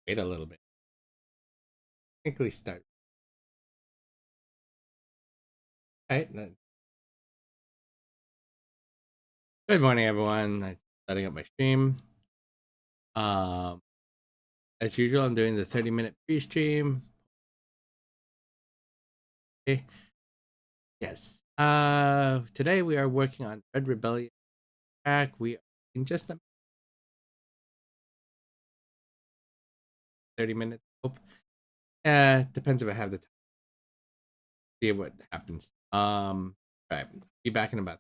Wait a little bit. Technically start. All right. Good morning, everyone. I'm starting up my stream. Um, as usual, I'm doing the 30-minute pre-stream. Okay. Yes. Today we are working on Red Rebellion track. We are in just a 30 minutes. Hope. Depends if I have the time. See what happens. Right. Be back in about.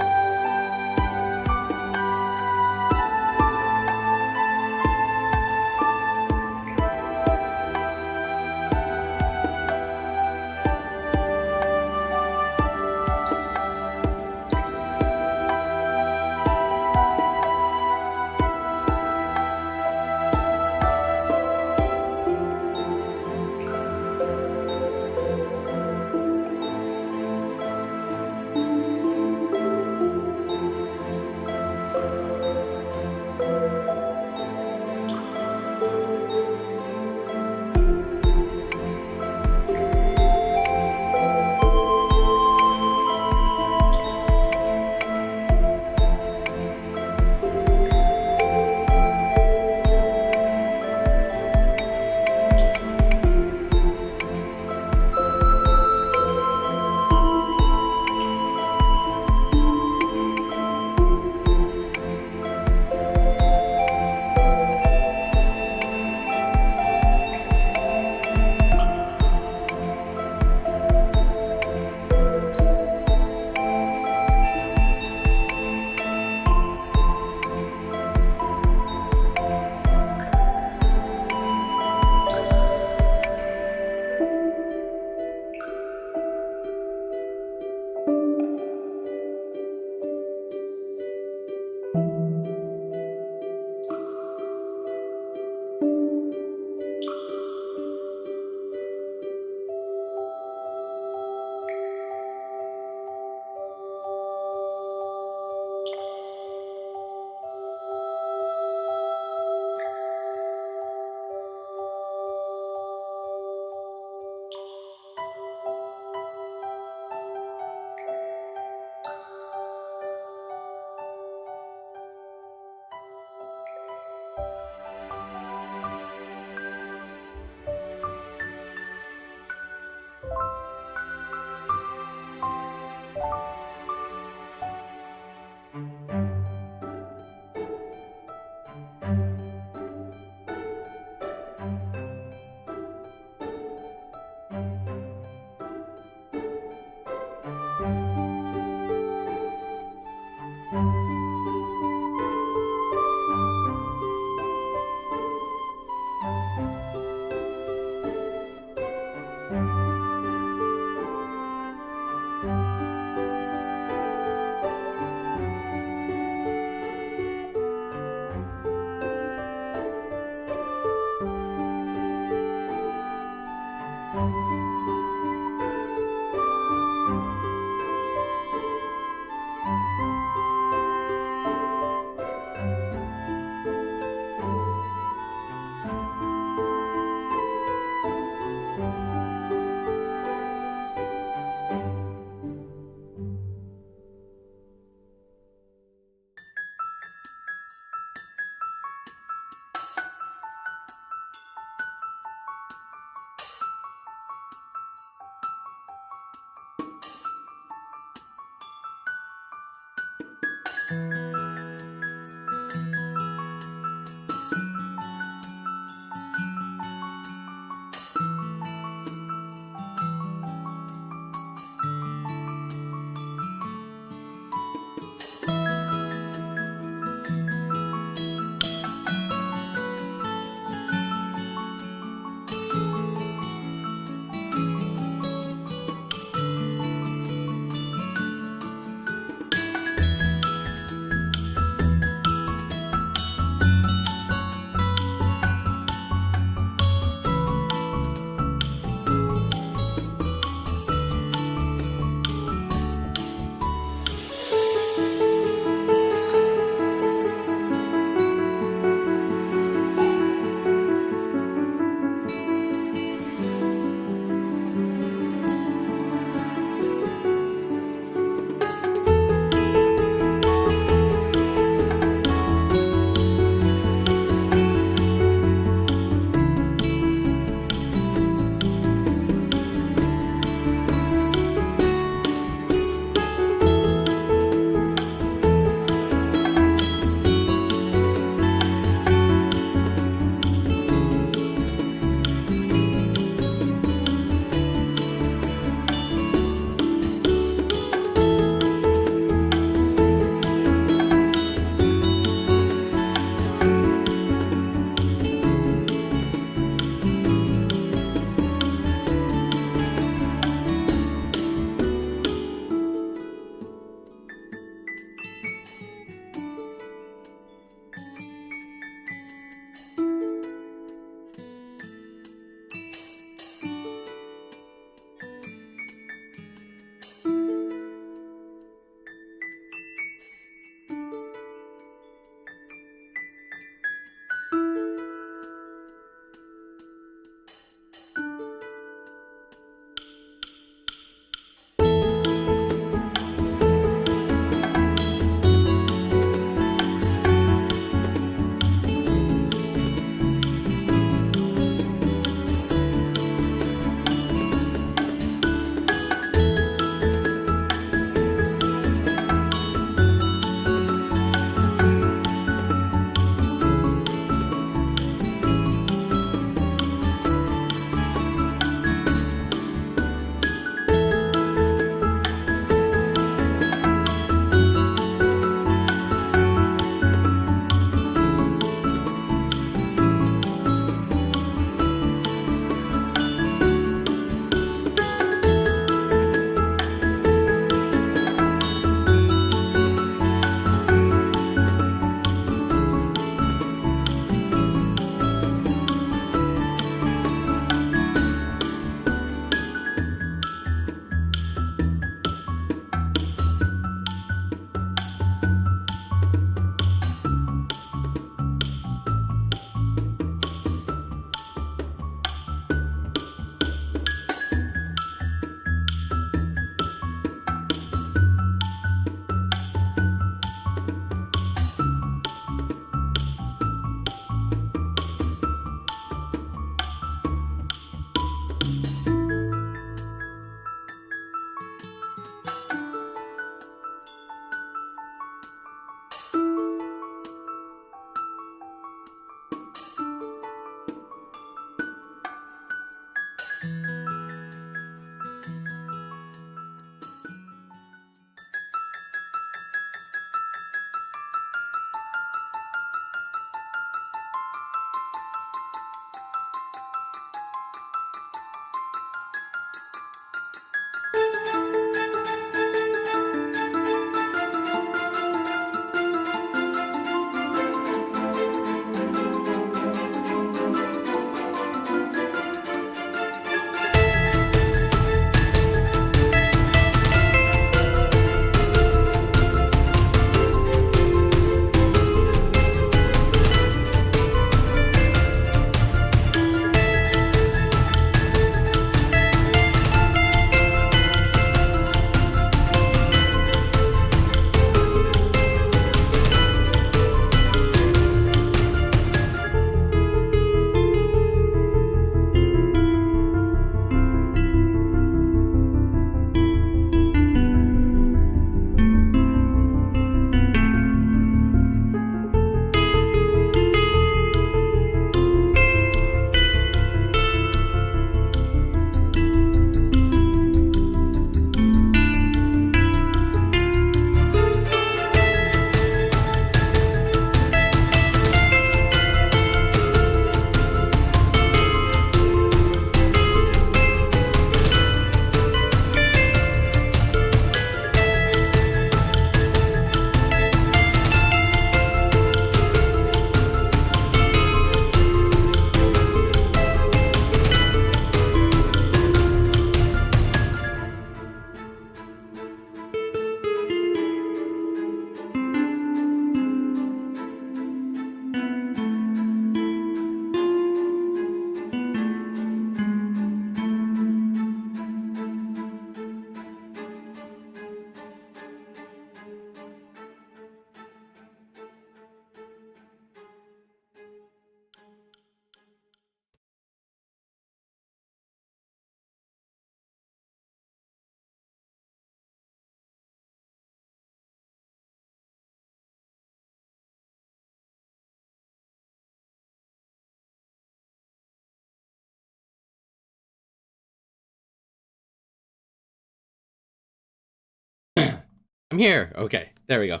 I'm here. Okay, there we go.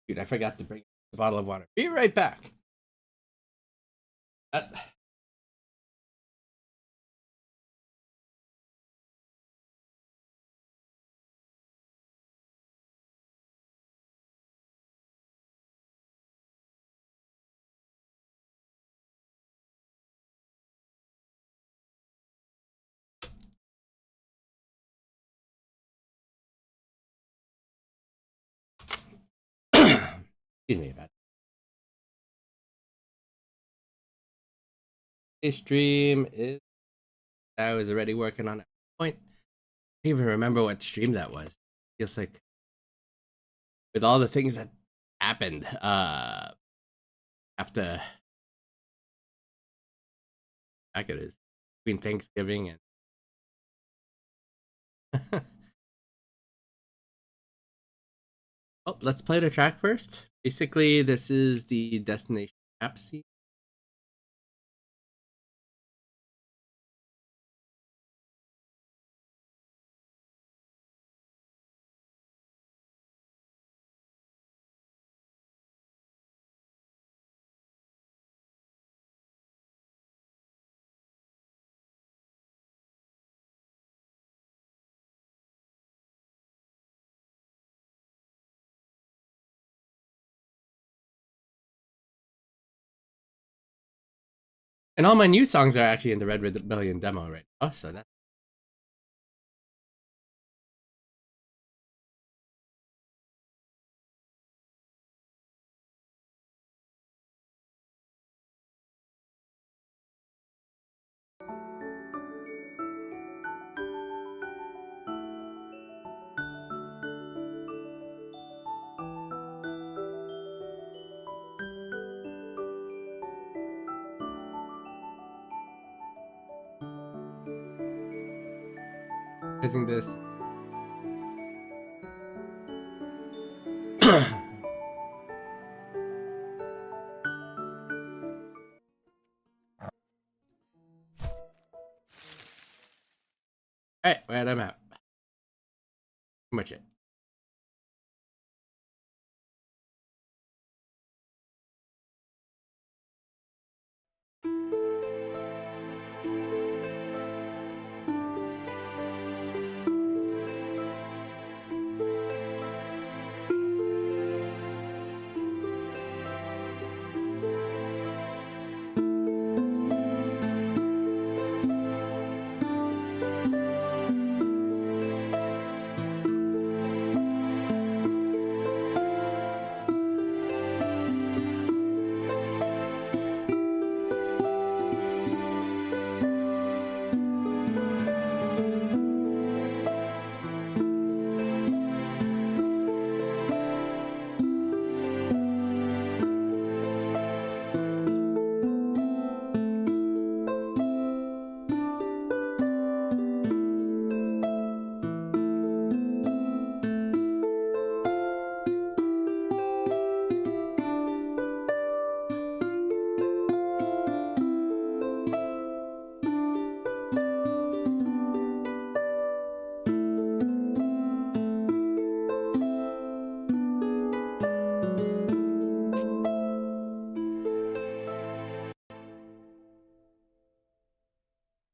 Dude, I forgot to bring the bottle of water. Be right back. Uh, excuse me about this stream is. I was already working on it. Point. I don't even remember what stream that was. Feels like with all the things that happened after back it is between Thanksgiving and oh, let's play the track first. Basically, this is the destination map scene. And all my new songs are actually in the Red Rebellion demo right now, so that's using this. Alright, where I'm at. Pretty much it.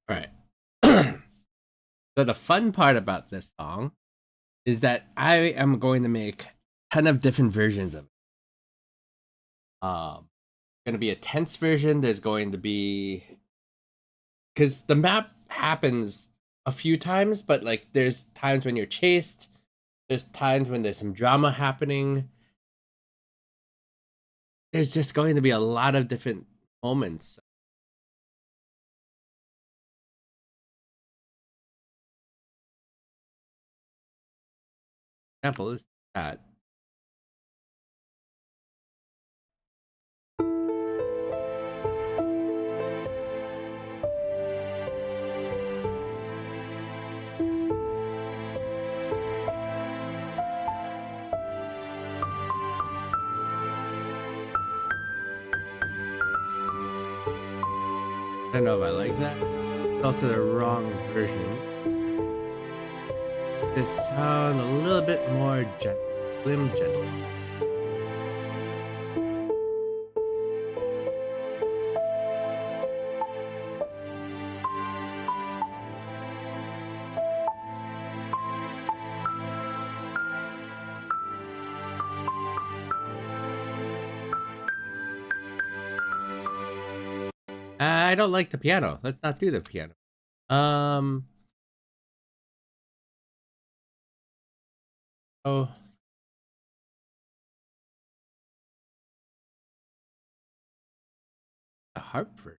Alright. So the fun part about this song is that I am going to make a ton of different versions of it. Going to be a tense version. There's going to be because the map happens a few times, but like there's times when you're chased. There's times when there's some drama happening. There's just going to be a lot of different moments. Example is that. I don't know if I like that. It's also the wrong version. this sound a little bit more gentle. I don't like the piano. Let's not do the piano. Oh. A Hartford.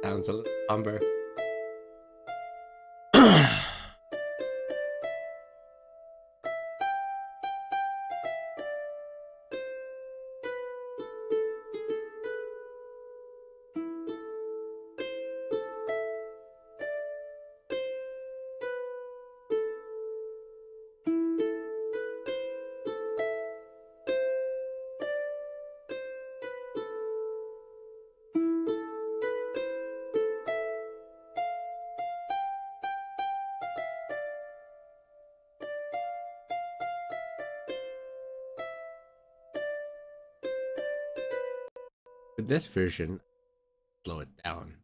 Sounds a little somber. With this version, slow it down.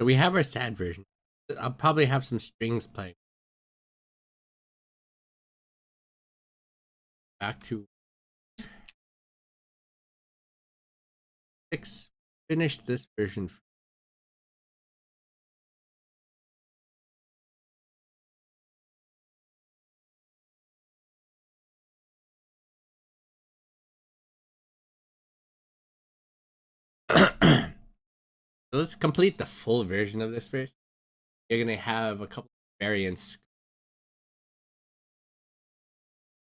So we have our sad version. I'll probably have some strings playing. Back to finish this version. So let's complete the full version of this first. You're gonna have a couple variants.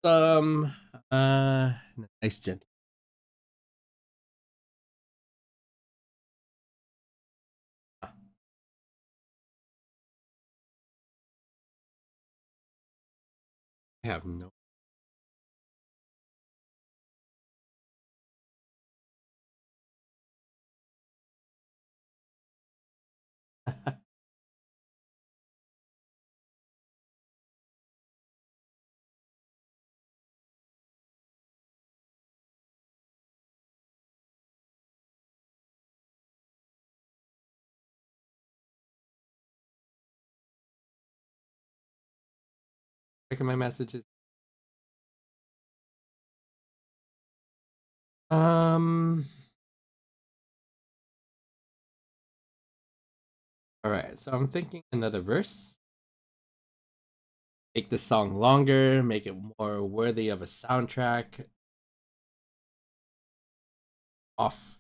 Some nice gentle. I have no. Checking my messages. All right, so I'm thinking another verse. make the song longer, make it more worthy of a soundtrack. Off.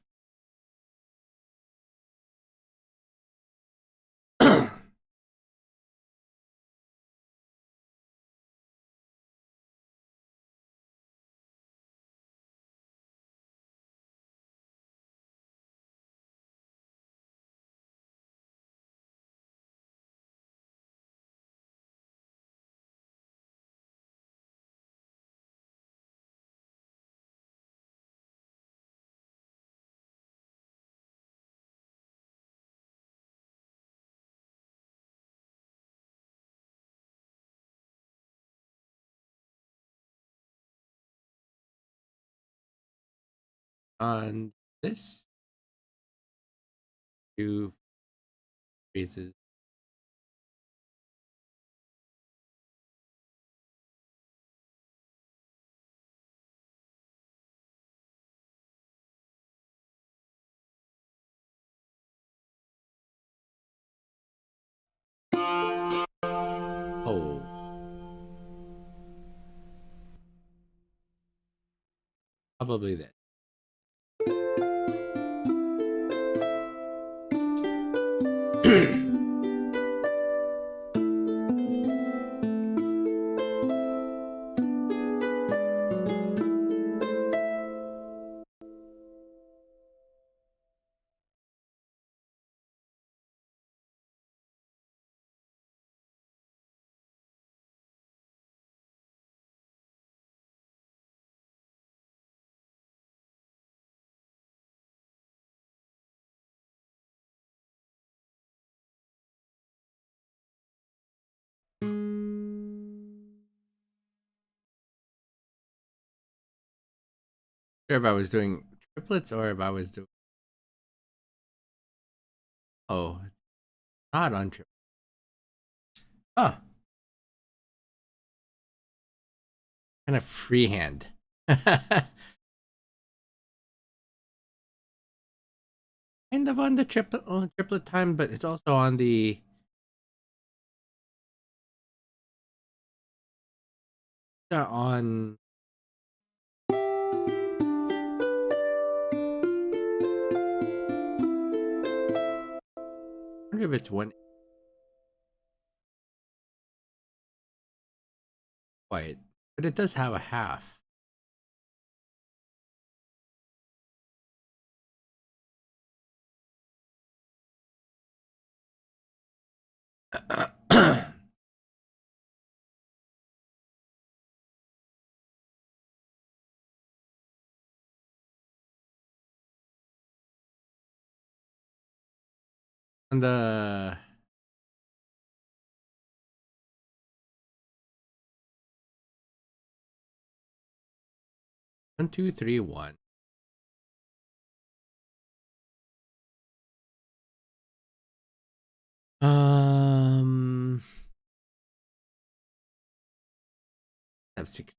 On this, two phrases. Oh. Probably that. Sure if I was doing triplets or if I was doing. Oh, not on triplets. Huh. Kind of freehand. Kind of on the triplet time, but it's also on the on. I wonder if it's one quite, but it does have a half. On the 1, 2, 3, 1. Um, I have 6.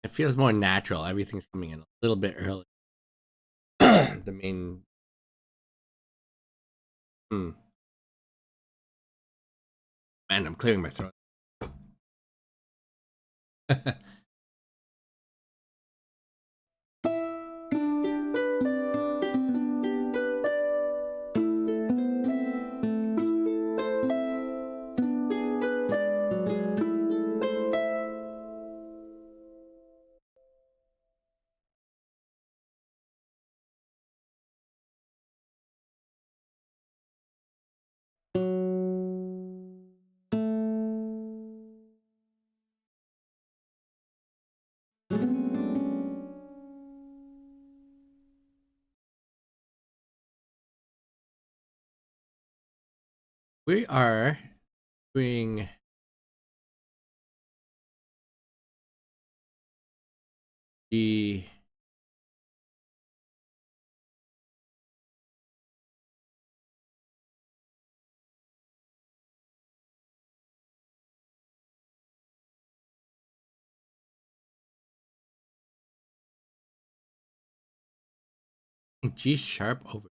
It feels more natural. Everything's coming in a little bit early. The main. Hmm. Man, I'm clearing my throat. We are doing G. G sharp over.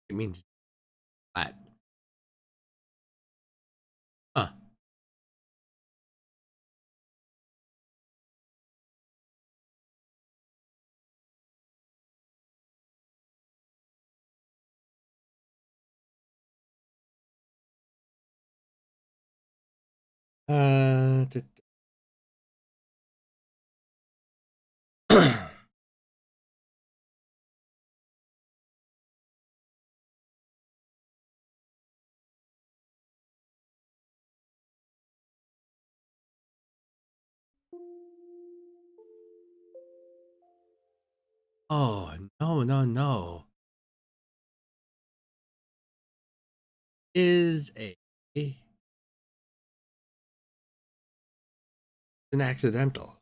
It means flat. Huh. t- oh, no, no, no. Is an accidental.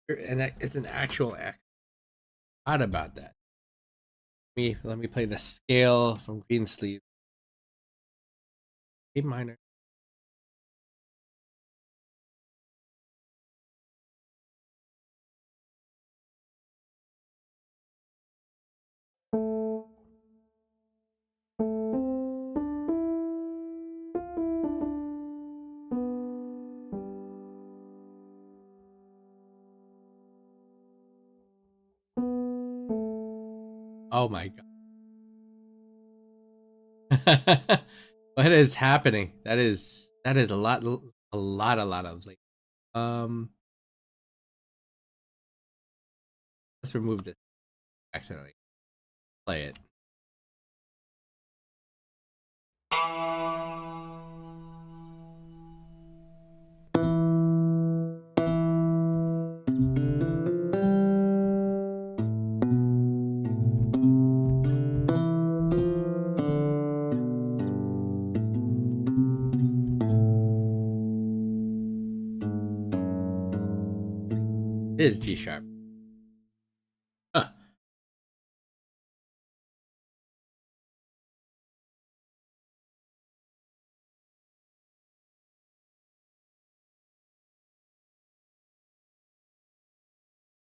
And it's an actual act. Odd about that. Let me play the scale from Greensleeve. A minor. Oh my god. What is happening? That is a lot of like let's remove this accidentally. Play it. It is G sharp. Huh.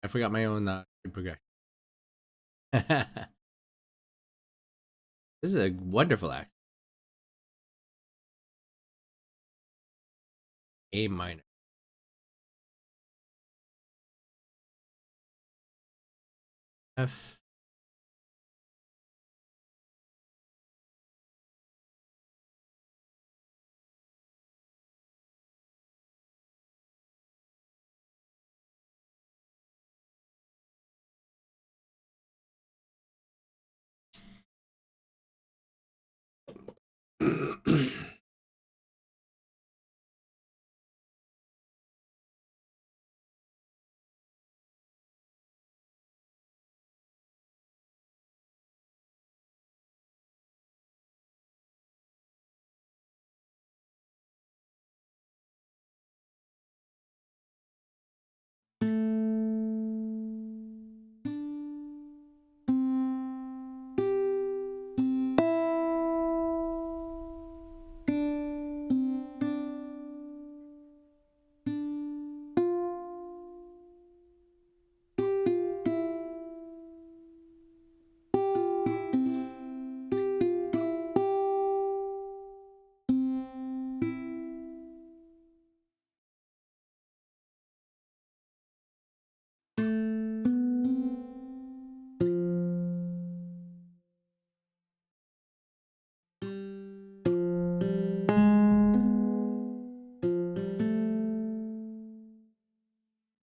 I forgot my own progression. This is a wonderful act. A minor. F.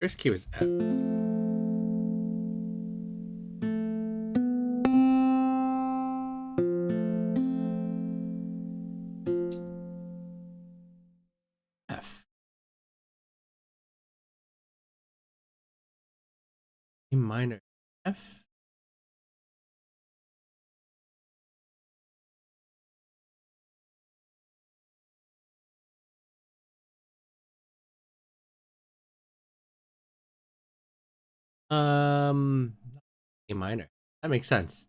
First key was F. A minor, F. Um, A minor. That makes sense.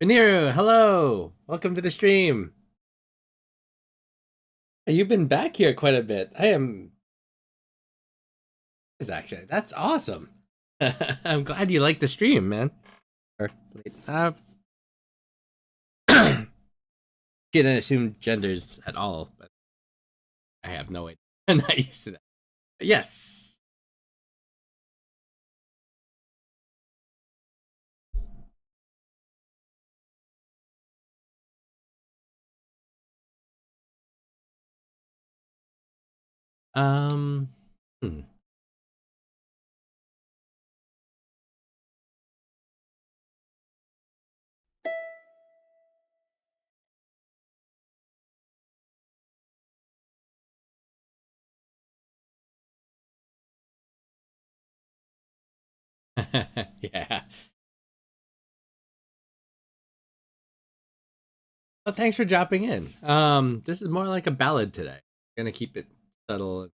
Veniru, hello! Welcome to the stream. You've been back here quite a bit. I am. Actually, that's awesome. I'm glad you like the stream, man. Or, didn't assume genders at all, but I have no idea. I'm not used to that. But yes. Um. Hmm. Yeah. Well, thanks for dropping in. This is more like a ballad today. I'm gonna keep it subtle,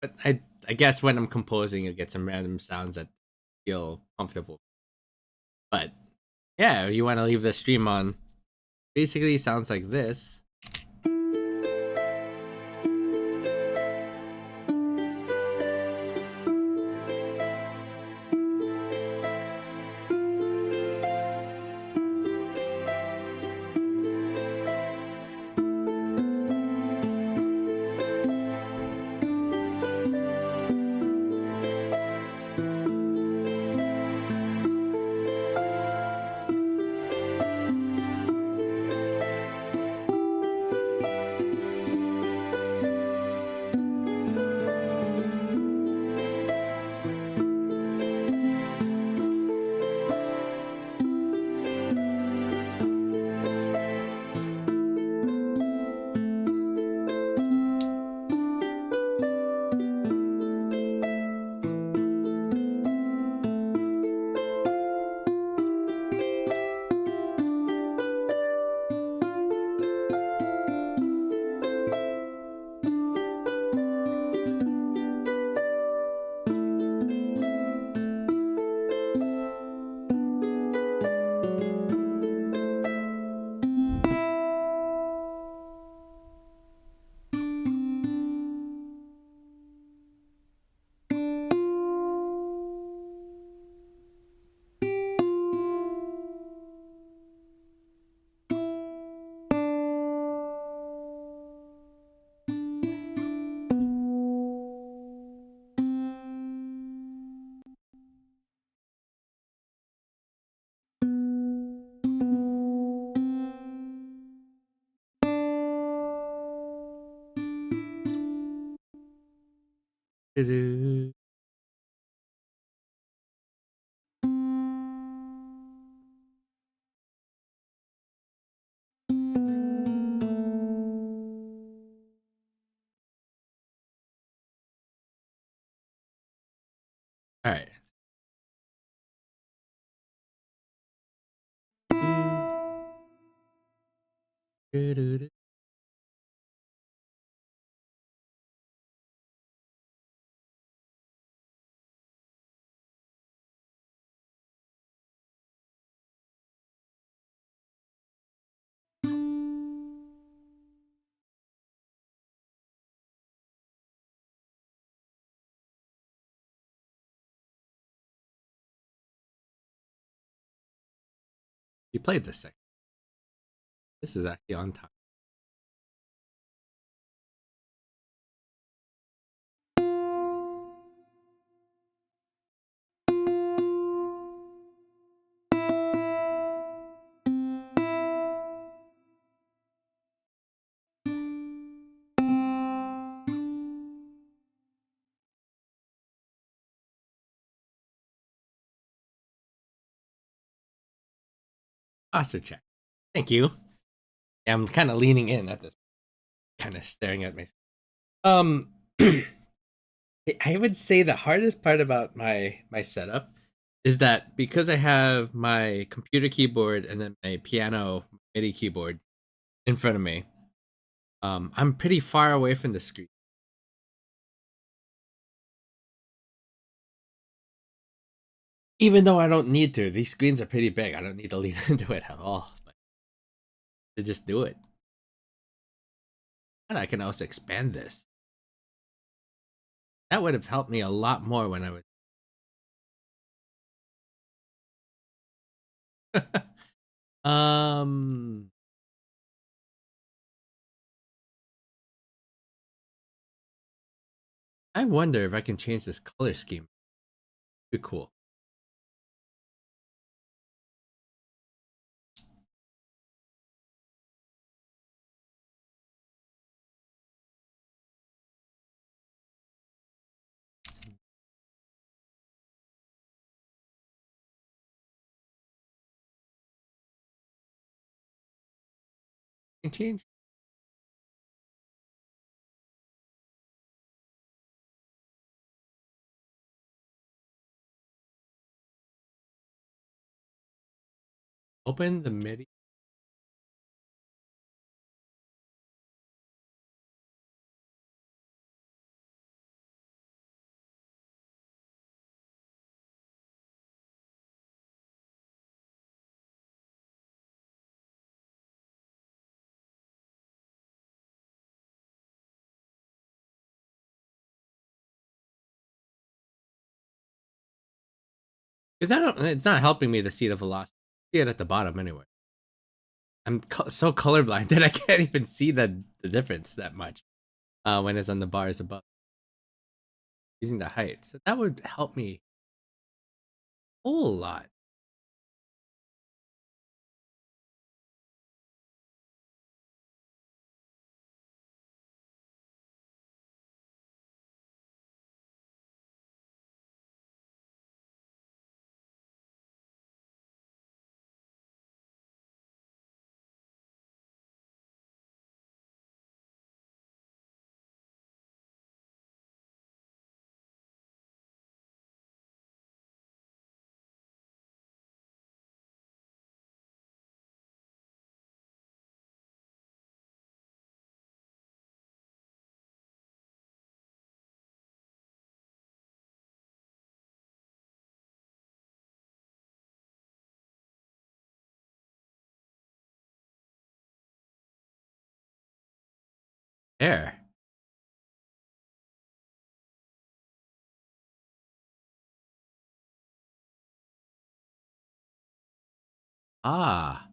but I guess when I'm composing, I get some random sounds that feel comfortable. But yeah, you want to leave the stream on. Basically, sounds like this. All right. You played this section. This is actually on time. Posture check. Thank you. Yeah, I'm kind of leaning in at this, kind of staring at my. Um, I would say the hardest part about my setup is that because I have my computer keyboard and then my piano MIDI keyboard in front of me, I'm pretty far away from the screen. Even though I don't need to, these screens are pretty big. I don't need to lean into it at all. But to just do it. And I can also expand this. That would have helped me a lot more when I was. um, I wonder if I can change this color scheme. Be cool. Can change. Open the MIDI. Because I don't. It's not helping me to see the velocity. See it at the bottom anyway. I'm so colorblind that I can't even see the difference that much when it's on the bars above. Using the height, so that would help me a whole lot. There. Ah,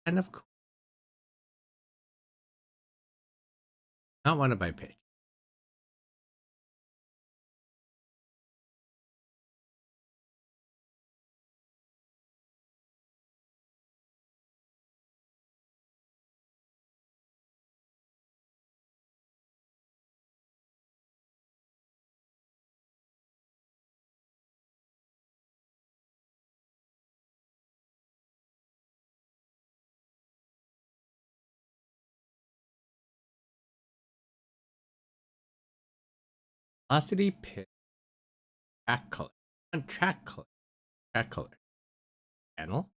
kind of cool. Not want to buy pitch. Velocity pitch. Track color. On track color. Track color. Panel.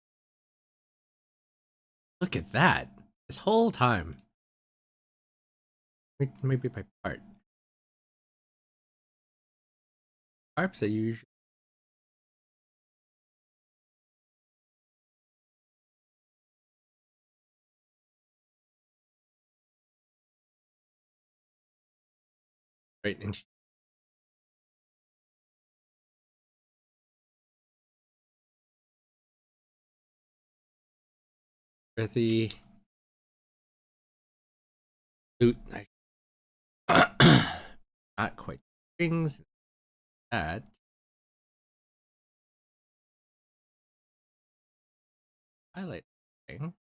Look at that. This whole time. Maybe by part. Harps are usually. Right. And earthy. Loot. Not quite. Strings. That. Highlight thing.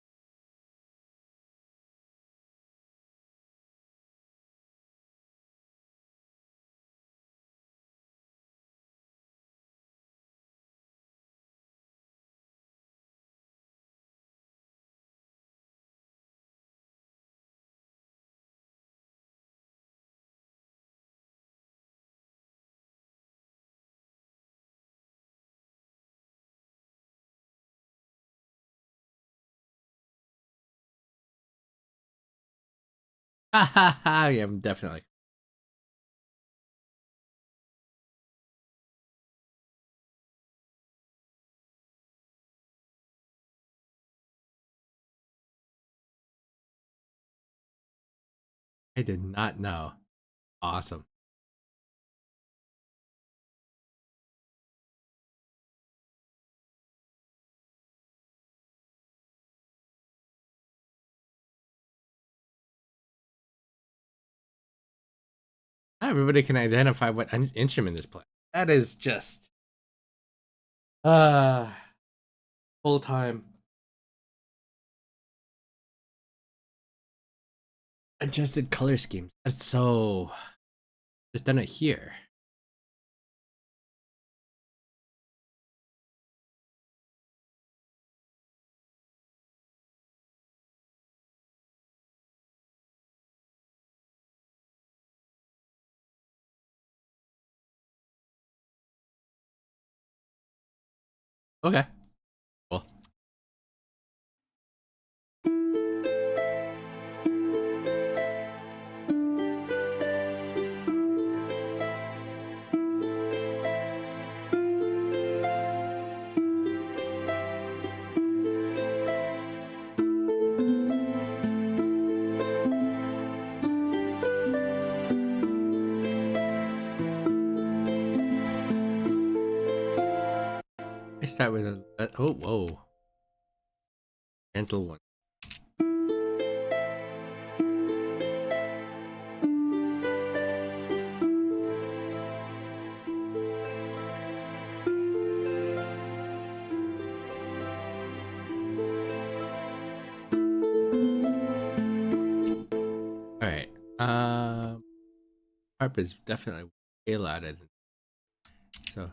Yeah, I'm definitely. I did not know. Awesome. Not everybody can identify what instrument is playing. That is just uh full time adjusted color schemes. That's so just done it here. Okay. Cool. I start with a oh whoa. Gentle one. Alright. Harp is definitely way louder than so.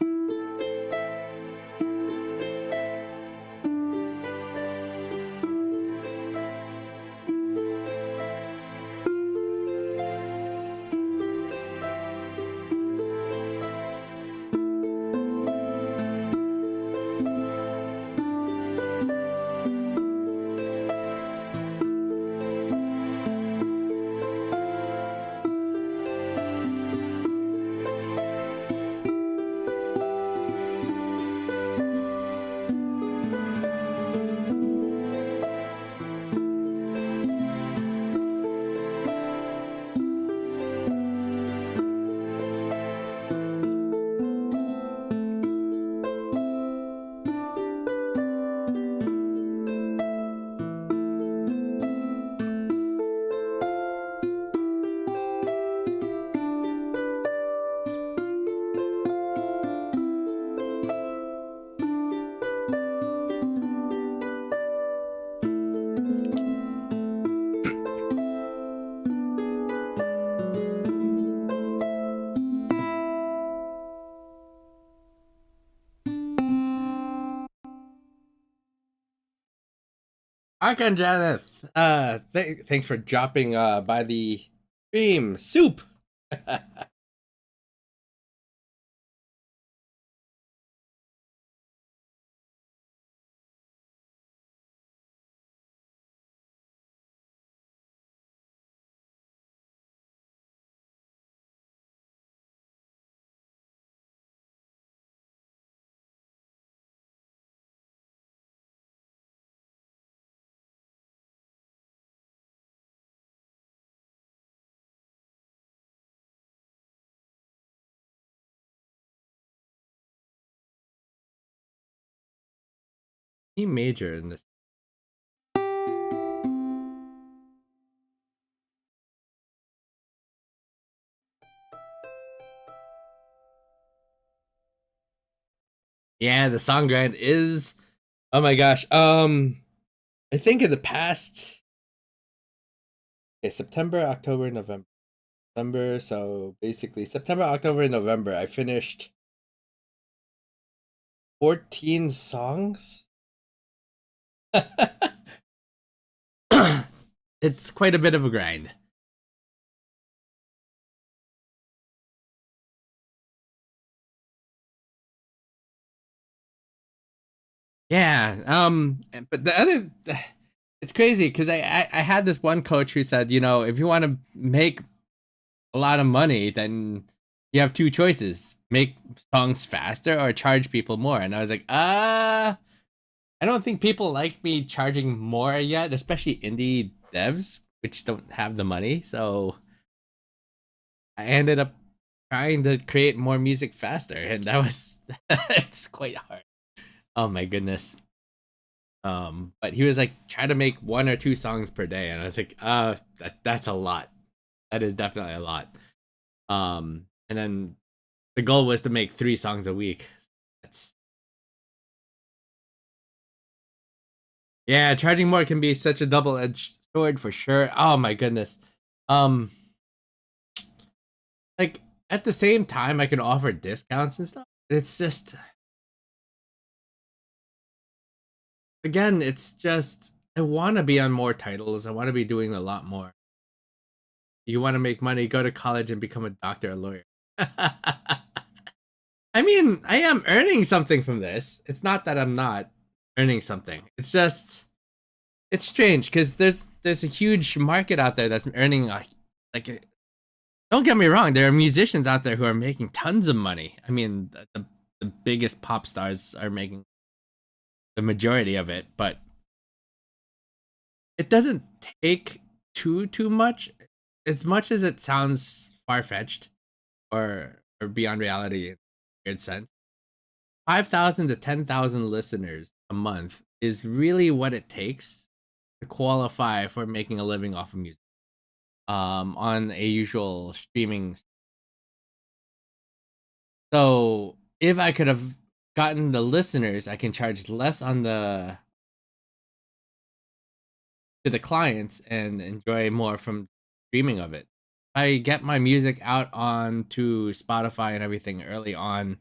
Archon Janeth, thanks for dropping by the stream. Soup. E major in this. Yeah, the song grind is. Oh my gosh. I think in the past, okay, September, October, November, December. So basically, September, October, November, I finished 14 songs. It's quite a bit of a grind. Yeah. But the other it's crazy because I had this one coach who said, you know, if you want to make a lot of money, then you have two choices: make songs faster or charge people more. And I was like, I don't think people like me charging more yet, especially indie devs, which don't have the money. So I ended up trying to create more music faster, and that was it's quite hard. Oh my goodness. But he was like, try to make one or two songs per day, and I was like, that's a lot. That is definitely a lot. And then the goal was to make 3 songs a week. That's Yeah, charging more can be such a double-edged sword for sure. Oh my goodness. Um, like at the same time, I can offer discounts and stuff. It's just, again, it's just I want to be on more titles. I want to be doing a lot more. You want to make money, go to college and become a doctor or lawyer. I mean, I am earning something from this. It's not that I'm not earning something. It's just it's strange because there's a huge market out there that's earning like don't get me wrong, there are musicians out there who are making tons of money. I mean, the biggest pop stars are making the majority of it, but it doesn't take too much, as much as it sounds far fetched or beyond reality in a weird sense. 5,000 to 10,000 listeners a month is really what it takes to qualify for making a living off of music. On a usual streaming. So if I could have gotten the listeners, I can charge less on the to the clients and enjoy more from streaming of it. I get my music out onto Spotify and everything early on,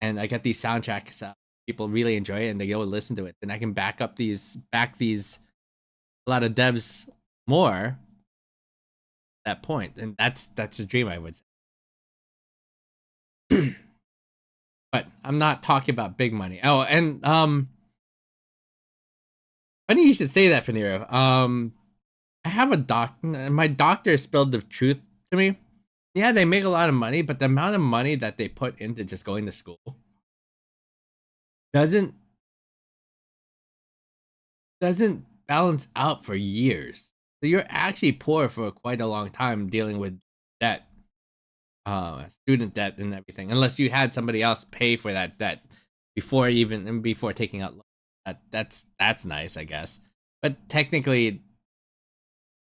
and I get these soundtracks out. People really enjoy it, and they go listen to it. Then I can back these a lot of devs more. At that point, and that's a dream, I would say. But I'm not talking about big money. Oh, and funny you should say that, Faniro. I have a my doctor spilled the truth to me. Yeah, they make a lot of money, but the amount of money that they put into just going to school doesn't doesn't balance out for years. So you're actually poor for quite a long time dealing with debt, student debt and everything, unless you had somebody else pay for that debt before taking out loan. That's nice, I guess. But technically,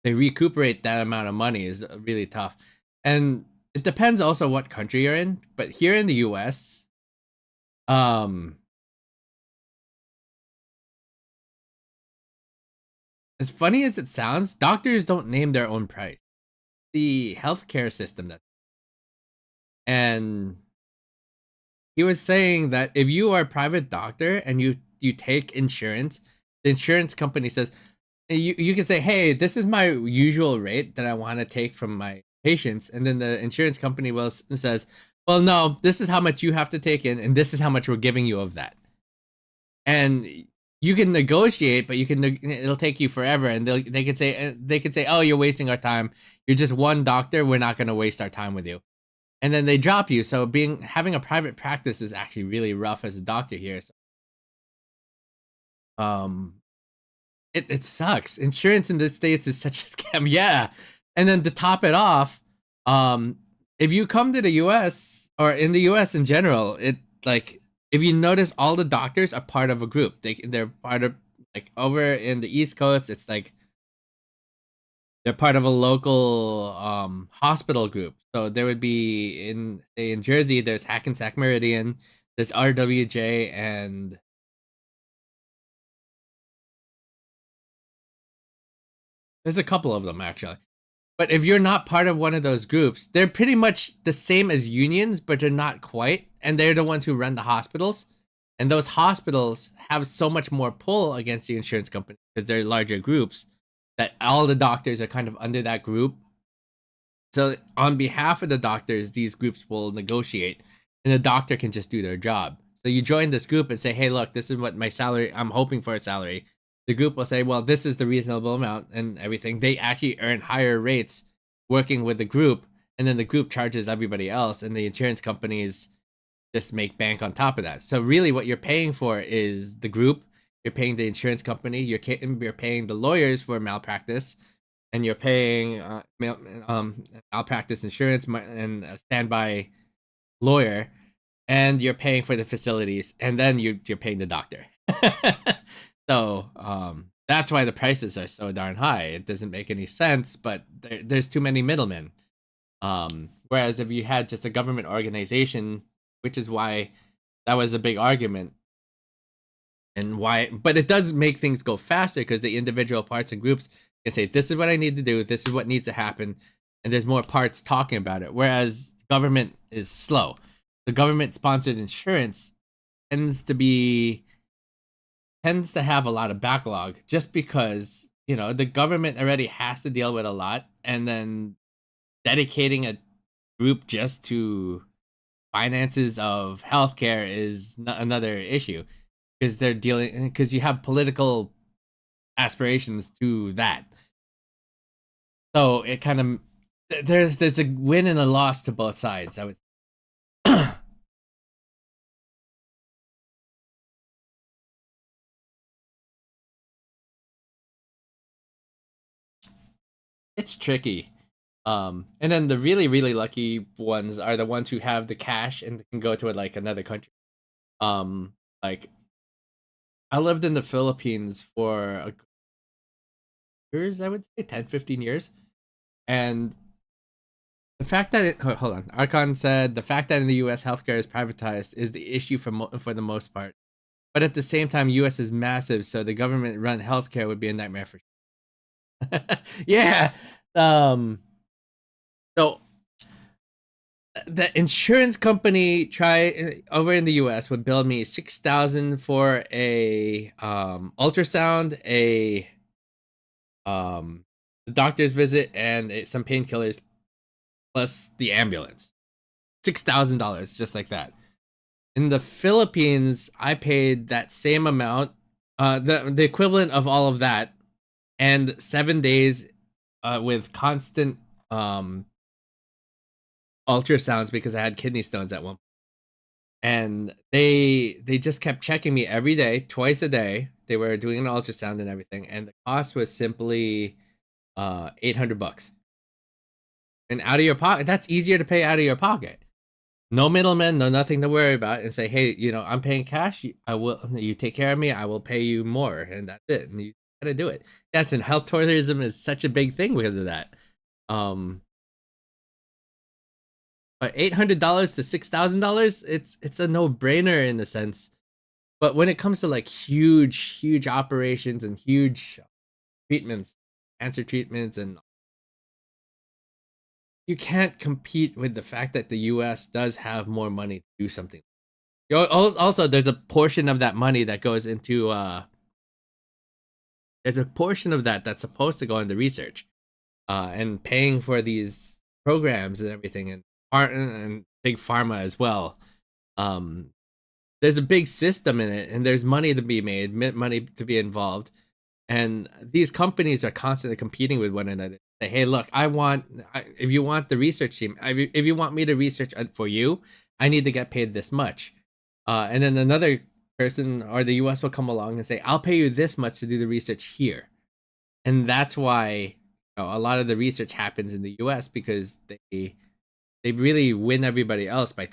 they recuperate that amount of money is really tough, and it depends also what country you're in. But here in the U.S., um, as funny as it sounds, doctors don't name their own price. The healthcare system that, and he was saying that if you are a private doctor and you take insurance, the insurance company says you can say, hey, this is my usual rate that I want to take from my patients, and then the insurance company will says, well, no, this is how much you have to take in, and this is how much we're giving you of that. And you can negotiate, but it'll take you forever, and they can say, oh, you're wasting our time. You're just one doctor. We're not going to waste our time with you, and then they drop you. So having a private practice is actually really rough as a doctor here. So, it sucks. Insurance in the States is such a scam. Yeah. And then to top it off, if you come to the US or in the US in general, it like if you notice all the doctors are part of a group. They're part of, like, over in the East Coast, it's like they're part of a local hospital group. So there would be in Jersey, there's Hackensack Meridian, there's RWJ, and there's a couple of them actually. But if you're not part of one of those groups, they're pretty much the same as unions, but they're not quite. And they're the ones who run the hospitals. And those hospitals have so much more pull against the insurance company because they're larger groups that all the doctors are kind of under that group. So on behalf of the doctors, these groups will negotiate, and the doctor can just do their job. So you join this group and say, hey, look, this is what my salary, I'm hoping for a salary. the group will say, well, this is the reasonable amount and everything. They actually earn higher rates working with the group, and then the group charges everybody else, and the insurance companies just make bank on top of that. So really what you're paying for is the group, you're paying the insurance company, you're paying the lawyers for malpractice, and you're paying malpractice insurance and a standby lawyer, and you're paying for the facilities, and then you're paying the doctor. So that's why the prices are so darn high. It doesn't make any sense, but there's too many middlemen. Whereas if you had just a government organization, which is why that was a big argument, and why, but it does make things go faster because the individual parts and groups can say, this is what I need to do, this is what needs to happen, and there's more parts talking about it. Whereas government is slow. The government sponsored insurance tends to have a lot of backlog just because, you know, the government already has to deal with a lot, and then dedicating a group just to finances of healthcare is another issue, because you have political aspirations to that. So it kind of, there's a win and a loss to both sides, I would say. It's tricky. And then the really, really lucky ones are the ones who have the cash and can go to like another country. Like I lived in the Philippines for years, I would say 10, 15 years. And the fact that hold on, Archon said the fact that in the US healthcare is privatized is the issue for the most part. But at the same time, US is massive, so the government run healthcare would be a nightmare for sure. Yeah. So the insurance company over in the US would bill me $6,000 for a ultrasound, a the doctor's visit, and some painkillers plus the ambulance. $6,000 just like that. In the Philippines, I paid that same amount, the equivalent of all of that, and 7 days with constant ultrasounds because I had kidney stones at one point. And they just kept checking me every day, twice a day. They were doing an ultrasound and everything, and the cost was simply $800. And out of your pocket, that's easier to pay out of your pocket. No middleman, no nothing to worry about, and say, hey, you know, I'm paying cash. You take care of me. I will pay you more, and that's it. And you gotta do it. That's in health tourism is such a big thing because of that. But $800 to $6,000, it's a no brainer in the sense. But when it comes to like huge operations and huge treatments, cancer treatments, and you can't compete with the fact that the US does have more money to do something. Also, there's a portion of that money that goes into there's a portion of that that's supposed to go into research and paying for these programs and everything, and big pharma as well. There's a big system in it, and there's money to be made, money to be involved, and these companies are constantly competing with one another. Say, hey, look, if you want the research team, if you want me to research for you, I need to get paid this much. And then another person or the US will come along and say, I'll pay you this much to do the research here. And that's why, you know, a lot of the research happens in the US, because they really win everybody else by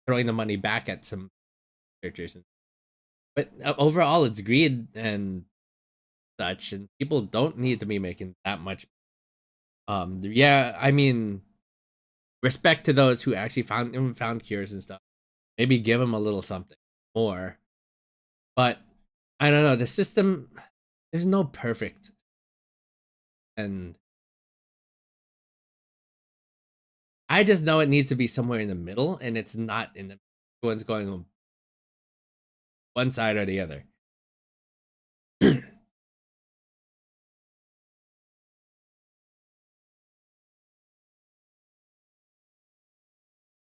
throwing the money back at some researchers. But overall, it's greed and such, and people don't need to be making that much. Yeah, I mean, respect to those who actually found cures and stuff. Maybe give them a little something more. But I don't know, the system, there's no perfect, and I just know it needs to be somewhere in the middle, and it's not in the one's going one side or the other.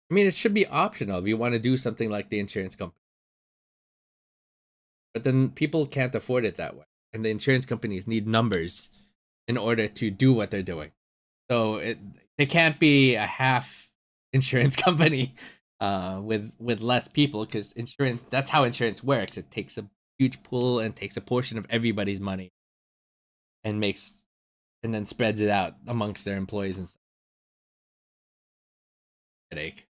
I mean, it should be optional if you want to do something like the insurance company, but then people can't afford it that way, and the insurance companies need numbers in order to do what they're doing. So they can't be a half insurance company with less people, because insurance, that's how insurance works. It takes a huge pool and takes a portion of everybody's money and makes and then spreads it out amongst their employees and stuff. Headache.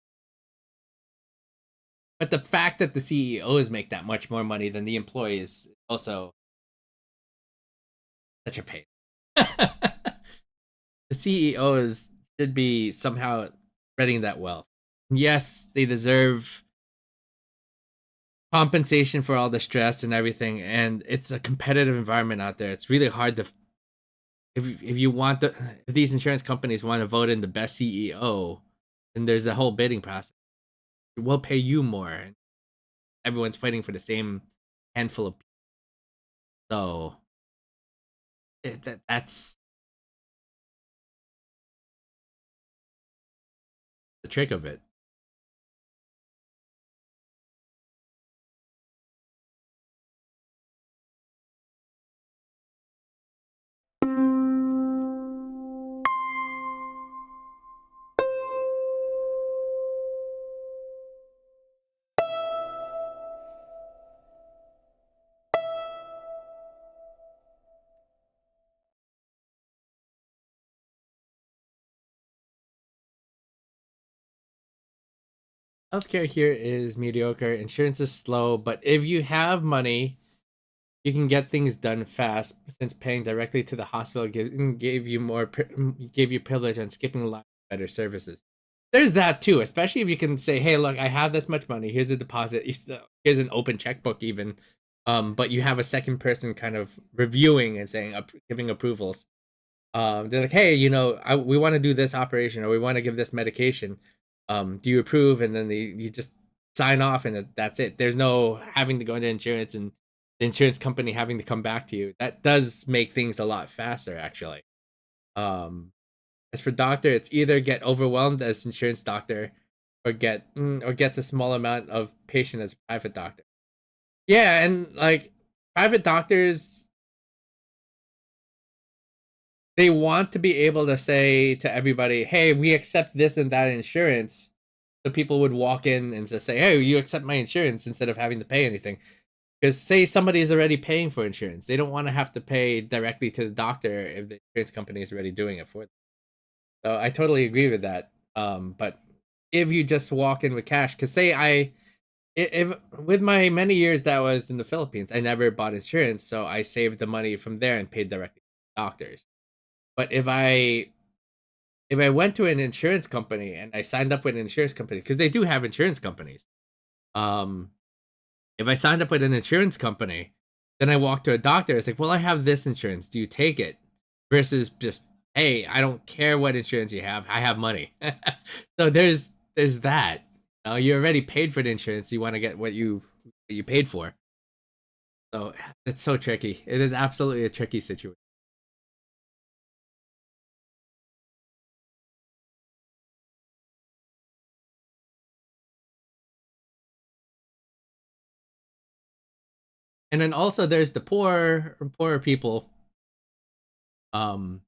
But the fact that the CEOs make that much more money than the employees is also such a pain. The CEOs should be somehow spreading that wealth. Yes, they deserve compensation for all the stress and everything, and it's a competitive environment out there. It's really hard to if you want if these insurance companies want to vote in the best CEO, then there's a whole bidding process. We'll pay you more. Everyone's fighting for the same handful of people. So that's the trick of it. Healthcare here is mediocre. Insurance is slow, but if you have money, you can get things done fast. Since paying directly to the hospital gave you privilege on skipping line better services. There's that too, especially if you can say, "Hey, look, I have this much money. Here's a deposit. Here's an open checkbook, even." But you have a second person kind of reviewing and saying, giving approvals. They're like, "Hey, we want to do this operation, or we want to give this medication. Do you approve?" And then you just sign off, and that's it. There's no having to go into insurance and the insurance company having to come back to you. That does make things a lot faster, actually. Um, as for doctor, it's either get overwhelmed as insurance doctor, or gets a small amount of patient as private doctor. Yeah, and like private doctors, they want to be able to say to everybody, "Hey, we accept this and that insurance." So people would walk in and just say, "Hey, you accept my insurance," instead of having to pay anything. Because say somebody is already paying for insurance, they don't want to have to pay directly to the doctor if the insurance company is already doing it for them. So I totally agree with that. But if you just walk in with cash, because say if with my many years that was in the Philippines, I never bought insurance, so I saved the money from there and paid directly to doctors. But if I went to an insurance company and I signed up with an insurance company, because they do have insurance companies, um, if I signed up with an insurance company, then I walk to a doctor, it's like, well, I have this insurance. Do you take it? Versus just, hey, I don't care what insurance you have. I have money. So there's that. You already paid for the insurance. You want to get what you paid for. So it's so tricky. It is absolutely a tricky situation. And then also there's the poorer people. Um,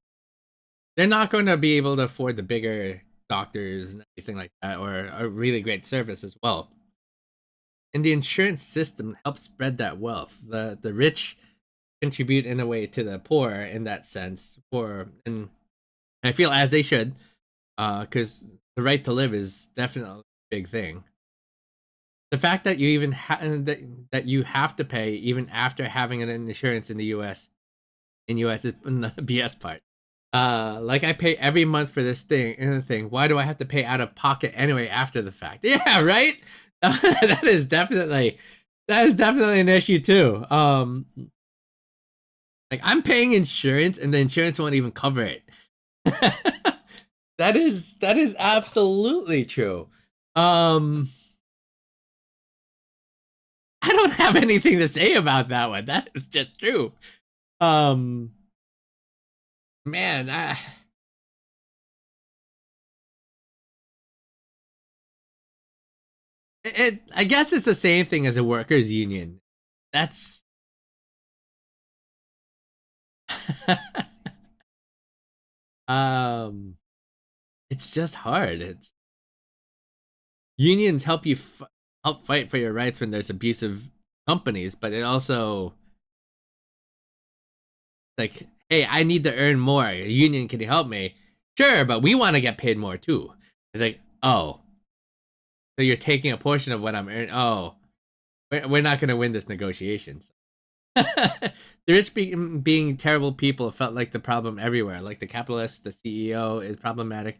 they're not going to be able to afford the bigger doctors and everything like that, or a really great service as well. And the insurance system helps spread that wealth. The rich contribute in a way to the poor in that sense. And I feel as they should, because the right to live is definitely a big thing. The fact that you even that you have to pay even after having an insurance in the U.S. is the BS part. Like I pay every month for this thing. Why do I have to pay out of pocket anyway after the fact? Yeah, right. that is definitely an issue too. Like I'm paying insurance and the insurance won't even cover it. That is absolutely true. Um, I don't have anything to say about that one. That is just true. Um, man, I guess it's the same thing as a workers union. That's um, it's just hard. It's unions help you help fight for your rights when there's abusive companies, but it also like, hey, I need to earn more. A union, can you help me? Sure, but we want to get paid more too. It's like, oh, so you're taking a portion of what I'm earning. Oh, we're not going to win this negotiations. The rich being terrible people felt like the problem everywhere. Like the capitalist, the CEO is problematic.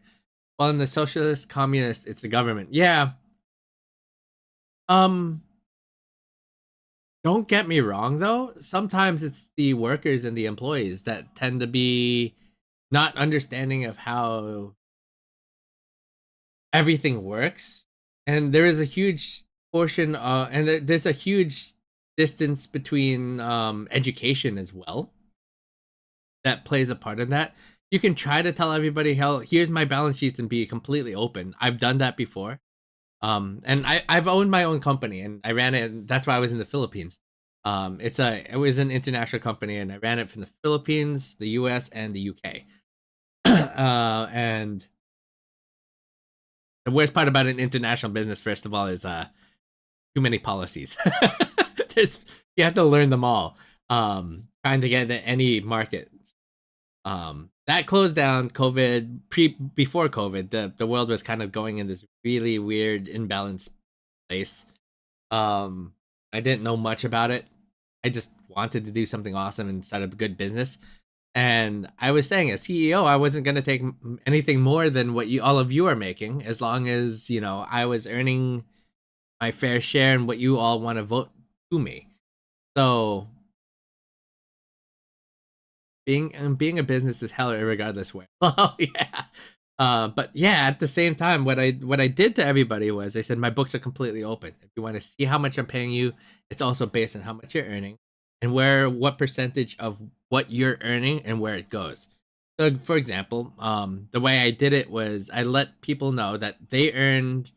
While in the socialist, communist, it's the government. Yeah. Um, don't get me wrong though. Sometimes it's the workers and the employees that tend to be not understanding of how everything works. And there is a huge portion and there's a huge distance between education as well that plays a part in that. You can try to tell everybody, hell, here's my balance sheets and be completely open. I've done that before. And I've owned my own company and I ran it. And that's why I was in the Philippines. It was an international company and I ran it from the Philippines, the US, and the UK. And the worst part about an international business, first of all, is too many policies. There's You have to learn them all. Trying to get into any market. That closed down. Before COVID, the world was kind of going in this really weird imbalanced place. I didn't know much about it. I just wanted to do something awesome and start a good business. And I was saying, as CEO, I wasn't going to take anything more than what all of you are making, as long as I was earning my fair share and what you all want to vote to me. So being a business is hell regardless where. Oh yeah. But yeah, at the same time, what I did to everybody was I said my books are completely open. If you want to see how much I'm paying you, it's also based on how much you're earning and what percentage of what you're earning and where it goes. So for example, the way I did it was I let people know that they earned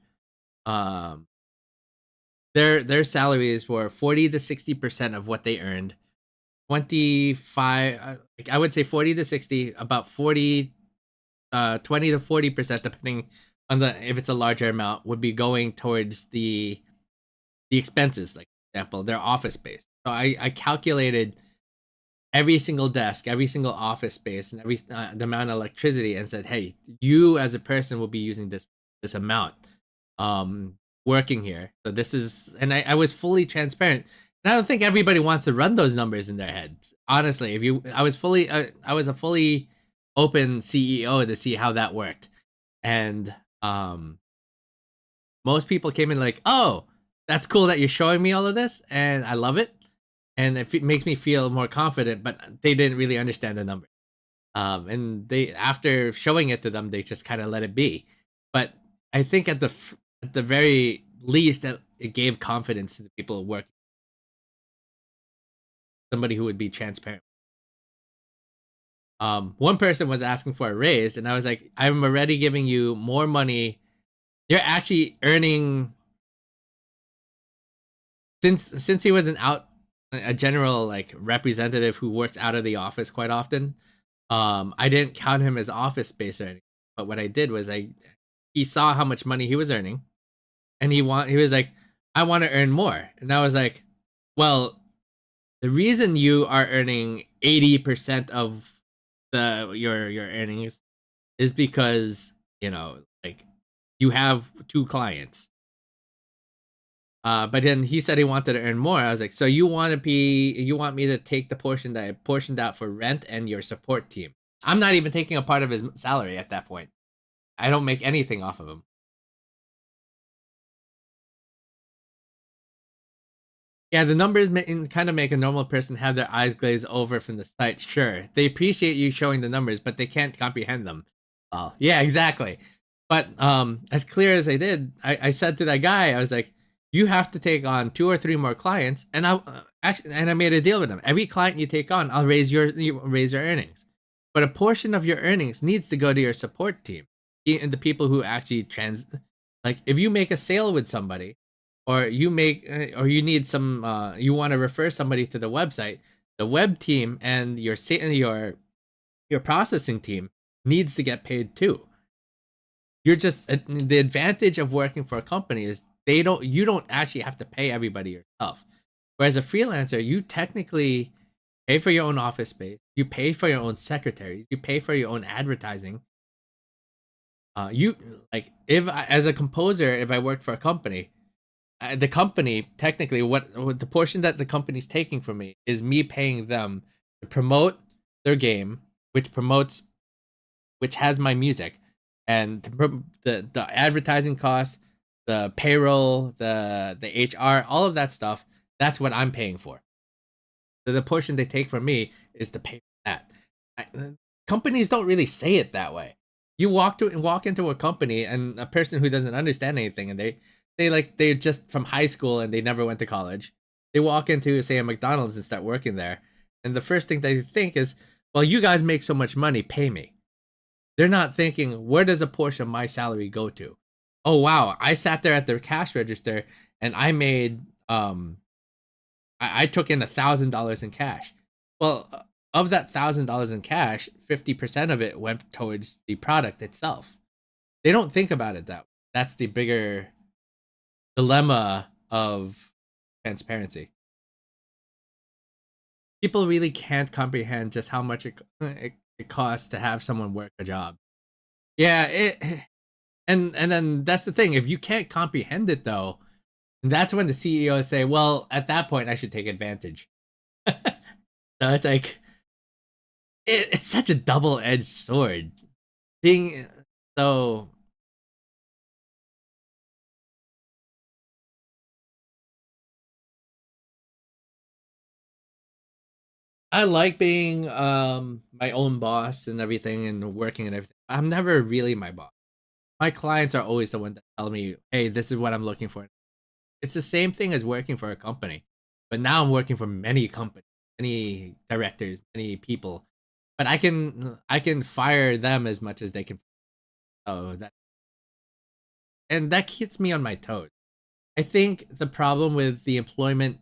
their salaries were 40 to 60% of what they earned. 25 I would say 40 to 60, about 20 to 40%, depending on if it's a larger amount, would be going towards the expenses, like for example their office space. So I calculated every single desk, every single office space, and every the amount of electricity, and said, hey, you as a person will be using this amount working here. So this is, and I was fully transparent. And I don't think everybody wants to run those numbers in their heads. Honestly, I was a fully open CEO to see how that worked. And most people came in like, oh, that's cool that you're showing me all of this, and I love it. And it makes me feel more confident, but they didn't really understand the numbers. And they, after showing it to them, they just kind of let it be. But I think at the very least, that it gave confidence to the people working. Somebody who would be transparent. One person was asking for a raise, and I was like, I'm already giving you more money. You're actually earning, since he was a general like representative who works out of the office quite often. I didn't count him as office space or anything. But what I did was he saw how much money he was earning, and he was like, I want to earn more. And I was like, well, the reason you are earning 80% of your earnings is because like you have 2 clients. But then he said he wanted to earn more. I was like, so you want me to take the portion that I portioned out for rent and your support team? I'm not even taking a part of his salary at that point. I don't make anything off of him. Yeah, the numbers kind of make a normal person have their eyes glazed over from the site. Sure, they appreciate you showing the numbers, but they can't comprehend them. Oh, yeah, exactly. But as clear as I did, I said to that guy, I was like, you have to take on 2 or 3 more clients, and I made a deal with him. Every client you take on, I'll raise your earnings, but a portion of your earnings needs to go to your support team and the people who actually like if you make a sale with somebody, or you need some you want to refer somebody to the website, The web team and your processing team needs to get paid too. You're just the advantage of working for a company is you don't actually have to pay everybody yourself. Whereas a freelancer, you technically pay for your own office space, you pay for your own secretaries, you pay for your own advertising. You like if as a composer, if I worked for a company, the company technically what the portion that the company's taking from me is me paying them to promote their game, which has my music, and the advertising costs, the payroll, the HR, all of that stuff. That's what I'm paying for. So the portion they take from me is to pay for that. Companies don't really say it that way. You walk into a company and a person who doesn't understand anything, and they're just from high school and they never went to college. They walk into, say, a McDonald's and start working there, and the first thing they think is, "Well, you guys make so much money, pay me." They're not thinking, where does a portion of my salary go to? Oh wow, I sat there at their cash register and I made I took in $1,000 in cash. Well, of that $1,000 in cash, 50% of it went towards the product itself. They don't think about it that way. That's the bigger dilemma of transparency. People really can't comprehend just how much it costs to have someone work a job. Yeah, and then that's the thing. If you can't comprehend it though, that's when the CEOs say, "Well, at that point, I should take advantage." So it's like it's such a double-edged sword. Being so I like being my own boss and everything and working and everything. I'm never really my boss. My clients are always the one that tell me, "Hey, this is what I'm looking for." It's the same thing as working for a company, but now I'm working for many companies, many directors, many people. But I can fire them as much as they can. Oh, that keeps me on my toes. I think the problem with the employer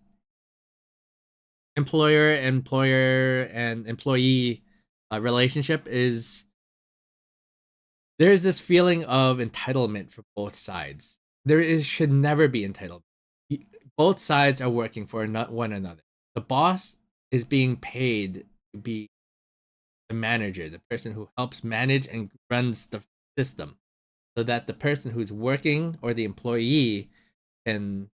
and employee relationship is there's this feeling of entitlement for both sides. Should never be entitlement. Both sides are working for one another. The boss is being paid to be the manager, the person who helps manage and runs the system, so that the person who's working or the employee can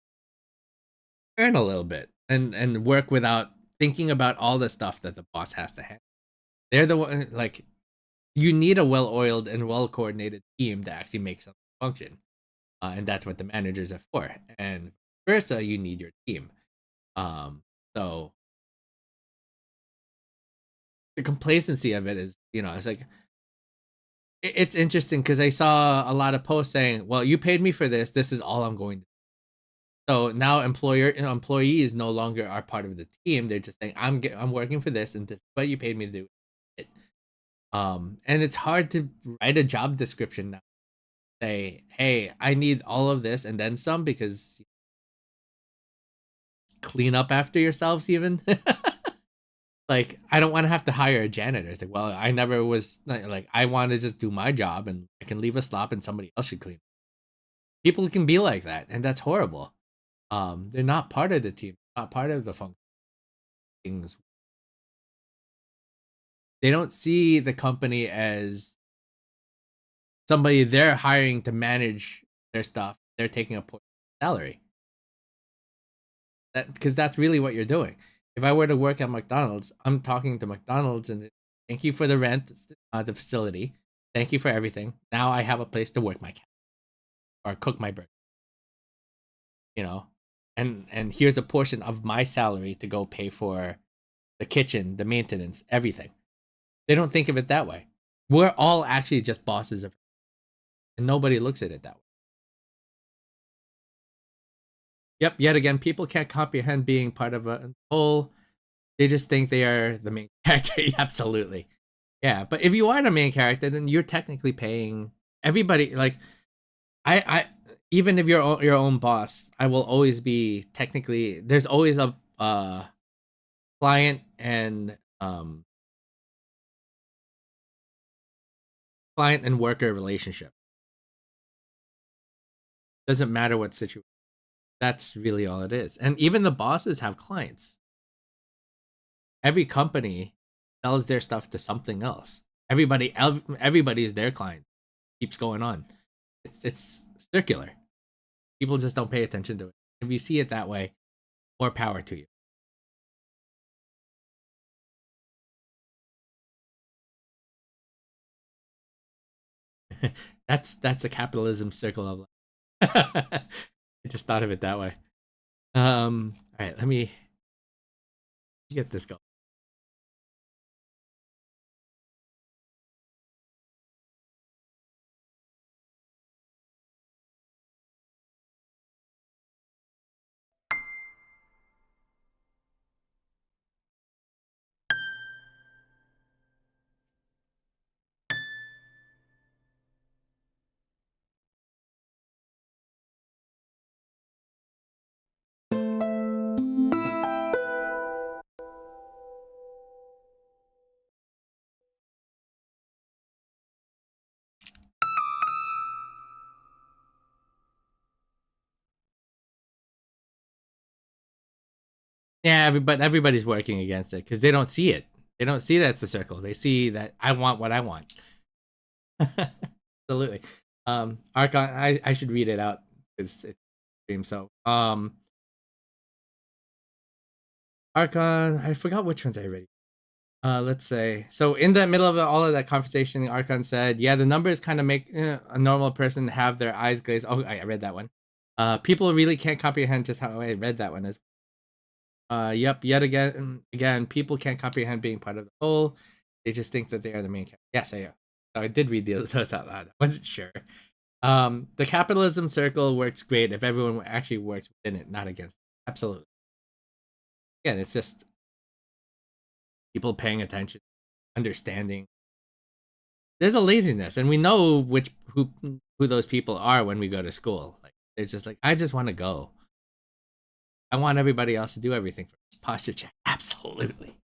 earn a little bit and work without thinking about all the stuff that the boss has to handle. They're the one like you need a well-oiled and well-coordinated team to actually make something function, and that's what the managers are for. And versa, you need your team. So the complacency of it is, it's like it's interesting because I saw a lot of posts saying, "Well, you paid me for this. This is all I'm going to." So now employees no longer are part of the team. They're just saying, I'm working for this, and this is what you paid me to do." It. And it's hard to write a job description now. Say, "Hey, I need all of this and then some because clean up after yourselves." Even like, I don't want to have to hire a janitor. It's like, well, I never was like I want to just do my job, and I can leave a slop, and somebody else should clean. People can be like that, and that's horrible. They're not part of the team, not part of the function. Things they don't see the company as somebody they're hiring to manage their stuff. They're taking a salary. Because that's really what you're doing. If I were to work at McDonald's, I'm talking to McDonald's and thank you for the rent, the facility. Thank you for everything. Now I have a place to work my cat or cook my burger. You know, and here's a portion of my salary to go pay for the kitchen, the maintenance, everything. They don't think of it that way. We're all actually just bosses of, and nobody looks at it that way. Yep. Yet again, people can't comprehend being part of a whole. They just think they are the main character. Absolutely. Yeah, but if you are the main character, then you're technically paying everybody. Like, I even if you're your own boss, I will always be technically. There's always a client and worker relationship. Doesn't matter what situation. That's really all it is. And even the bosses have clients. Every company sells their stuff to something else. Everybody is their client. Keeps going on. It's circular. People just don't pay attention to it. If you see it that way, more power to you. That's the capitalism circle of life. I just thought of it that way. All right, let me get this going. Yeah, everybody's working against it because they don't see it. They don't see that it's a circle. They see that I want what I want. Absolutely. Archon, I should read it out because it's stream. So, Archon, I forgot which ones I read. Let's say, so in the middle of all of that conversation, Archon said, "Yeah, the numbers kind of make a normal person have their eyes glazed." Oh, I read that one. People really can't comprehend just how I read that one as. Yep, yet again, people can't comprehend being part of the whole. They just think that they are the main character. Yes, I am. So I did read those out loud. I wasn't sure. The capitalism circle works great if everyone actually works within it, not against it. Absolutely. Again, it's just people paying attention, understanding. There's a laziness, and we know who those people are when we go to school. Like they're just like, I just want to go. I want everybody else to do everything for me. Posture check. Absolutely.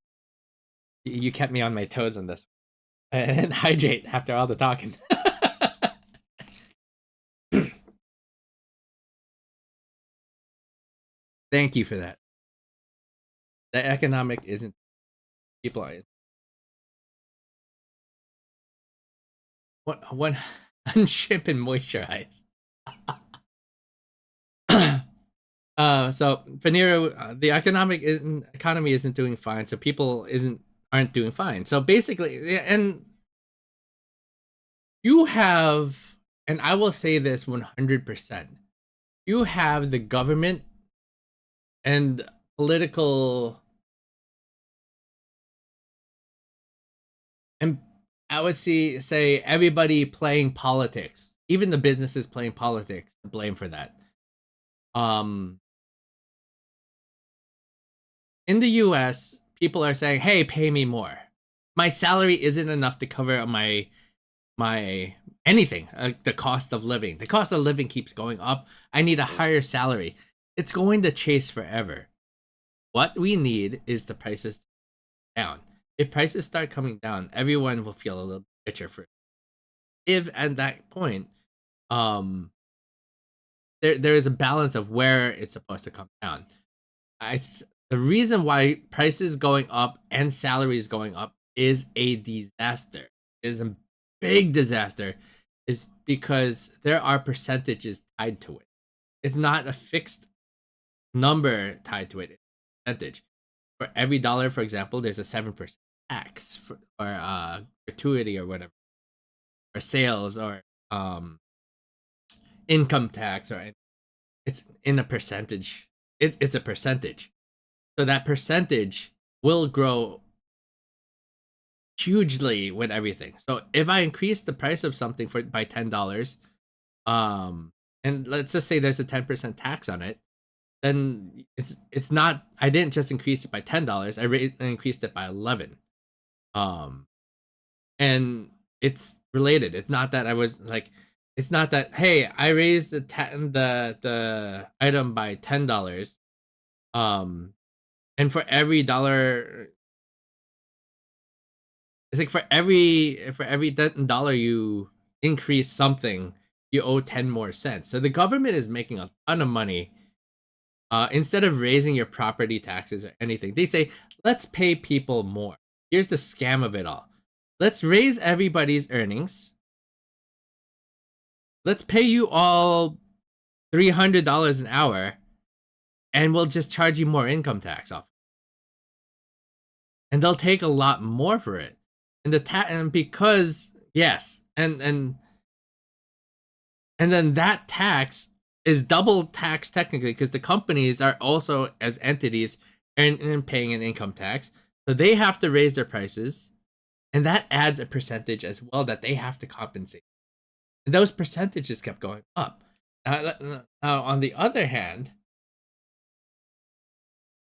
You kept me on my toes on this. And hydrate after all the talking. Thank you for that. The economic isn't people are. What unship and moisturize. So Faniro, the economy isn't doing fine, so people aren't doing fine. So basically, and you have, and I will say this 100%, you have the government and political, and I would say everybody playing politics, even the businesses playing politics, to blame for that. In the US, people are saying, "Hey, pay me more. My salary isn't enough to cover my anything. The cost of living. The cost of living keeps going up. I need a higher salary. It's going to chase forever. What we need is the prices down. If prices start coming down, everyone will feel a little richer for it. If at that point, there is a balance of where it's supposed to come down. The reason why prices going up and salaries going up is a disaster. Is a big disaster, is because there are percentages tied to it. It's not a fixed number tied to it. It's a percentage. For every dollar, for example, there's a 7% tax or gratuity or whatever, or sales or income tax, or it's in a percentage. It's a percentage. So that percentage will grow hugely with everything. So if I increase the price of something by $10, and let's just say there's a 10% tax on it, then it's not, I didn't just increase it by $10, I increased it by 11. And it's related. It's not that I was like, it's not that, hey, I raised the item by $10, And for every dollar, it's like for every dollar you increase something, you owe 10 more cents. So the government is making a ton of money. Instead of raising your property taxes or anything, they say, let's pay people more. Here's the scam of it all. Let's raise everybody's earnings. Let's pay you all $300 an hour, and we'll just charge you more income tax off. And they'll take a lot more for it. And and because yes, and then that tax is double tax technically, because the companies are also as entities and paying an income tax, so they have to raise their prices, and that adds a percentage as well that they have to compensate. And those percentages kept going up. Now on the other hand,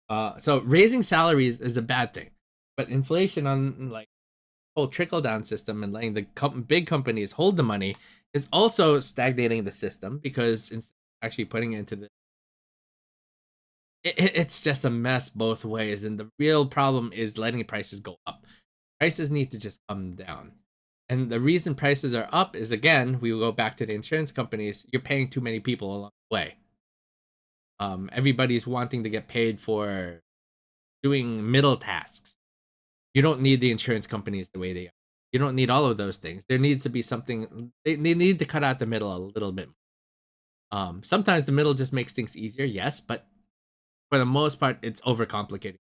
so raising salaries is a bad thing, but inflation on like whole trickle down system and letting the big companies hold the money is also stagnating the system, because instead of actually putting it into it's just a mess both ways. And the real problem is letting prices go up. Prices need to just come down. And the reason prices are up is, again, we will go back to the insurance companies. You're paying too many people along the way. Everybody's wanting to get paid for doing middle tasks. You don't need the insurance companies the way they are. You don't need all of those things. There needs to be something. They need to cut out the middle a little bit. Sometimes the middle just makes things easier, yes, but for the most part, it's overcomplicated.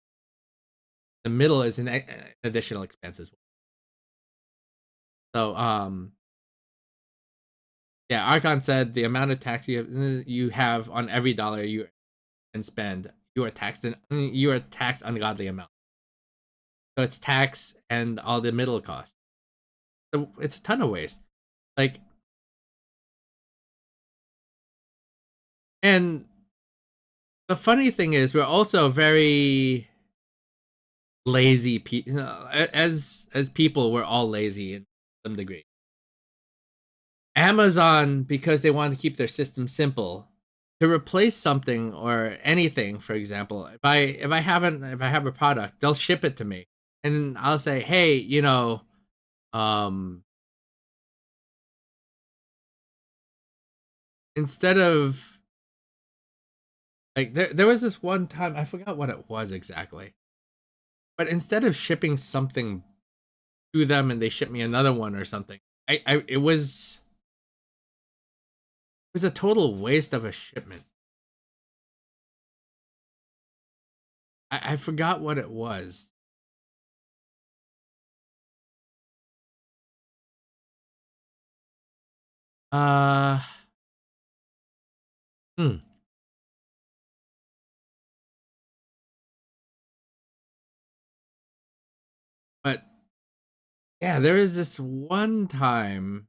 The middle is an additional expense as well. So, yeah, Archon said the amount of tax you have on every dollar you and spend, you are taxed ungodly amount. So it's tax and all the middle costs. So it's a ton of waste. Like, and the funny thing is, we're also very lazy. As people, we're all lazy in some degree. Amazon, because they want to keep their system simple, to replace something or anything. For example, if I have a product, they'll ship it to me, and I'll say, hey, instead of like there was this one time, I forgot what it was exactly, but instead of shipping something to them and they ship me another one or something, it was a total waste of a shipment. I forgot what it was. Uh, hmm. But yeah, there is this one time.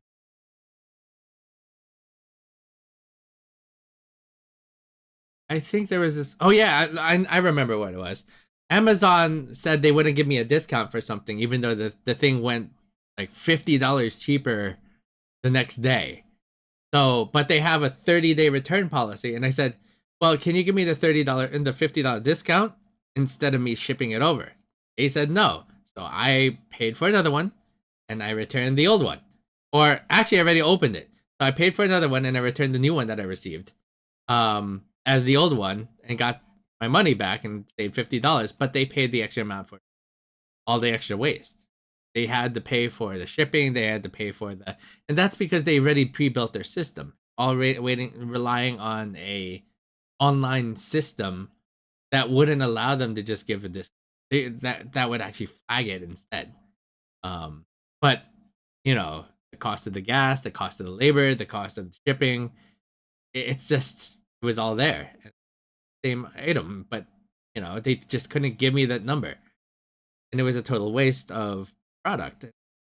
I think there was this. Oh yeah, I remember what it was. Amazon said they wouldn't give me a discount for something, even though the thing went like $50 cheaper the next day. So, but they have a 30-day return policy, and I said, "Well, can you give me the $30 and the $50 discount instead of me shipping it over?" They said no. So I paid for another one, and I returned the old one. Or actually, I already opened it. So I paid for another one, and I returned the new one that I received, as the old one, and got my money back and saved $50. But they paid the extra amount for all the extra waste. They had to pay for the shipping. They had to pay for and that's because they already pre-built their system, already relying on a online system that wouldn't allow them to just give a discount. That would actually flag it instead. But the cost of the gas, the cost of the labor, the cost of the shipping, it was all there, same item, but they just couldn't give me that number, and it was a total waste of product.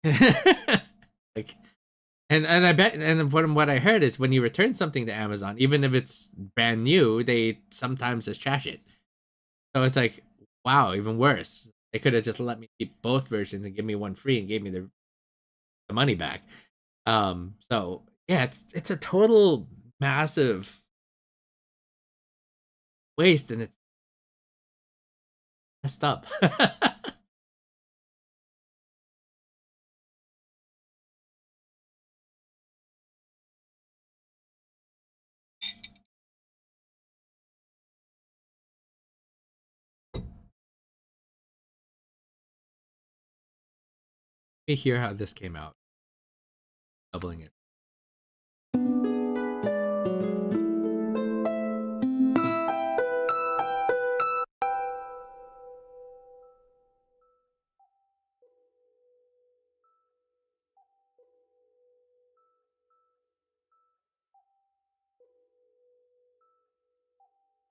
Like, and I bet, and from what I heard is when you return something to Amazon, even if it's brand new, they sometimes just trash it. So it's like, wow, even worse. They could have just let me keep both versions and give me one free and gave me the money back. So yeah, it's a total massive waste, and messed up. Let me hear how this came out. Doubling it.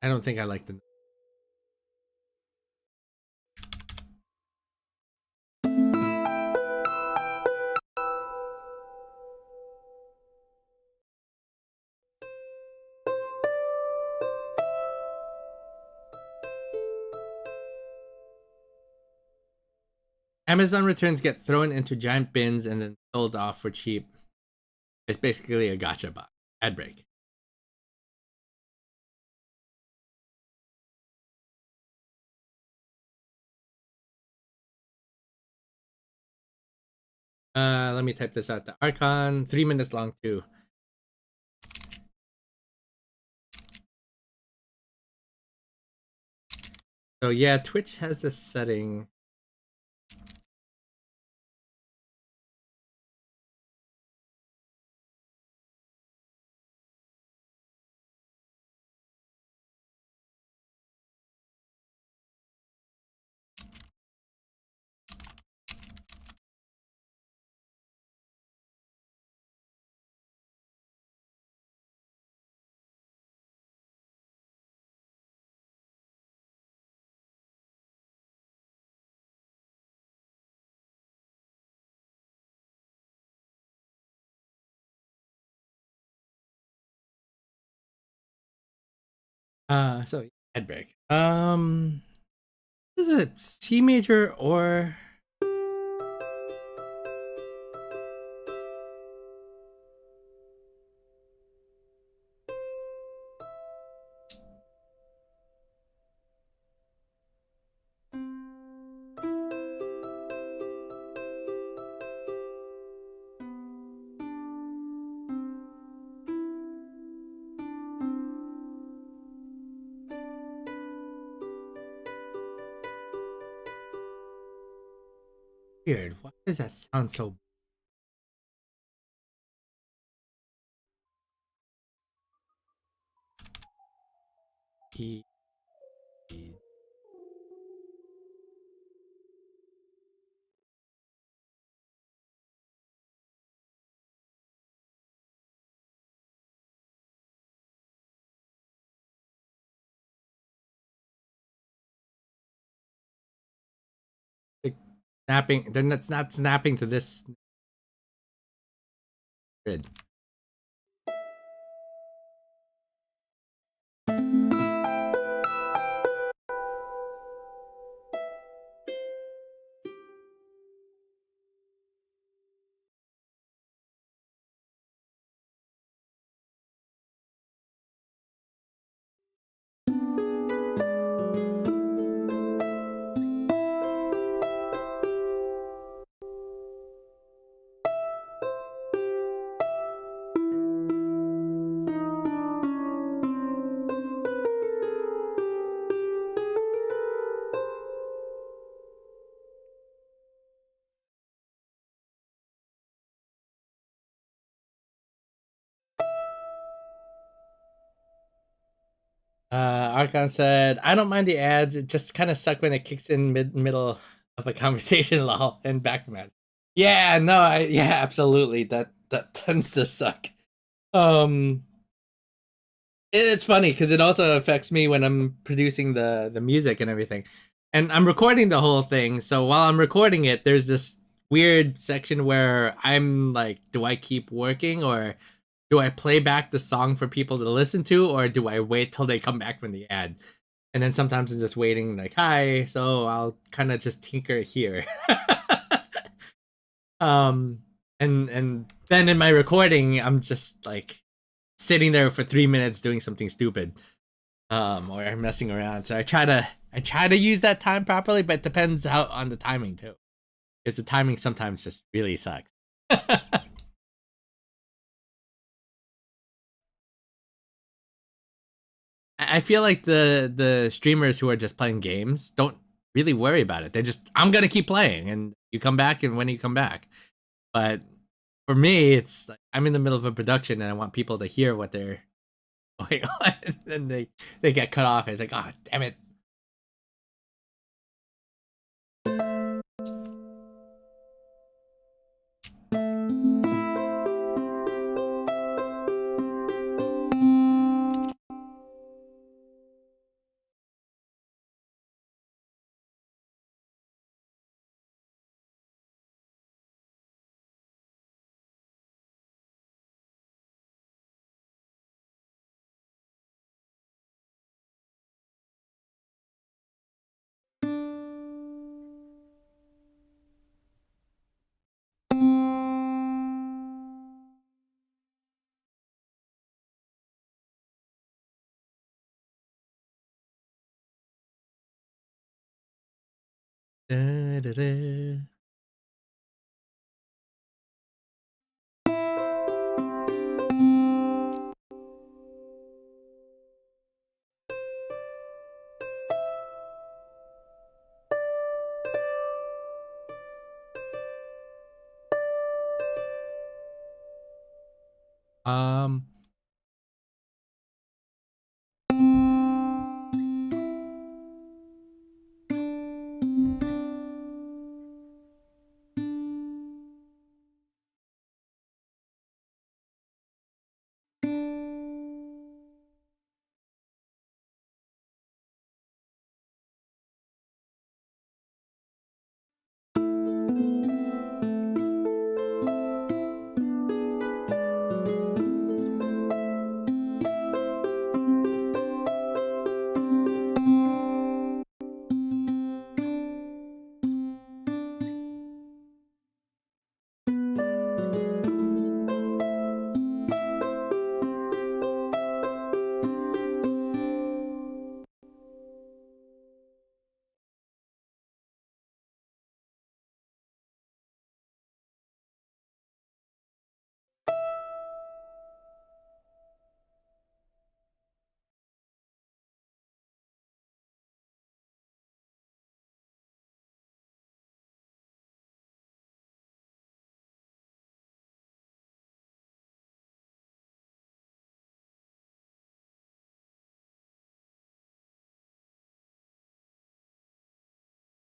I don't think I like the. Amazon returns get thrown into giant bins and then sold off for cheap. It's basically a gotcha bot. Ad break. Let me type this out to Archon. 3 minutes long too. So yeah, Twitch has this setting. So ad break. Is it C major or weird? Why does that sound so? E- like, snapping. They're not snapping to this grid. Archon said, "I don't mind the ads. It just kind of suck when it kicks in middle of a conversation, lol, and back match." Yeah, no, yeah, absolutely. That tends to suck. Um, it's funny because it also affects me when I'm producing the music and everything, and I'm recording the whole thing. So while I'm recording it, there's this weird section where I'm like, do I keep working or do I play back the song for people to listen to, or do I wait till they come back from the ad? And then sometimes I'm just waiting, like, hi, so I'll kind of just tinker here. um, and then in my recording, I'm just like sitting there for 3 minutes doing something stupid. or messing around. So I try to use that time properly, but it depends how on the timing too, because the timing sometimes just really sucks. I feel like the streamers who are just playing games don't really worry about it. They just, I'm gonna keep playing, and you come back, and when you come back. But for me, it's like I'm in the middle of a production, and I want people to hear what they're going on, and they get cut off. It's like, oh damn it. Da, da, da. Um,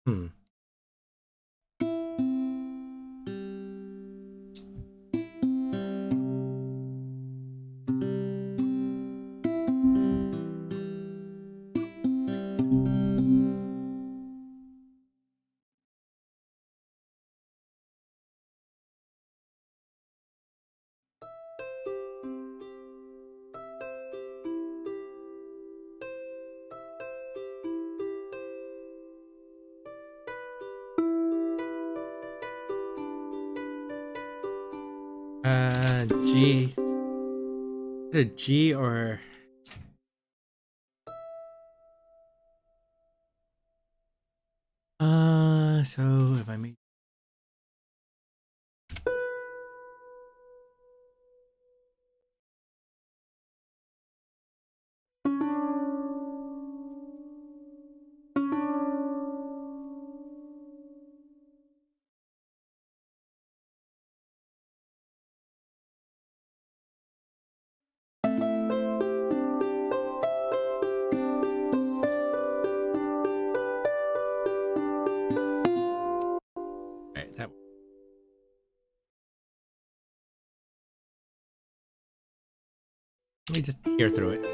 hmm. G. A G or so if I made right, that let me just hear through it.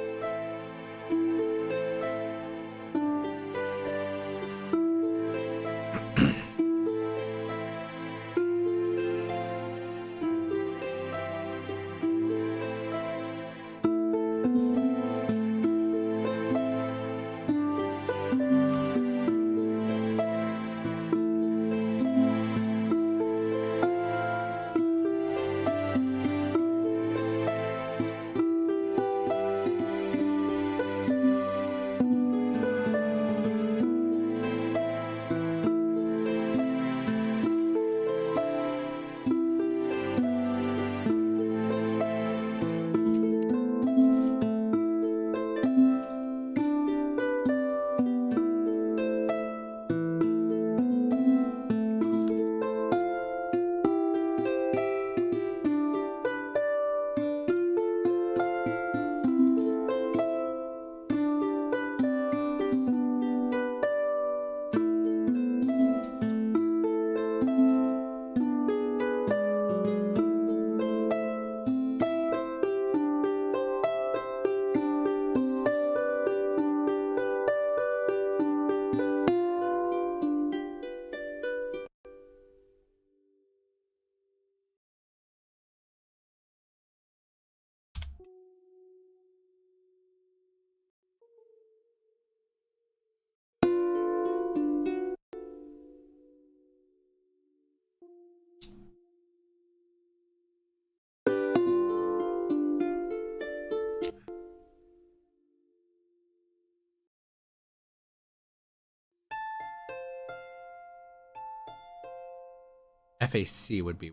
FAC would be.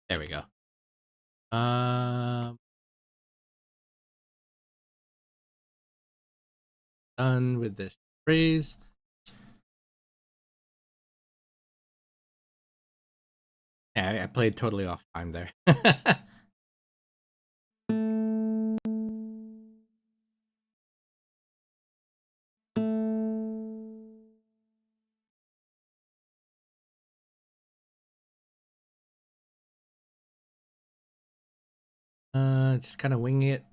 There we go. Done with this phrase. Yeah, I played totally off time there. Just kind of wing it.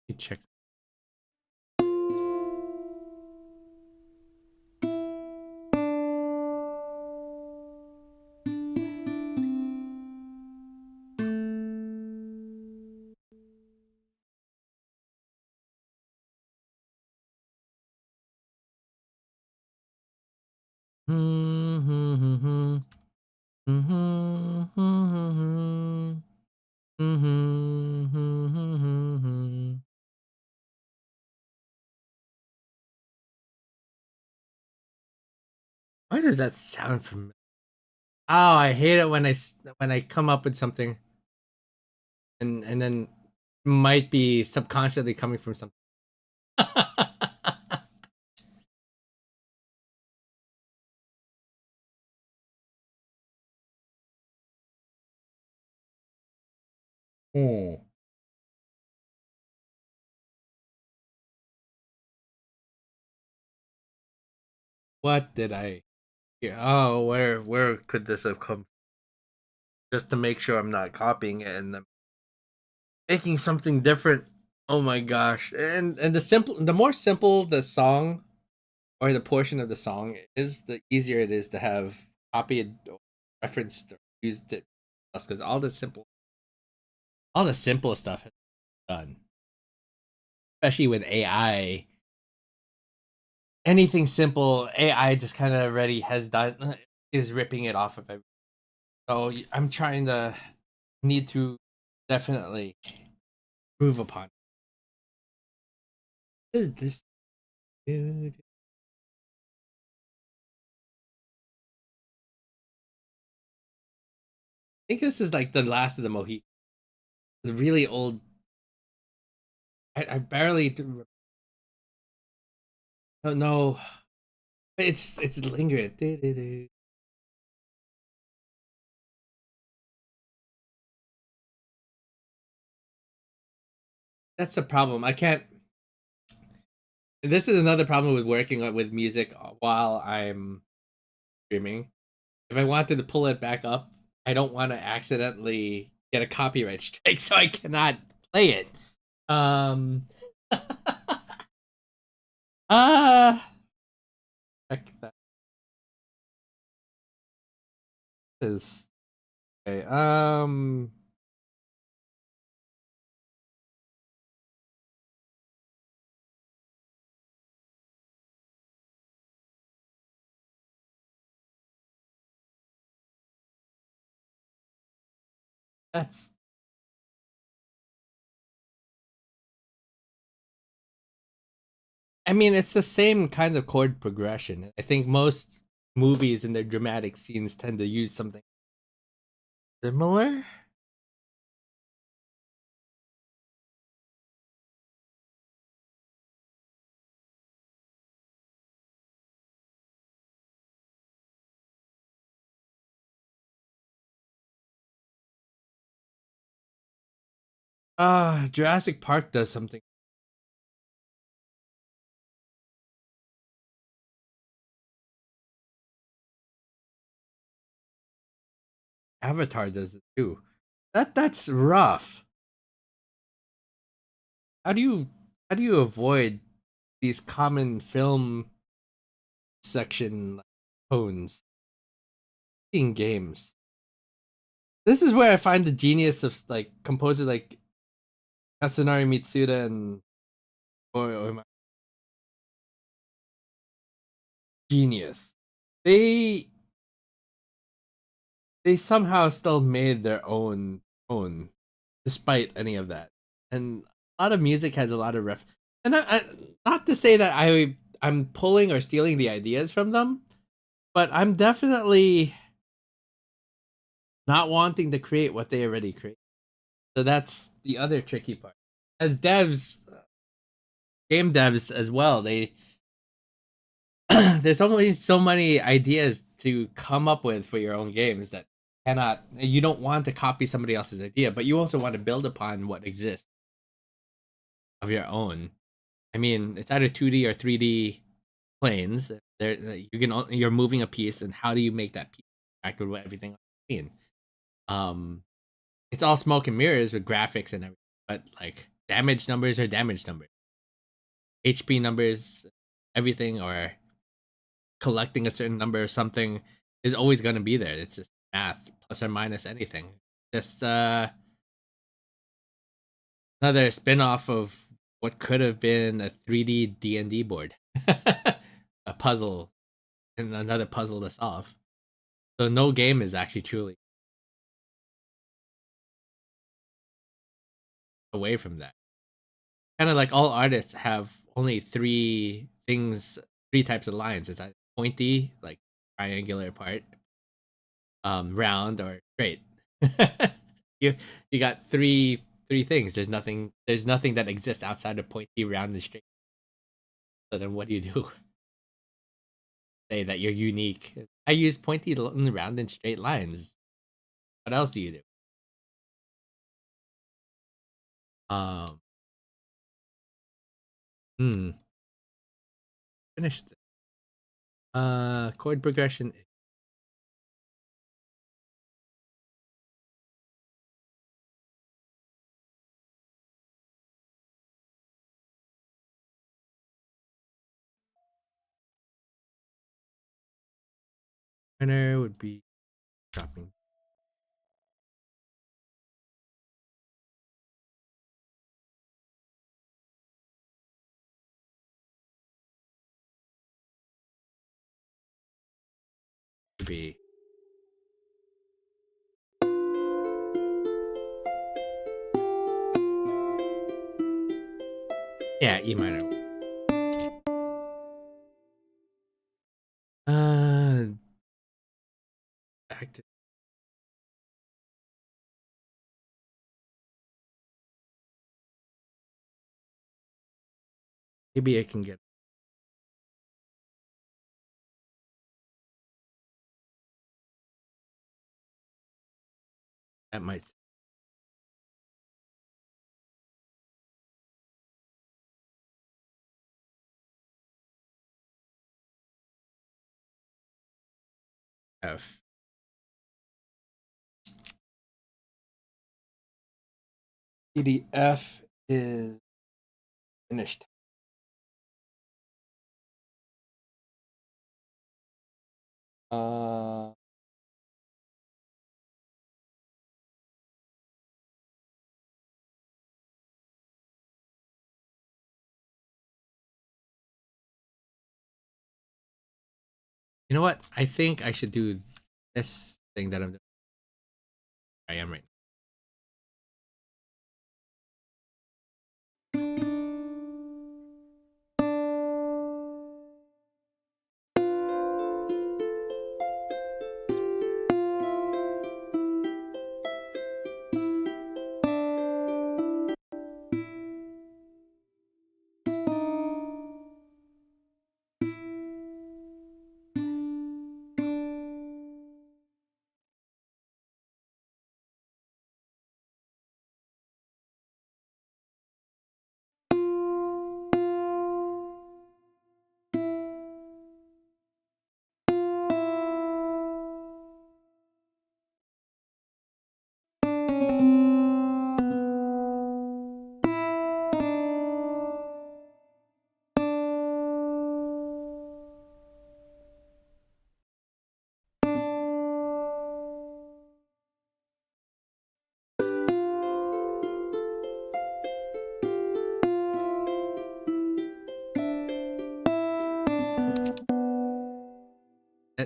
Let me check. Why does that sound familiar? Oh, I hate it when I come up with something and then might be subconsciously coming from something. Hmm. What did I hear? Oh, where could this have come? Just to make sure I'm not copying it and then making something different. Oh my gosh! The more simple the song or the portion of the song is, the easier it is to have copied or referenced or used it. Because all the simple stuff has been done, especially with AI. Anything simple, AI just kind of already has done is ripping it off of it. So I'm trying to need to definitely move upon. What is this, dude? I think this is like the last of the Mohicans. The really old. I barely don't know. It's lingering. That's the problem. I can't. This is another problem with working with music while I'm streaming. If I wanted to pull it back up, I don't want to accidentally get a copyright strike, so I cannot play it. Um, uh, that is okay. That's. I mean, it's the same kind of chord progression. I think most movies in their dramatic scenes tend to use something similar. Jurassic Park does something. Avatar does it too. That's rough. How do you how do you avoid these common film section tones in games? This is where I find the genius of like composers like Kasunari Mitsuda and or genius. They they somehow still made their own despite any of that. And a lot of music has a lot of and not to say that I'm pulling or stealing the ideas from them, but I'm definitely not wanting to create what they already create. So that's the other tricky part. As devs, game devs as well, they there's only so many ideas to come up with for your own games that cannot you don't want to copy somebody else's idea, but you also want to build upon what exists of your own. I mean, it's either 2D or 3D planes. There you can you're moving a piece, and how do you make that piece interact with everything on the screen? Um, it's all smoke and mirrors with graphics and everything, but like damage numbers are damage numbers, HP numbers, everything, or collecting a certain number or something is always going to be there. It's just math, plus or minus anything. Just another spin-off of what could have been a 3D D&D board. A puzzle and another puzzle to solve. So no game is actually truly away from that. Kind of like all artists have only three types of lines. It's like pointy, like triangular part, round or straight. you you got three things. There's nothing that exists outside of pointy, round, and straight. So then what do you do? Say that you're unique. I use pointy, round, and straight lines. What else do you do? Um, hmm. Finished. Chord progression. Winner would be dropping. Would be yeah, E minor. Uh, active. Maybe I can get that. Might F. The F is finished. You know what? I think I should do this thing that I'm doing. I am right.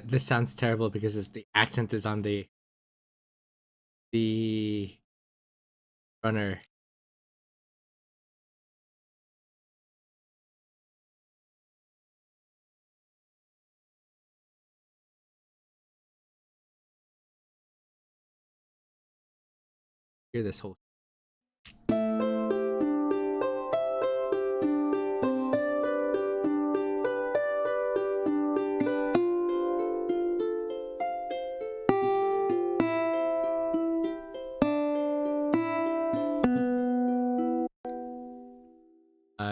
This sounds terrible because it's the accent is on the runner. Hear this whole.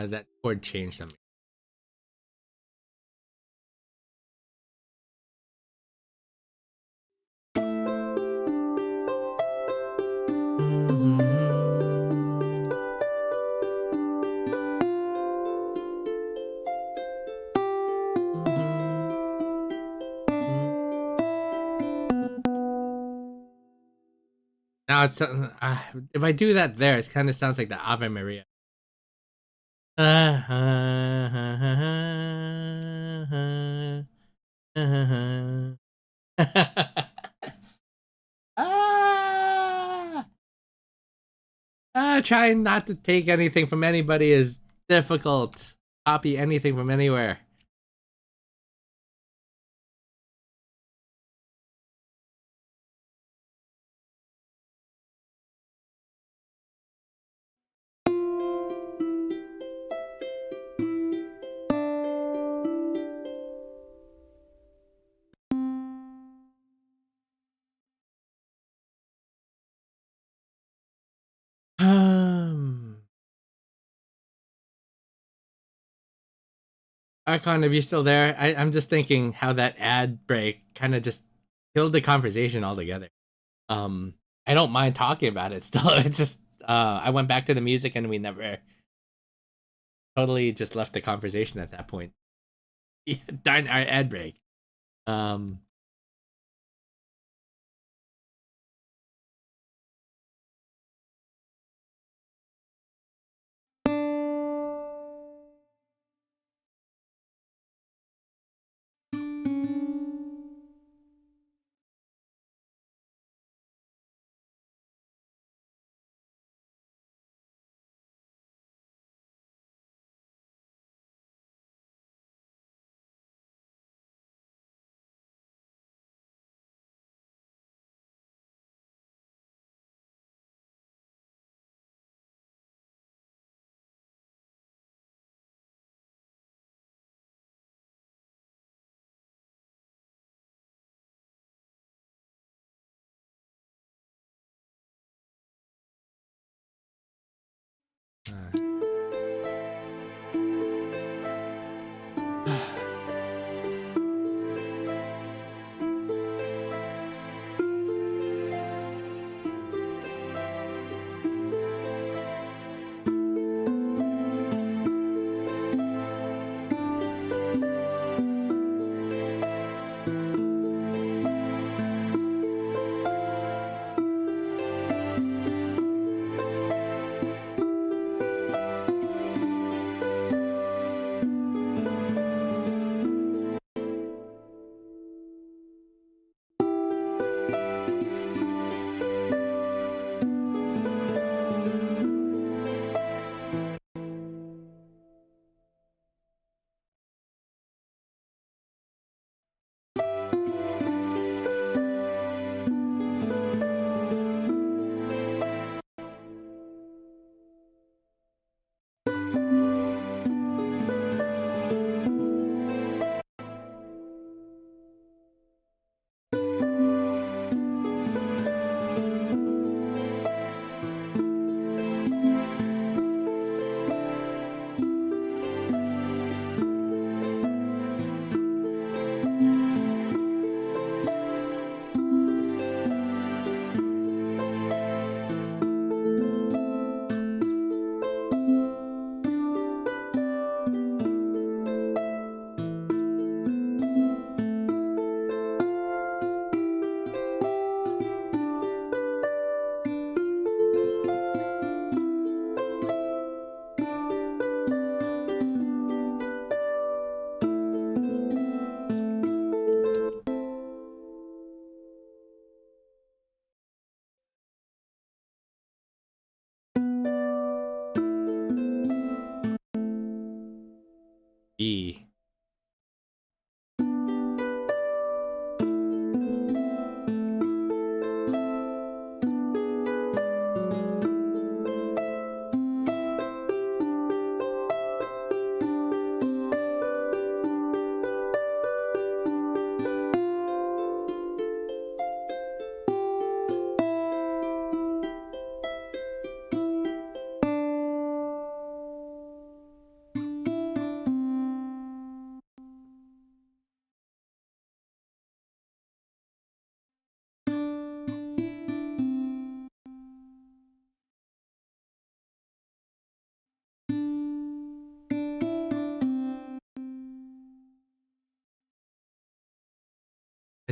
That chord changed on me. Now it's if I do that there, it kind of sounds like the Ave Maria. Trying not to take anything from anybody is difficult. Copy anything from anywhere. Archon, if you're still there, I'm just thinking how that ad break kind of just killed the conversation altogether. I don't mind talking about it still. It's just I went back to the music and we never totally just left the conversation at that point. Yeah, darn our ad break. Um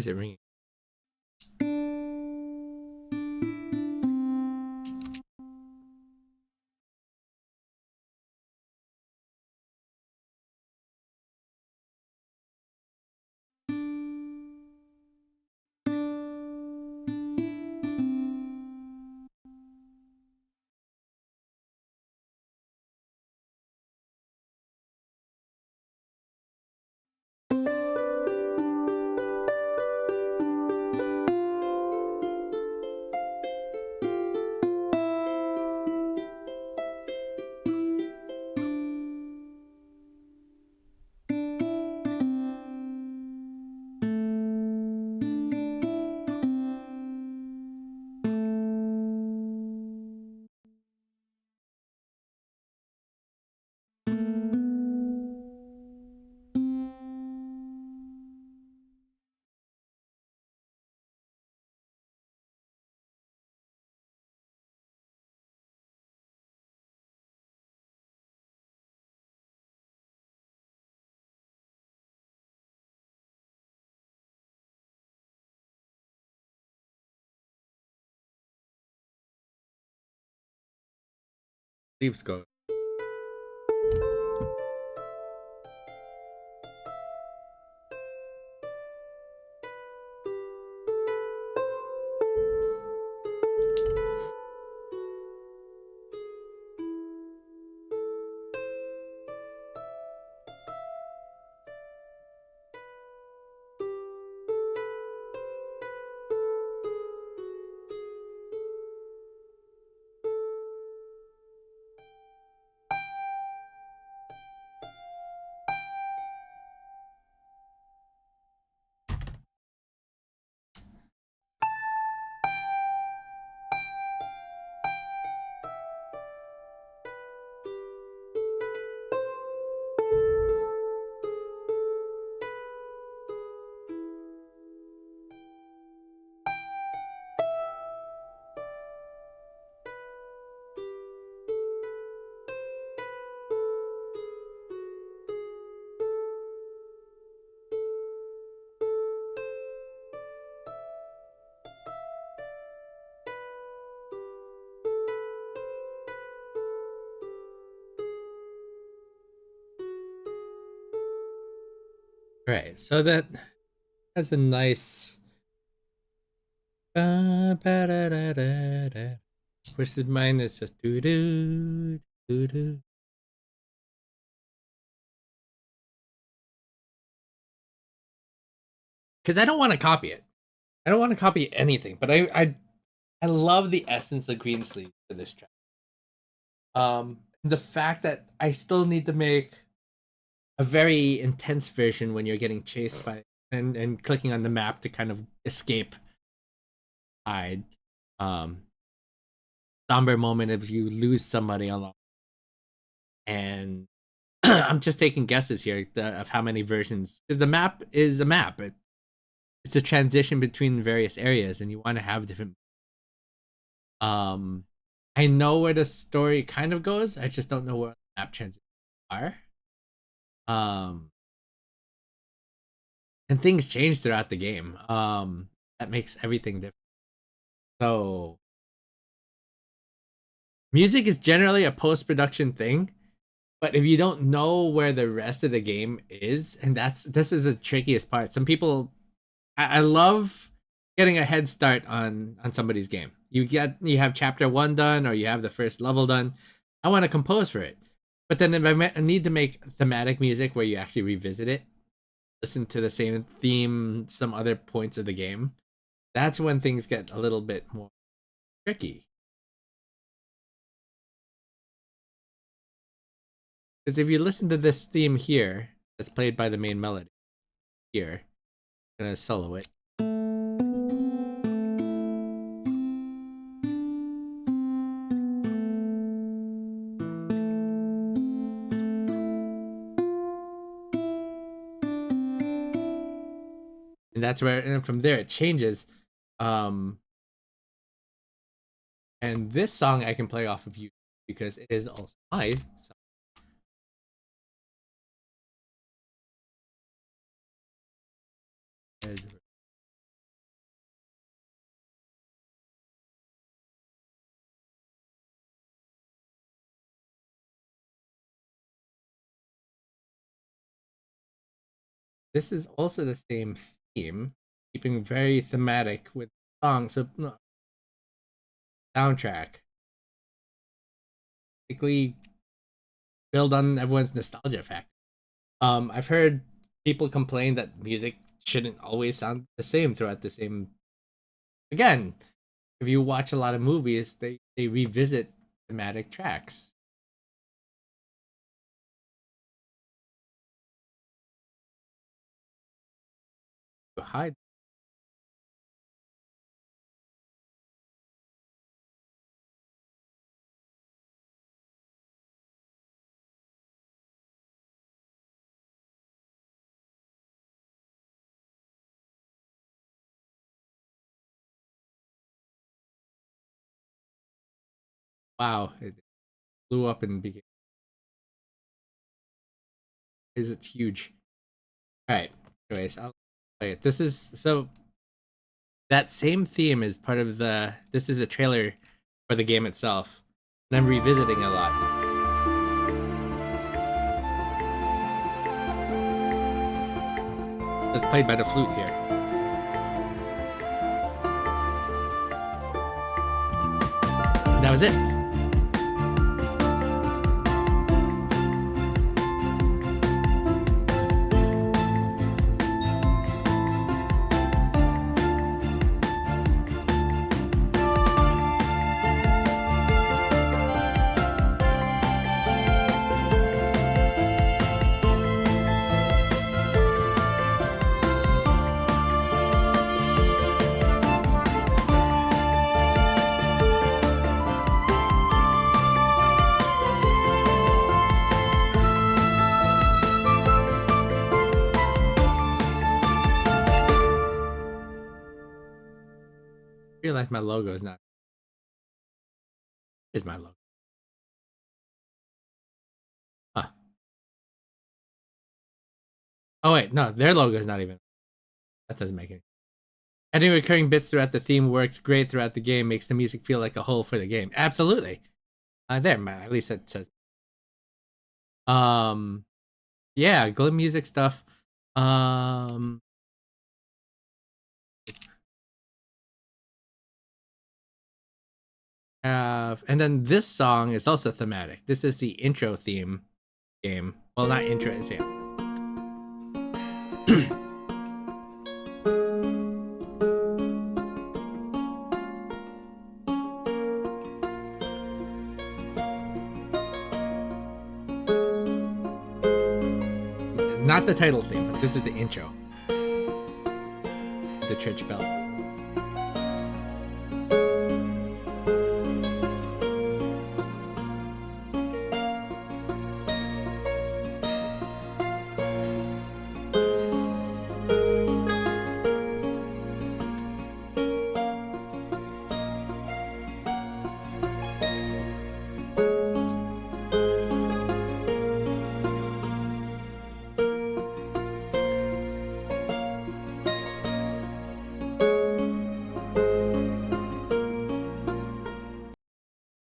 Is it ringing? Sleeps go. Right, so that has a nice versus mine is just doo doo doo doo. Because I don't want to copy it. I don't want to copy anything, but I love the essence of Greensleeve for this track. The fact that I still need to make a very intense version when you're getting chased by and clicking on the map to kind of escape, hide. Somber moment if you lose somebody along, and I'm just taking guesses here of how many versions, because the map is a map. It's a transition between various areas, and you want to have different. I know where the story kind of goes. I just don't know where map transitions are. And things change throughout the game. That makes everything different. So, music is generally a post-production thing, but if you don't know where the rest of the game is, and this is the trickiest part. Some people, I love getting a head start on somebody's game. You have chapter 1 done, or you have the first level done. I want to compose for it, but then if I need to make thematic music where you actually revisit it, listen to the same theme some other points of the game, that's when things get a little bit more tricky. Because if you listen to this theme here, that's played by the main melody here, I'm gonna solo it. And that's where, and from there it changes. And this song I can play off of you because it is also my song. this is also the same theme, keeping very thematic with songs. So no, soundtrack basically build on everyone's nostalgia factor. I've heard people complain that music shouldn't always sound the same throughout the same. Again, if you watch a lot of movies, they revisit thematic tracks. Hide. Wow, it blew up and became. Is it huge? All right. Anyways, I'll play it. This is so that same theme is part of the. This is a trailer for the game itself, and I'm revisiting a lot. It's played by the flute here. That was it. I realize my logo is not. Is my logo? Huh. Oh wait, no, their logo is not even. That doesn't make any. Adding recurring bits throughout the theme works great throughout the game. Makes the music feel like a whole for the game. Absolutely. There, at least it says. Um, yeah, good music stuff. Um, and then this song is also thematic. This is the intro theme game. Well, not intro. It's yeah. Not the title theme, but this is the intro. The church bell.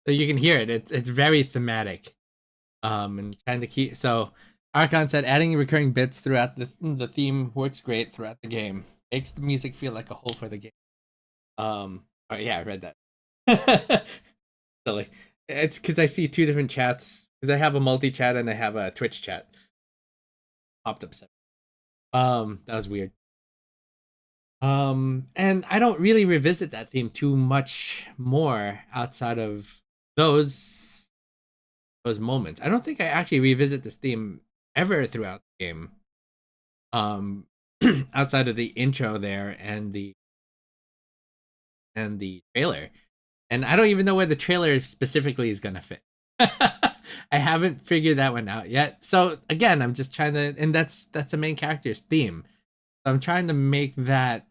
So you can hear it. It's very thematic. And trying to keep so Archon said adding recurring bits throughout the theme works great throughout the game. Makes the music feel like a whole for the game. Oh yeah, I read that. Silly. It's because I see two different chats. Because I have a multi chat and I have a Twitch chat. Popped up. That was weird. And I don't really revisit that theme too much more outside of those moments. I don't think I actually revisit this theme ever throughout the game. Outside of the intro there and the trailer. And I don't even know where the trailer specifically is gonna fit. I haven't figured that one out yet. So again, I'm just trying to, and that's the main character's theme. So I'm trying to make that.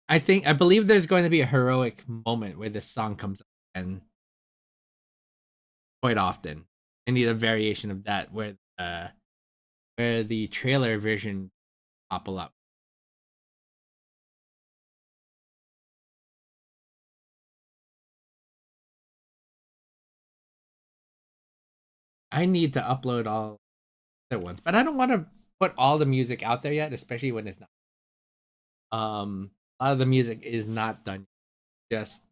I believe there's going to be a heroic moment where this song comes up, and quite often, I need a variation of that where the trailer version pop up. I need to upload all at once, but I don't want to put all the music out there yet, especially when it's not. A lot of the music is not done. Just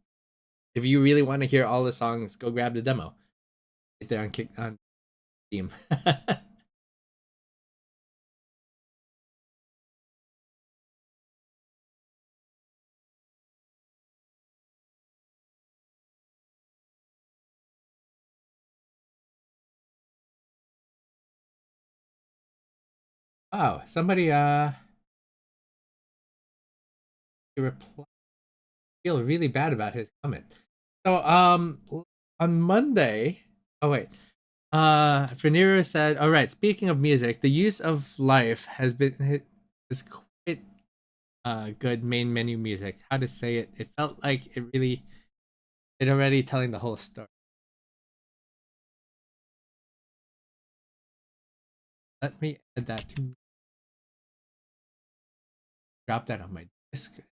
if you really want to hear all the songs, go grab the demo. Right there on Steam. Oh, somebody feel really bad about his comment. So on Monday, oh wait. Venero said, "All right. Speaking of music, the use of life has been is quite good main menu music. How to say it? It felt like it already telling the whole story. Let me add that to drop that on my Discord.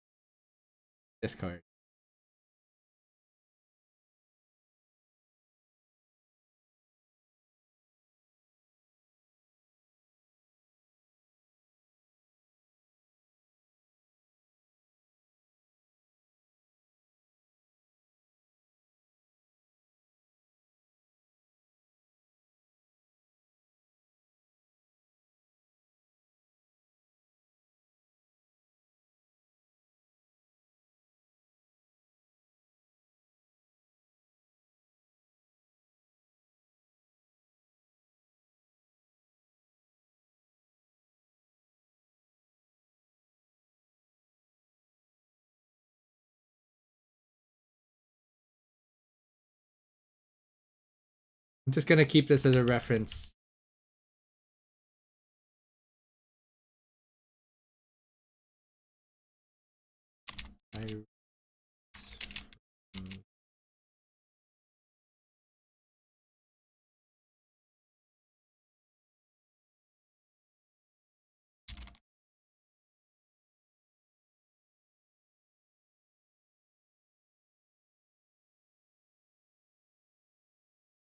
I'm just gonna keep this as a reference.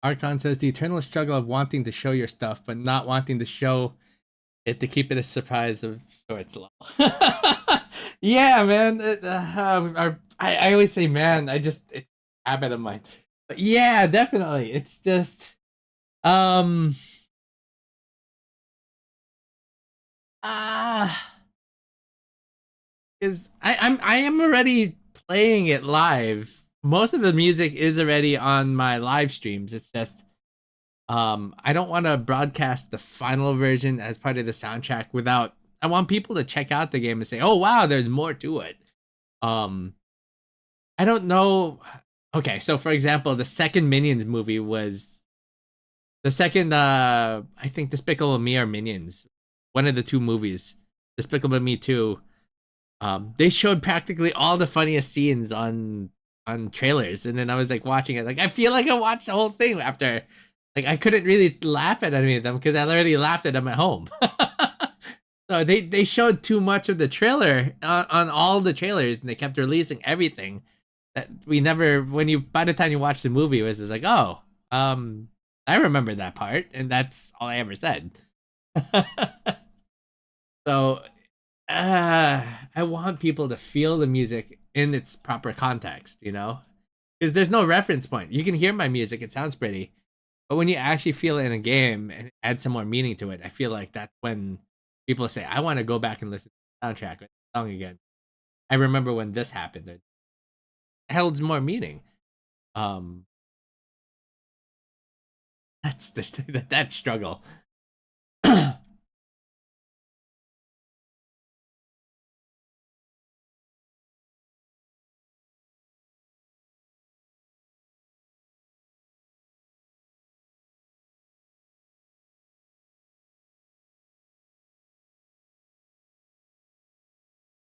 Archon says the eternal struggle of wanting to show your stuff, but not wanting to show it to keep it a surprise of sorts. Yeah, man. I always say, man. It's a habit of mine. But yeah, definitely. It's just um ah is I am already playing it live. Most of the music is already on my live streams. It's just I don't want to broadcast the final version as part of the soundtrack without I want people to check out the game and say, "Oh wow, there's more to it." Um I don't know. Okay, so for example, the second Minions movie was the second I think Despicable Me or Minions. One of the two movies. Despicable Me 2. They showed practically all the funniest scenes on trailers, and then I was like watching it, like I feel like I watched the whole thing after, like I couldn't really laugh at any of them because I already laughed at them at home. So they showed too much of the trailer on all the trailers, and they kept releasing everything that we never. When you by the time you watch the movie, it was just like, oh, I remember that part, and that's all I ever said. So I want people to feel the music in its proper context, you know? Because there's no reference point. You can hear my music, it sounds pretty. But when you actually feel it in a game and add some more meaning to it, I feel like that's when people say, I want to go back and listen to the soundtrack or the song again. I remember when this happened. It holds more meaning. Um that's that struggle.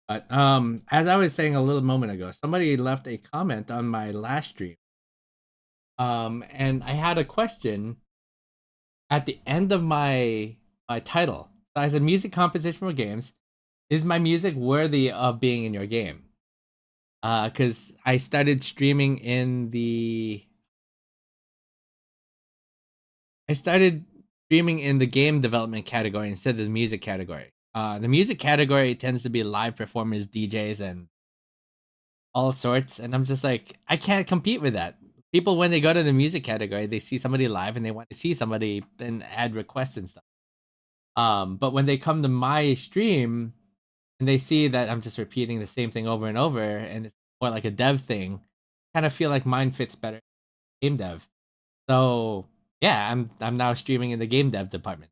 But as I was saying a little moment ago, somebody left a comment on my last stream. And I had a question at the end of my title. So I said music composition for games. Is my music worthy of being in your game? Because I started streaming in the I started streaming in the game development category instead of the music category. The music category tends to be live performers, DJs, and all sorts. And I'm just like, I can't compete with that. People, when they go to the music category, they see somebody live and they want to see somebody and add requests and stuff. But when they come to my stream and they see that I'm just repeating the same thing over and over, and it's more like a dev thing, kind of feel like mine fits better game dev. So yeah, I'm now streaming in the game dev department.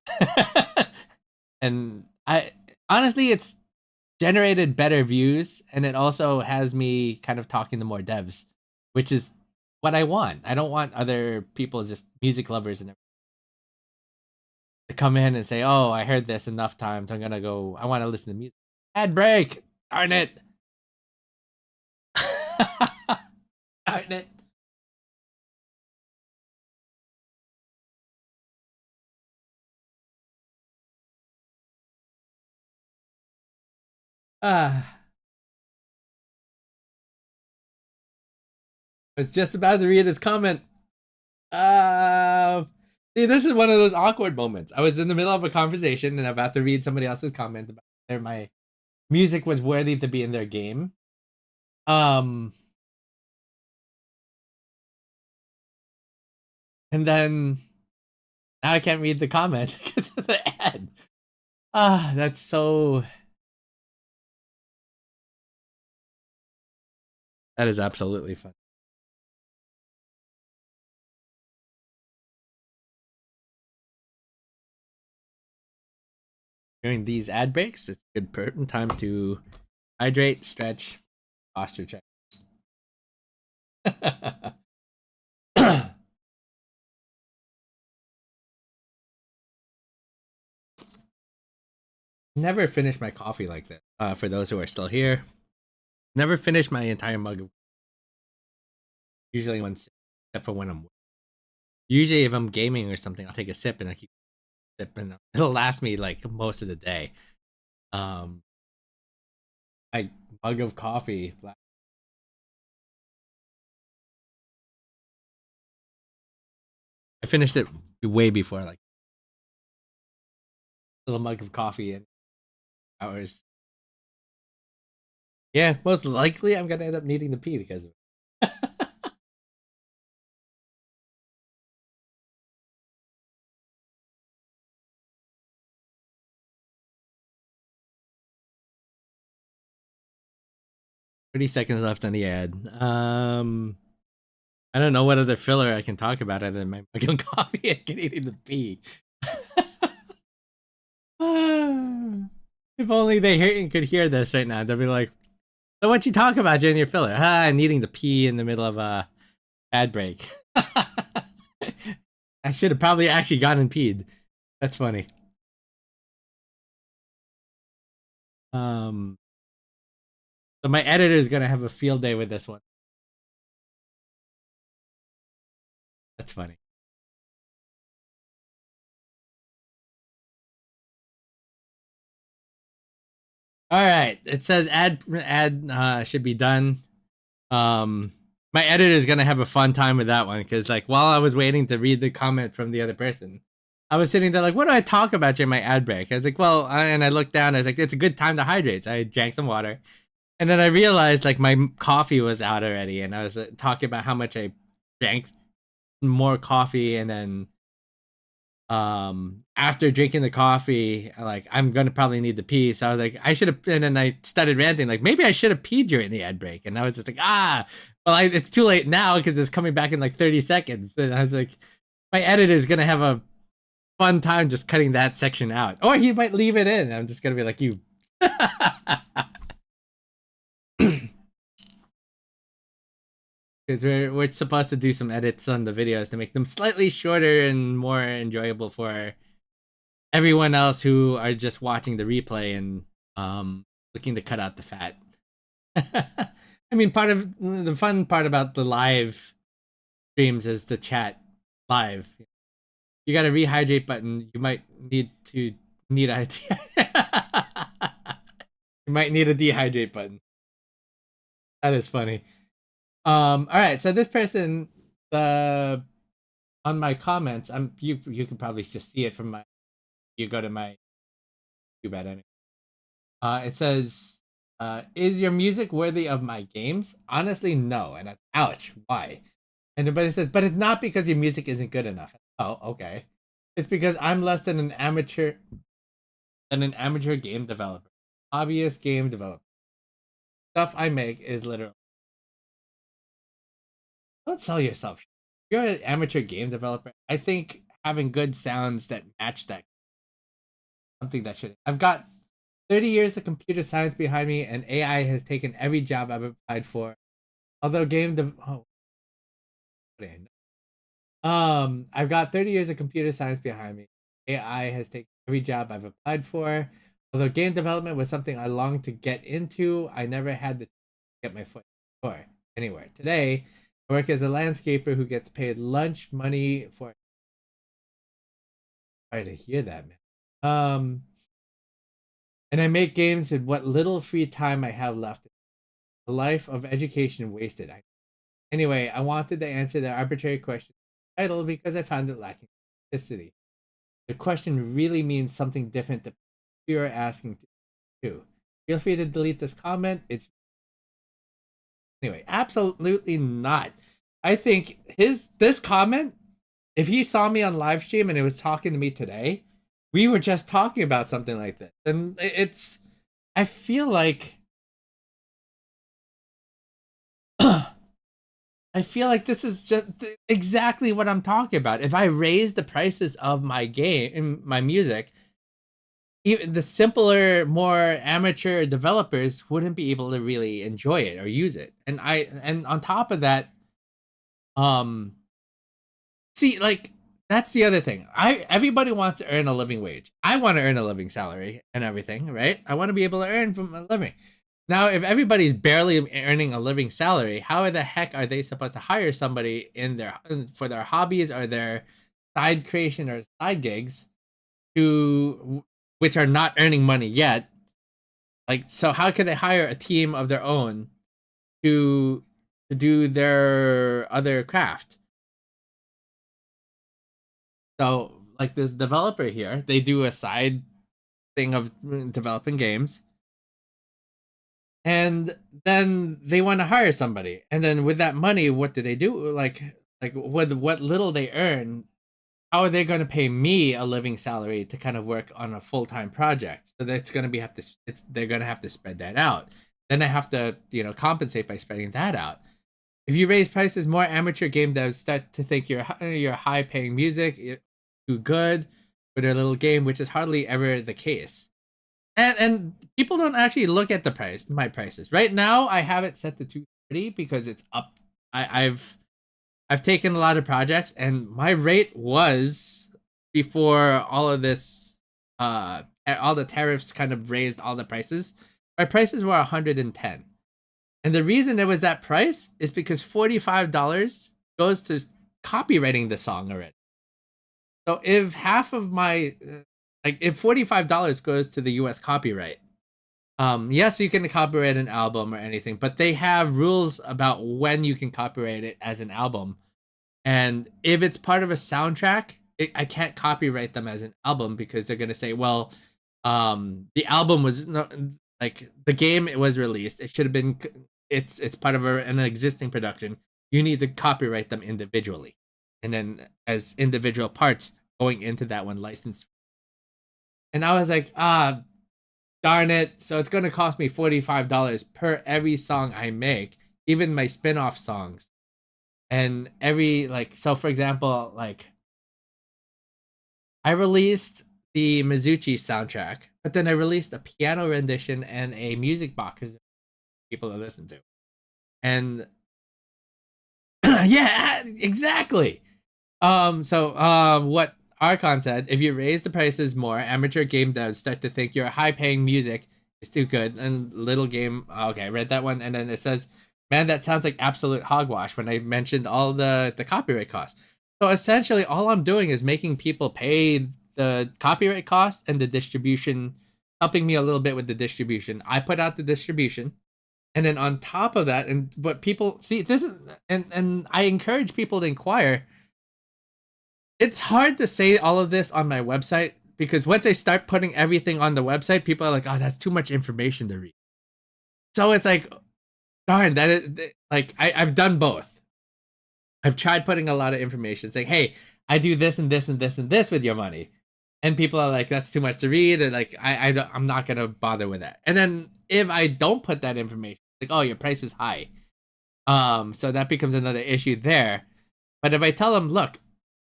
And I honestly, it's generated better views, and it also has me kind of talking to more devs, which is what I want. I don't want other people, just music lovers and everything, to come in and say, "Oh, I heard this enough times. I'm gonna go. I want to listen to music." Ad break. Darn it. Darn it. I was just about to read his comment. See, this is one of those awkward moments. I was in the middle of a conversation and about to read somebody else's comment about whether my music was worthy to be in their game. And then now I can't read the comment because of the ad. That's so. That is absolutely fun. During these ad breaks, it's a good time to hydrate, stretch, posture check. Never finish my coffee like this. For those who are still here, never finish my entire mug of. Usually one sip, except for when I'm. Usually, if I'm gaming or something, I'll take a sip and I keep sipping. It'll last me like most of the day. My mug of coffee. I finished it way before like a little mug of coffee in hours. Yeah, most likely I'm gonna end up needing to pee because of it. $30 left on the ad. I don't know what other filler I can talk about other than my mug of coffee and getting to pee. If only they could hear this right now, they'll be like, "So what you talk about during your filler?" Needing to pee in the middle of a ad break. I should have probably actually gone and peed. That's funny. So my editor is gonna have a field day with this one. That's funny. All right, it says ad should be done. My editor is gonna have a fun time with that one because like while I was waiting to read the comment from the other person, I was sitting there like, what do I talk about during my ad break? I was like, well, and I looked down. I was like, it's a good time to hydrate. So I drank some water, and then I realized like my coffee was out already, and I was talking about how much I drank more coffee, and then after drinking the coffee, like I'm gonna probably need to pee. So I was like, I should have, and then I started ranting like maybe I should have peed during the ad break, and I was just like, well, it's too late now because it's coming back in like 30 seconds, and I was like, my editor's gonna have a fun time just cutting that section out, or he might leave it in. I'm just gonna be like, you. Because we're supposed to do some edits on the videos to make them slightly shorter and more enjoyable for everyone else who are just watching the replay and looking to cut out the fat. I mean, part of the fun part about the live streams is the chat live. You got a rehydrate button. You might need a you might need a dehydrate button. That is funny. All right. So this person, the on my comments, you can probably just see it from my. You go to my YouTube at any. It says, "Is your music worthy of my games?" Honestly, no. And that's ouch. Why? And but it says, but it's not because your music isn't good enough. Oh, okay. It's because I'm less than an amateur game developer, hobbyist game developer. Stuff I make is literal. Don't sell yourself. You're an amateur game developer. I think having good sounds that match that something that should. I've got 30 years of computer science behind me, and AI has taken every job I've applied for. Although I've got 30 years of computer science behind me. AI has taken every job I've applied for. Although game development was something I longed to get into, I never had to get my foot in the door anywhere. Today, I work as a landscaper who gets paid lunch money for. Sorry to hear that, man. And I make games with what little free time I have left. A life of education wasted. Anyway, I wanted to answer the arbitrary question title because I found it lacking authenticity. The question really means something different to you are asking to. Feel free to delete this comment. It's anyway, absolutely not. I think this comment, if he saw me on live stream and it was talking to me today, we were just talking about something like this. And it's I feel like I feel like this is just exactly what I'm talking about. If I raise the prices of my game, my music, even the simpler, more amateur developers wouldn't be able to really enjoy it or use it. And on top of that, um, see, like that's the other thing. Everybody wants to earn a living wage. I want to earn a living salary and everything, right? I want to be able to earn from a living. Now, if everybody's barely earning a living salary, how the heck are they supposed to hire somebody for their hobbies or their side creation or side gigs to which are not earning money yet? Like, so how can they hire a team of their own to do their other craft? So, like this developer here, they do a side thing of developing games and then they want to hire somebody, and then with that money what do they do? Like with what little they earn, how are they going to pay me a living salary to kind of work on a full-time project? So that's going to be they're going to have to spread that out. Then I have to compensate by spreading that out. If you raise prices, more amateur game devs start to think your high paying music too good for their little game, which is hardly ever the case. And people don't actually look at my prices. Right now I have it set to 230 because it's up. I've taken a lot of projects, and my rate was before all of this all the tariffs kind of raised all the prices. My prices were 110. And the reason it was that price is because $45 goes to copywriting the song already. So if half of my if $45 goes to the US copyright, yes, you can copyright an album or anything, but they have rules about when you can copyright it as an album. And if it's part of a soundtrack, I can't copyright them as an album because they're going to say, well, the album was not like the game it was released. It should have been it's part of an existing production. You need to copyright them individually. And then as individual parts going into that one license. And I was like, darn it. So it's going to cost me $45 per every song I make, even my spin-off songs. And so for example, like I released the Mizuchi soundtrack, but then I released a piano rendition and a music box for people to listen to. And yeah, exactly. What Archon said, if you raise the prices more, amateur game devs start to think your high-paying music is too good. And little game, okay, I read that one. And then it says, man, that sounds like absolute hogwash when I mentioned all the copyright costs. So essentially, all I'm doing is making people pay the copyright cost and the distribution, helping me a little bit with the distribution. I put out the distribution. And then on top of that, and what people see, this is, and I encourage people to inquire, It's hard to say all of this on my website because once I start putting everything on the website, people are like, "Oh, that's too much information to read." So it's like, darn, like I've done both. I've tried putting a lot of information, saying, "Hey, I do this and this and this and this with your money," and people are like, "That's too much to read," and like I'm not gonna bother with that. And then if I don't put that information, like, "Oh, your price is high," so that becomes another issue there. But if I tell them, "Look,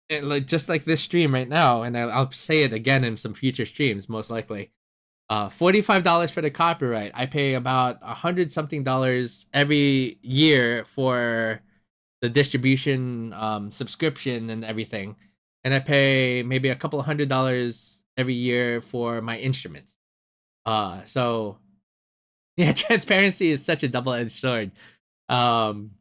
like just like this stream right now," and I'll say it again in some future streams, most likely. $45 for the copyright. I pay about $100 something every year for the distribution subscription and everything, and I pay maybe a couple of $100 every year for my instruments. So yeah, transparency is such a double-edged sword, um,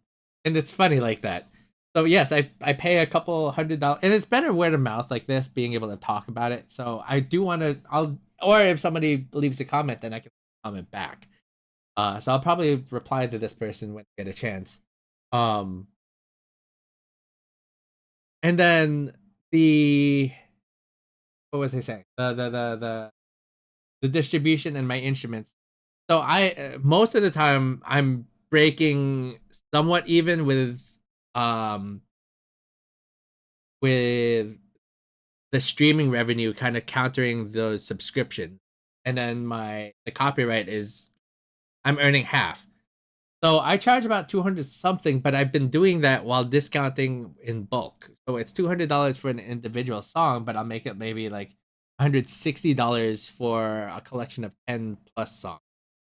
and it's funny like that. So yes, I pay a couple $100, and it's better word of mouth like this, being able to talk about it. So I do want to. Or if somebody leaves a comment, then I can comment back. So I'll probably reply to this person when I get a chance. And then the what was I saying? The distribution and my instruments. So I most of the time I'm breaking somewhat even um with the streaming revenue kind of countering those subscriptions. And then the copyright is I'm earning half. So I charge about 200 something, but I've been doing that while discounting in bulk. So it's $200 for an individual song, but I'll make it maybe like $160 for a collection of 10 plus songs,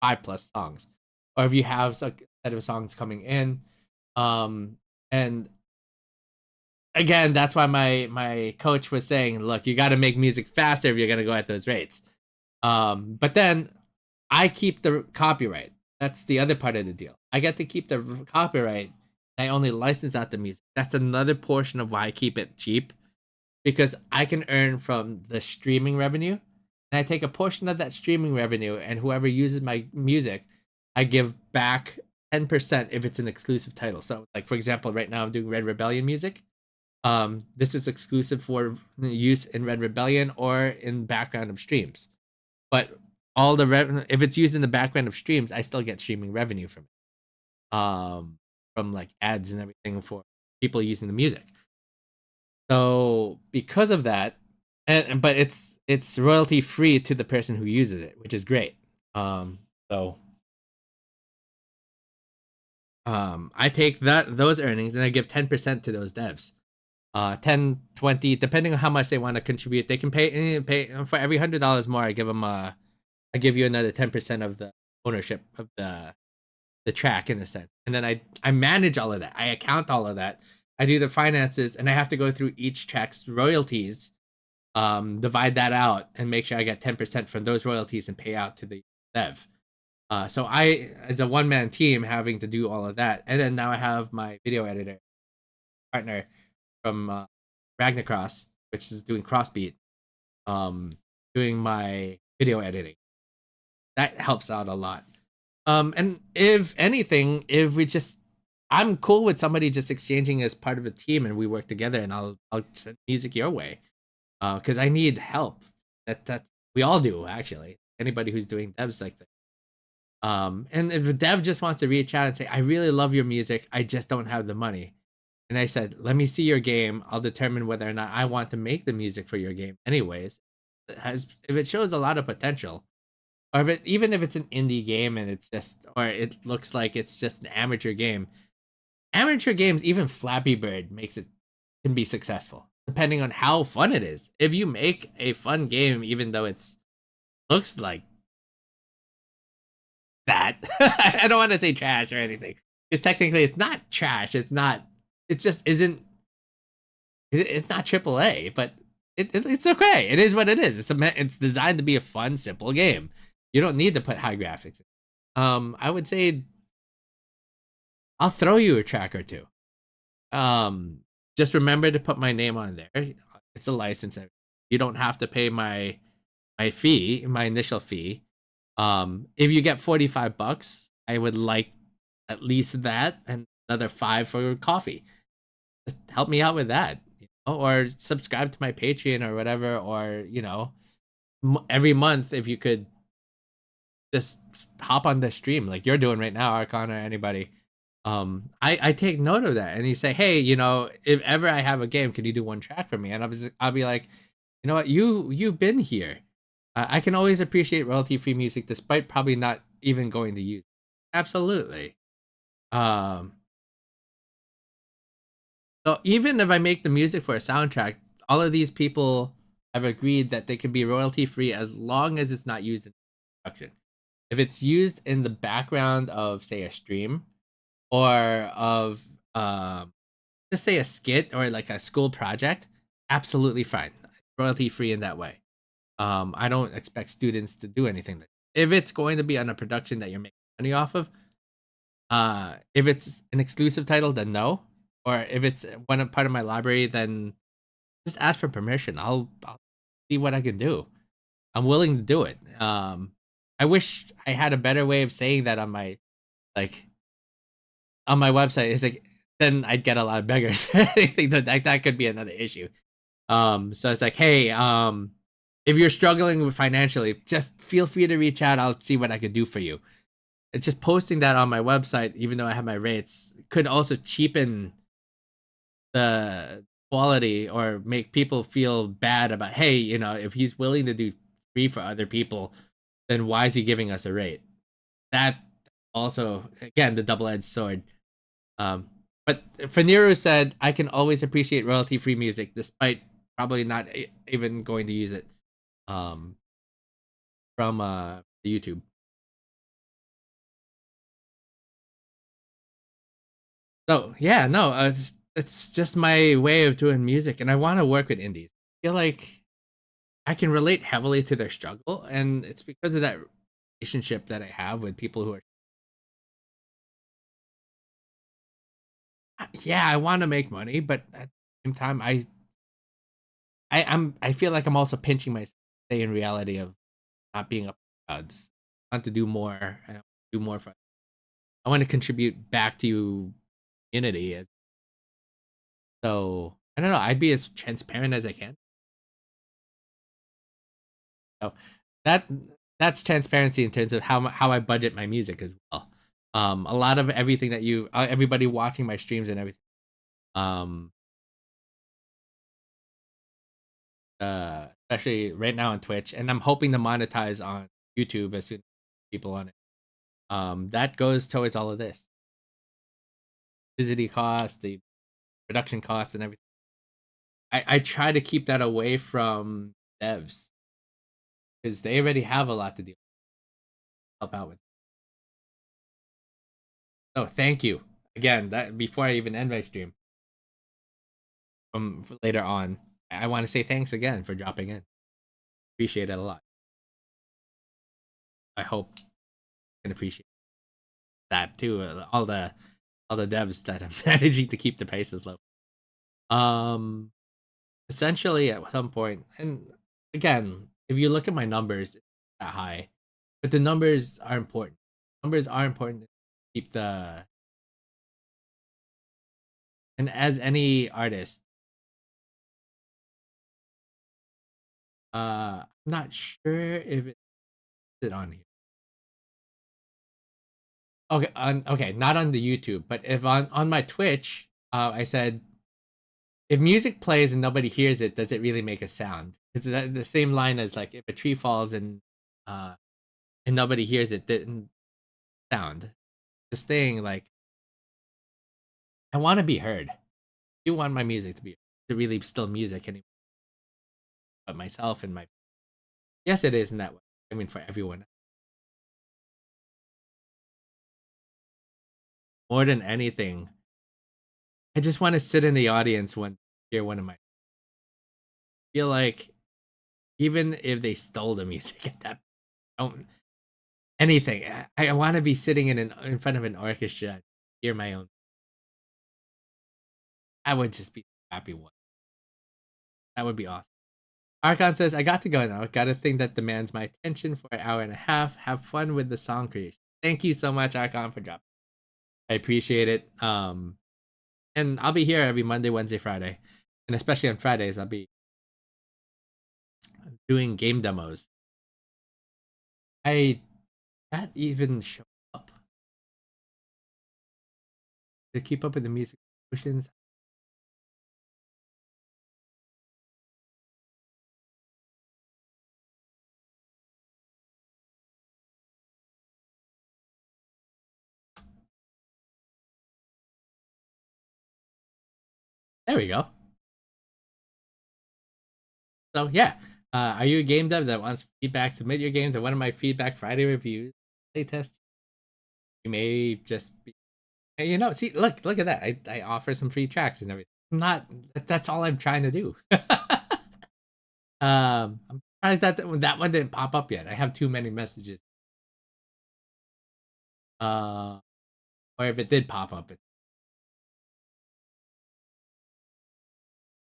5 plus songs. Or if you have a set of songs coming in. And again, that's why my coach was saying, look, you got to make music faster if you're going to go at those rates. But then I keep the copyright. That's the other part of the deal. I get to keep the copyright. I only license out the music. That's another portion of why I keep it cheap, because I can earn from the streaming revenue, and I take a portion of that streaming revenue, and whoever uses my music, I give back 10% if it's an exclusive title. So, like for example, right now I'm doing Red Rebellion music. This is exclusive for use in Red Rebellion or in background of streams. But all the revenue, if it's used in the background of streams, I still get streaming revenue from it. From like ads and everything for people using the music. So because of that, but it's royalty free to the person who uses it, which is great. So I take those earnings and I give 10% to those devs. 10, 20, depending on how much they want to contribute. They can pay for every $100 more. I give them I give you another 10% of the ownership of the track in a sense. And then I manage all of that. I account all of that. I do the finances, and I have to go through each track's royalties, divide that out, and make sure I get 10% from those royalties and pay out to the dev. So I, as a one-man team, having to do all of that, and then now I have my video editor partner from Ragnacross, which is doing Crossbeat, doing my video editing. That helps out a lot. And if anything, if we just, I'm cool with somebody just exchanging as part of a team and we work together, and I'll send music your way, because I need help. That's we all do actually. Anybody who's doing devs like that. And if a dev just wants to reach out and say, I really love your music, I just don't have the money. And I said, let me see your game. I'll determine whether or not I want to make the music for your game. Anyways, if it shows a lot of potential, or even if it's an indie game and it's just, or it looks like it's just an amateur game. Amateur games, even Flappy Bird can be successful depending on how fun it is. If you make a fun game, even though it's looks like that, I don't want to say trash or anything, because technically it's not trash. It's not. It just isn't. It's not AAA, but it's okay. It is what it is. It's designed to be a fun, simple game. You don't need to put high graphics. I would say I'll throw you a track or two. Just remember to put my name on there. It's a license. You don't have to pay my initial fee. If you get $45, I would like at least that and another $5 for coffee. Just help me out with that. or subscribe to my Patreon or whatever, or every month if you could just hop on the stream like you're doing right now, Archon, or anybody. I take note of that, and you say, hey, if ever I have a game, can you do one track for me? And I'll be like, you know what, you've been here. I can always appreciate royalty free music despite probably not even going to use it. Absolutely. Um, so even if I make the music for a soundtrack, all of these people have agreed that they can be royalty free as long as it's not used in production. If it's used in the background of, say, a stream, or of just say a skit or like a school project, absolutely fine, royalty free in that way. I don't expect students to do anything. If it's going to be on a production that you're making money off of, if it's an exclusive title, then no. Or if it's one part of my library, then just ask for permission. I'll see what I can do. I'm willing to do it. I wish I had a better way of saying that on my like on my website. It's like then I'd get a lot of beggars. I think that could be another issue. So it's like, hey, if you're struggling with financially, just feel free to reach out. I'll see what I could do for you. It's just posting that on my website, even though I have my rates, could also cheapen the quality or make people feel bad about, hey, if he's willing to do free for other people, then why is he giving us a rate? That also, again, the double-edged sword. But Faniro said, I can always appreciate royalty-free music despite probably not even going to use it from YouTube. So yeah, no, it's just my way of doing music, and I want to work with indies. I feel like I can relate heavily to their struggle, and it's because of that relationship that I have with people who are. Yeah, I want to make money, but at the same time, I feel like I'm also pinching myself, say, in reality of not being up to odds. I want to do more. I want to do more for. I want to contribute back to community. So I don't know. I'd be as transparent as I can. So that that's transparency in terms of how I budget my music as well. A lot of everything that everybody watching my streams and everything, um, especially right now on Twitch, and I'm hoping to monetize on YouTube as soon as people on it. That goes towards all of this, visibility costs, the production costs, and everything. I try to keep that away from devs because they already have a lot to do. Help out with. Oh, thank you again. That before I even end my stream, from later on, I want to say thanks again for dropping in. Appreciate it a lot. I hope you can appreciate that too. All the devs that I'm managing to keep the prices low. Essentially at some point, and again, if you look at my numbers, it's that high, but the numbers are important. Numbers are important to keep the. And as any artist, I'm not sure if it's on here. Okay, okay, not on the YouTube, but if on my Twitch, I said, if music plays and nobody hears it, does it really make a sound? It's the same line as like if a tree falls and nobody hears it, didn't sound. Just saying, like, I want to be heard. I do want my music to really still music anymore. But myself and my yes, it is in that way. I mean, for everyone. More than anything, I just want to sit in the audience when hear one of my. Feel like even if they stole the music at that, don't anything. I want to be sitting in front of an orchestra, hear my own. I would just be happy one. That would be awesome. Archon says, I got to go now. Got a thing that demands my attention for an hour and a half. Have fun with the song creation. Thank you so much, Archon, for dropping. I appreciate it. And I'll be here every Monday, Wednesday, Friday. and especially on Fridays, I'll be doing game demos. I That even show up to keep up with the music promotions. There we go. So yeah, are you a game dev that wants feedback? Submit your game to one of my Feedback Friday reviews. Playtest. You may just be, see, look at that. I offer some free tracks and everything. I'm not. That's all I'm trying to do. I'm surprised that one didn't pop up yet. I have too many messages. Or if it did pop up,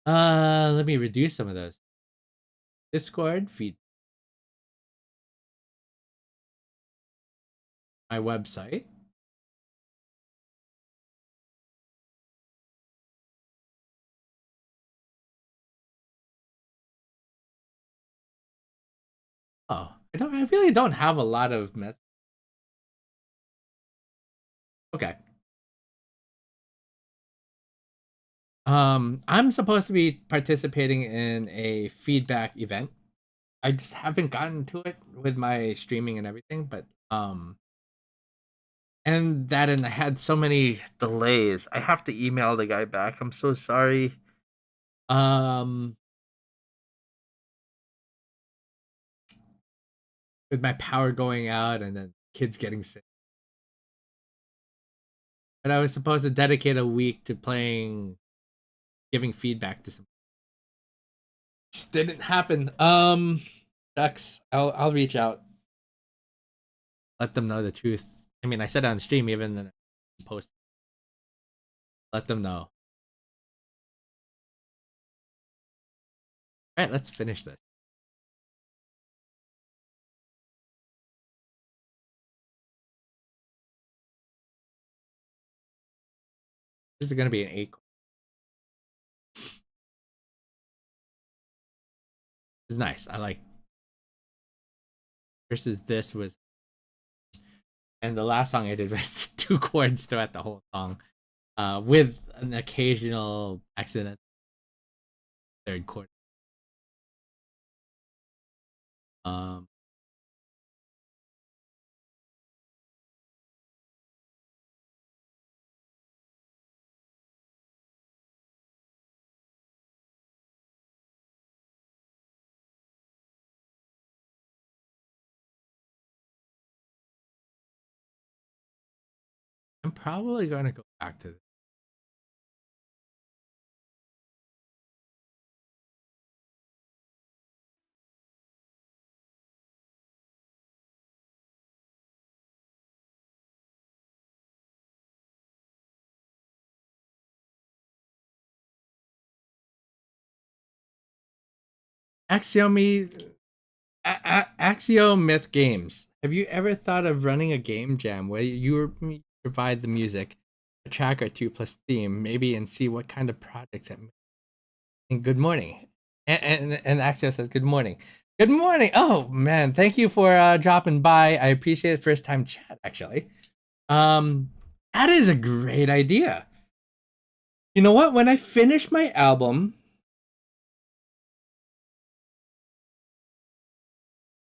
let me reduce some of those. Discord feed. My website. Oh, I really don't have a lot of mess. Okay. I'm supposed to be participating in a feedback event. I just haven't gotten to it with my streaming and everything, but and I had so many delays. I have to email the guy back. I'm so sorry. Um with my power going out and then kids getting sick. But I was supposed to dedicate a week to giving feedback to some. Just didn't happen. Ducks. I'll reach out. Let them know the truth. I mean, I said it on stream, even then post. Let them know. All right, let's finish this. This is gonna be an 8. This is nice. I like. Versus this was, and the last song I did was 2 chords throughout the whole song, with an occasional accident 3rd chord. Um, I'm probably gonna go back to this. Axiomyth Games. Have you ever thought of running a game jam where you provide the music, a track or two plus theme, maybe, and see what kind of projects it makes? And good morning. And Axio says good morning. Good morning. Oh man, thank you for dropping by. I appreciate it. First time chat actually. Um, that is a great idea. You know what? When I finish my album,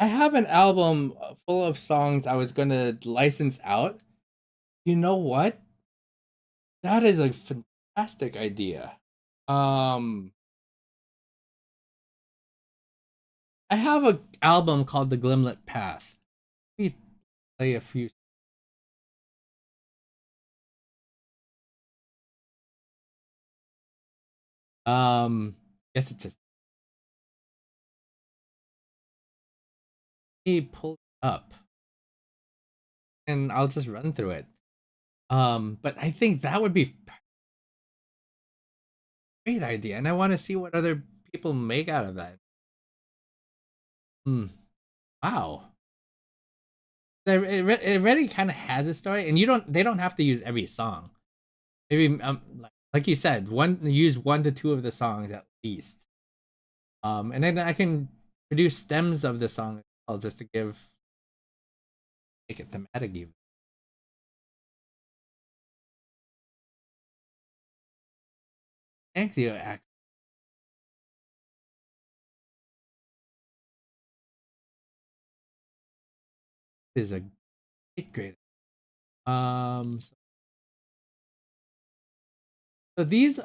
I have an album full of songs I was gonna license out. You know what? That is a fantastic idea. Um, I have a album called The Glimlet Path. Let me play a few. Guess it's just me pull it up, and I'll just run through it. But I think that would be a great idea, and I want to see what other people make out of that. Hmm. Wow. It already kind of has a story, and they don't have to use every song. Maybe like you said, use 1 to 2 of the songs at least. And then I can produce stems of the song as well, just to make it thematic even. Thanks you, Ax. Is a great. So these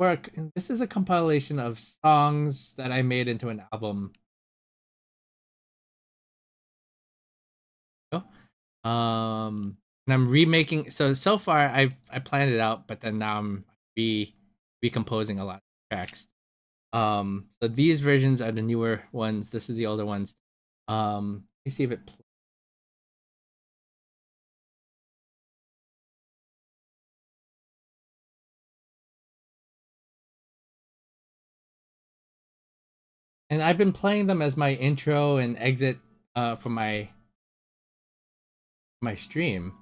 work. This is a compilation of songs that I made into an album. And I'm remaking. So far I planned it out, but then now I'm recomposing a lot of tracks. So these versions are the newer ones. This is the older ones. Let me see if it. And I've been playing them as my intro and exit for my stream.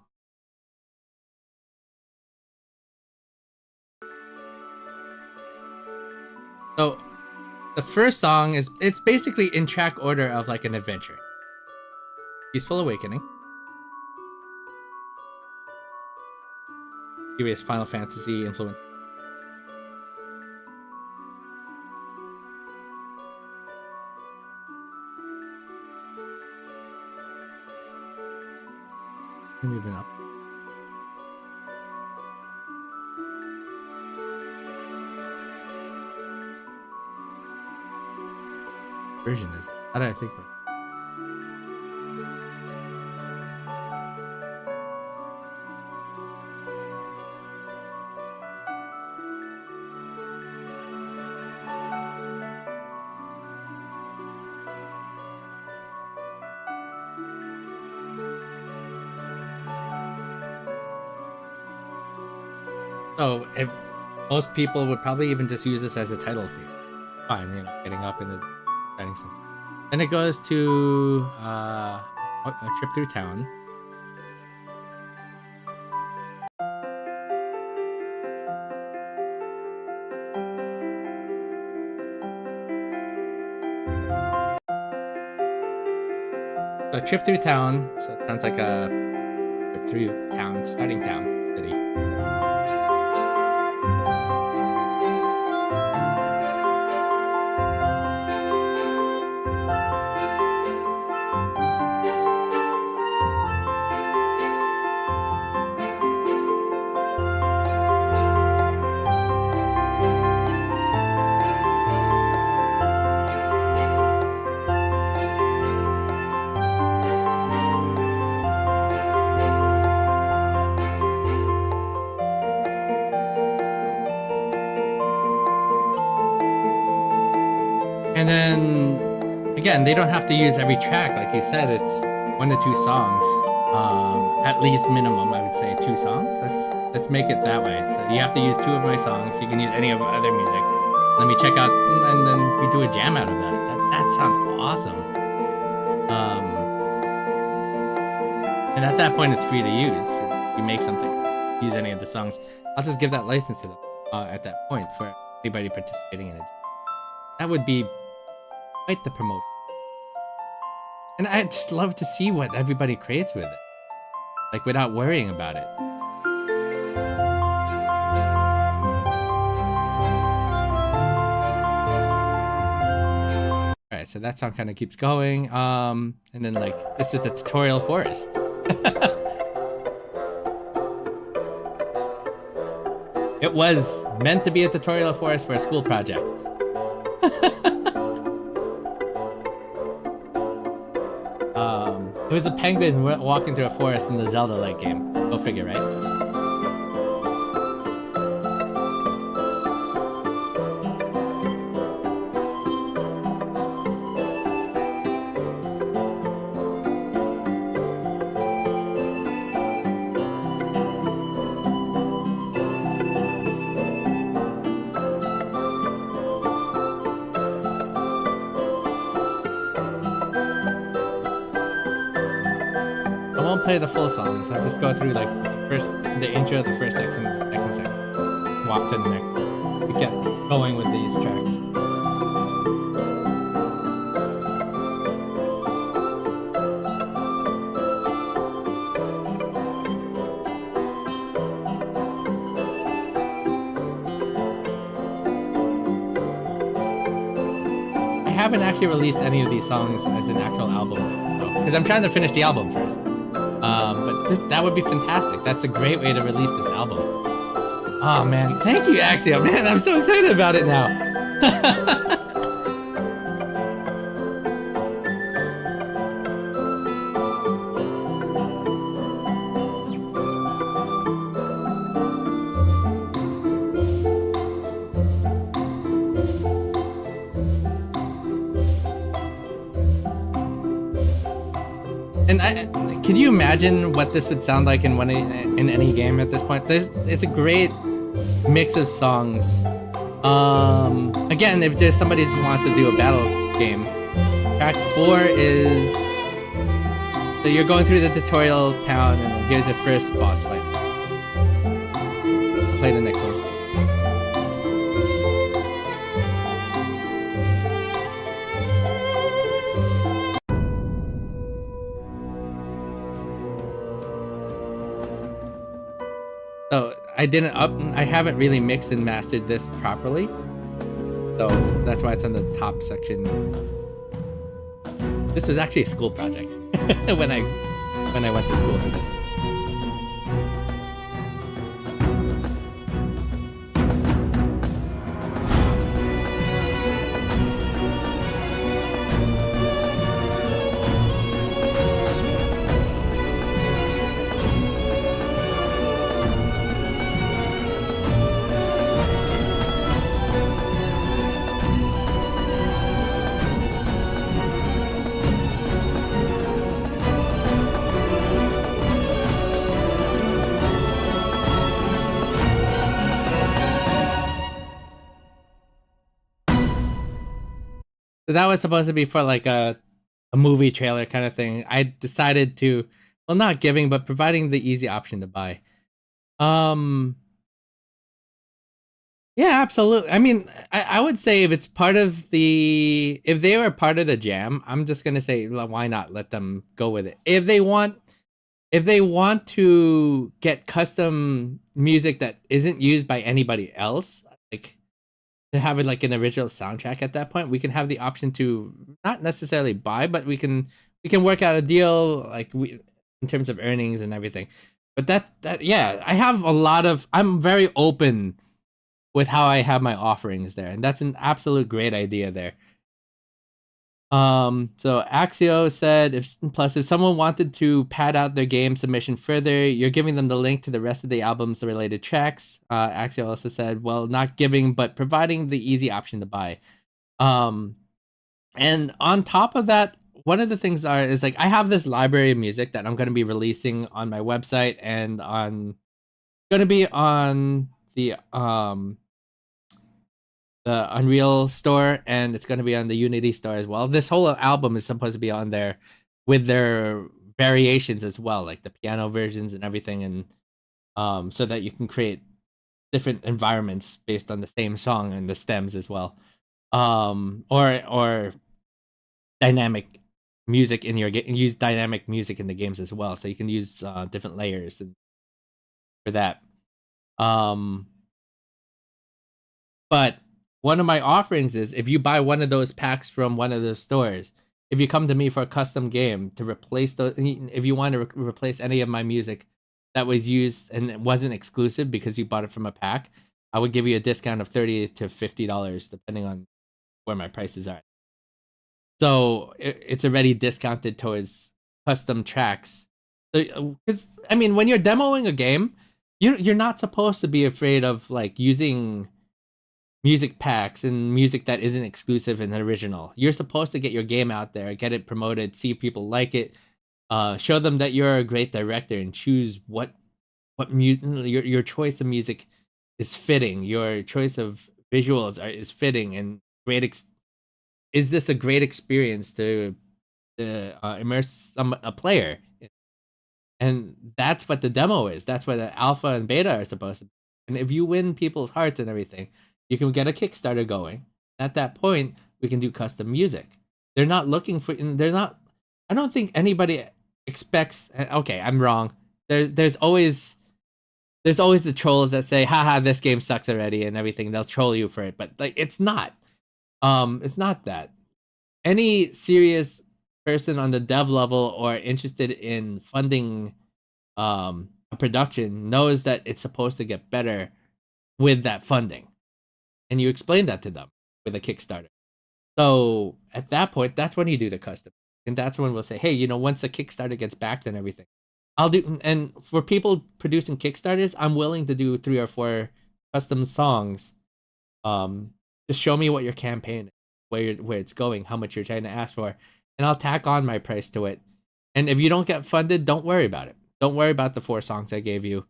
So the first song it's basically in track order of like an adventure. Peaceful Awakening. Serious Final Fantasy influence. Moving up. Version is. How did I think of it? So if most people would probably even just use this as a title theme. Fine, getting up and starting something. Then it goes to a trip through town. So trip through town. So it sounds like a trip through town, starting town, city. And then again, they don't have to use every track. Like you said, it's 1 to 2 songs. At least minimum, I would say 2 songs. Let's make it that way. So you have to use 2 of my songs. You can use any of other music. Let me check out, and then we do a jam out of that. That sounds awesome. And at that point, it's free to use. If you make something, use any of the songs. I'll just give that license to them at that point for anybody participating in it. That would be quite the promotion. And I just love to see what everybody creates with it. Like, without worrying about it. Alright, so that song kind of keeps going. And then, like, this is the tutorial forest. It was meant to be a tutorial forest for a school project. It was a penguin walking through a forest in the Zelda-like game. Go figure, right? Play the full song, so I'll just go through like the intro, the first section, second. walk to the next. We kept going with these tracks. I haven't actually released any of these songs as an actual album because I'm trying to finish the album first. But that would be fantastic. That's a great way to release this album. Oh man, thank you, Axio. Man, I'm so excited about it now. And can you imagine what this would sound like in any game at this point? It's a great mix of songs. Again, if there's somebody who wants to do a battles game, track 4 is so you're going through the tutorial town, and here's your first boss fight. I'll play the next one. So I haven't really mixed and mastered this properly. So that's why it's on the top section. This was actually a school project when I went to school for this. So that was supposed to be for like a movie trailer kind of thing. I decided to, well, not giving, but providing the easy option to buy. Yeah, absolutely. I mean, I would say if it's part of if they were part of the jam, I'm just gonna say, why not let them go with it? If they want to get custom music that isn't used by anybody else, like to have it like an original soundtrack at that point, we can have the option to not necessarily buy, but we can work out a deal like in terms of earnings and everything. But that yeah, I'm very open with how I have my offerings there, and that's an absolute great idea there. So Axio said, if someone wanted to pad out their game submission further, you're giving them the link to the rest of the album's related tracks. Axio also said, well, not giving, but providing the easy option to buy. And on top of that, one of the things is like, I have this library of music that I'm going to be releasing on my website and going to be on the Unreal store, and it's going to be on the Unity store as well. This whole album is supposed to be on there with their variations as well, like the piano versions and everything, and so that you can create different environments based on the same song and the stems as well, or dynamic music in your game. Use dynamic music in the games as well, so you can use different layers for that. But one of my offerings is, if you buy one of those packs from one of those stores, if you come to me for a custom game to replace those, if you want to replace any of my music that was used and it wasn't exclusive because you bought it from a pack, I would give you a discount of $30 to $50 depending on where my prices are. So it's already discounted towards custom tracks. Because I mean, when you're demoing a game, you're not supposed to be afraid of like using music packs and music that isn't exclusive and original. You're supposed to get your game out there, get it promoted, see if people like it, show them that you're a great director, and choose what your choice of music is fitting. Your choice of visuals is fitting and great. Is this a great experience to immerse a player? And that's what the demo is. That's what the alpha and beta are supposed to be. And if you win people's hearts and everything, you can get a Kickstarter going. At that point, we can do custom music. They're not looking for. They're not. I don't think anybody expects. Okay, I'm wrong. There's always the trolls that say, haha, this game sucks already and everything. They'll troll you for it, but like it's not. It's not that. Any serious person on the dev level or interested in funding a production knows that it's supposed to get better with that funding. And you explain that to them with a Kickstarter. So at that point, that's when you do the custom. And that's when we'll say, hey, once the Kickstarter gets backed and everything, I'll do. And for people producing Kickstarters, I'm willing to do 3 or 4 custom songs. Just show me what your campaign, where it's going, how much you're trying to ask for, and I'll tack on my price to it. And if you don't get funded, don't worry about it. Don't worry about the 4 songs I gave you.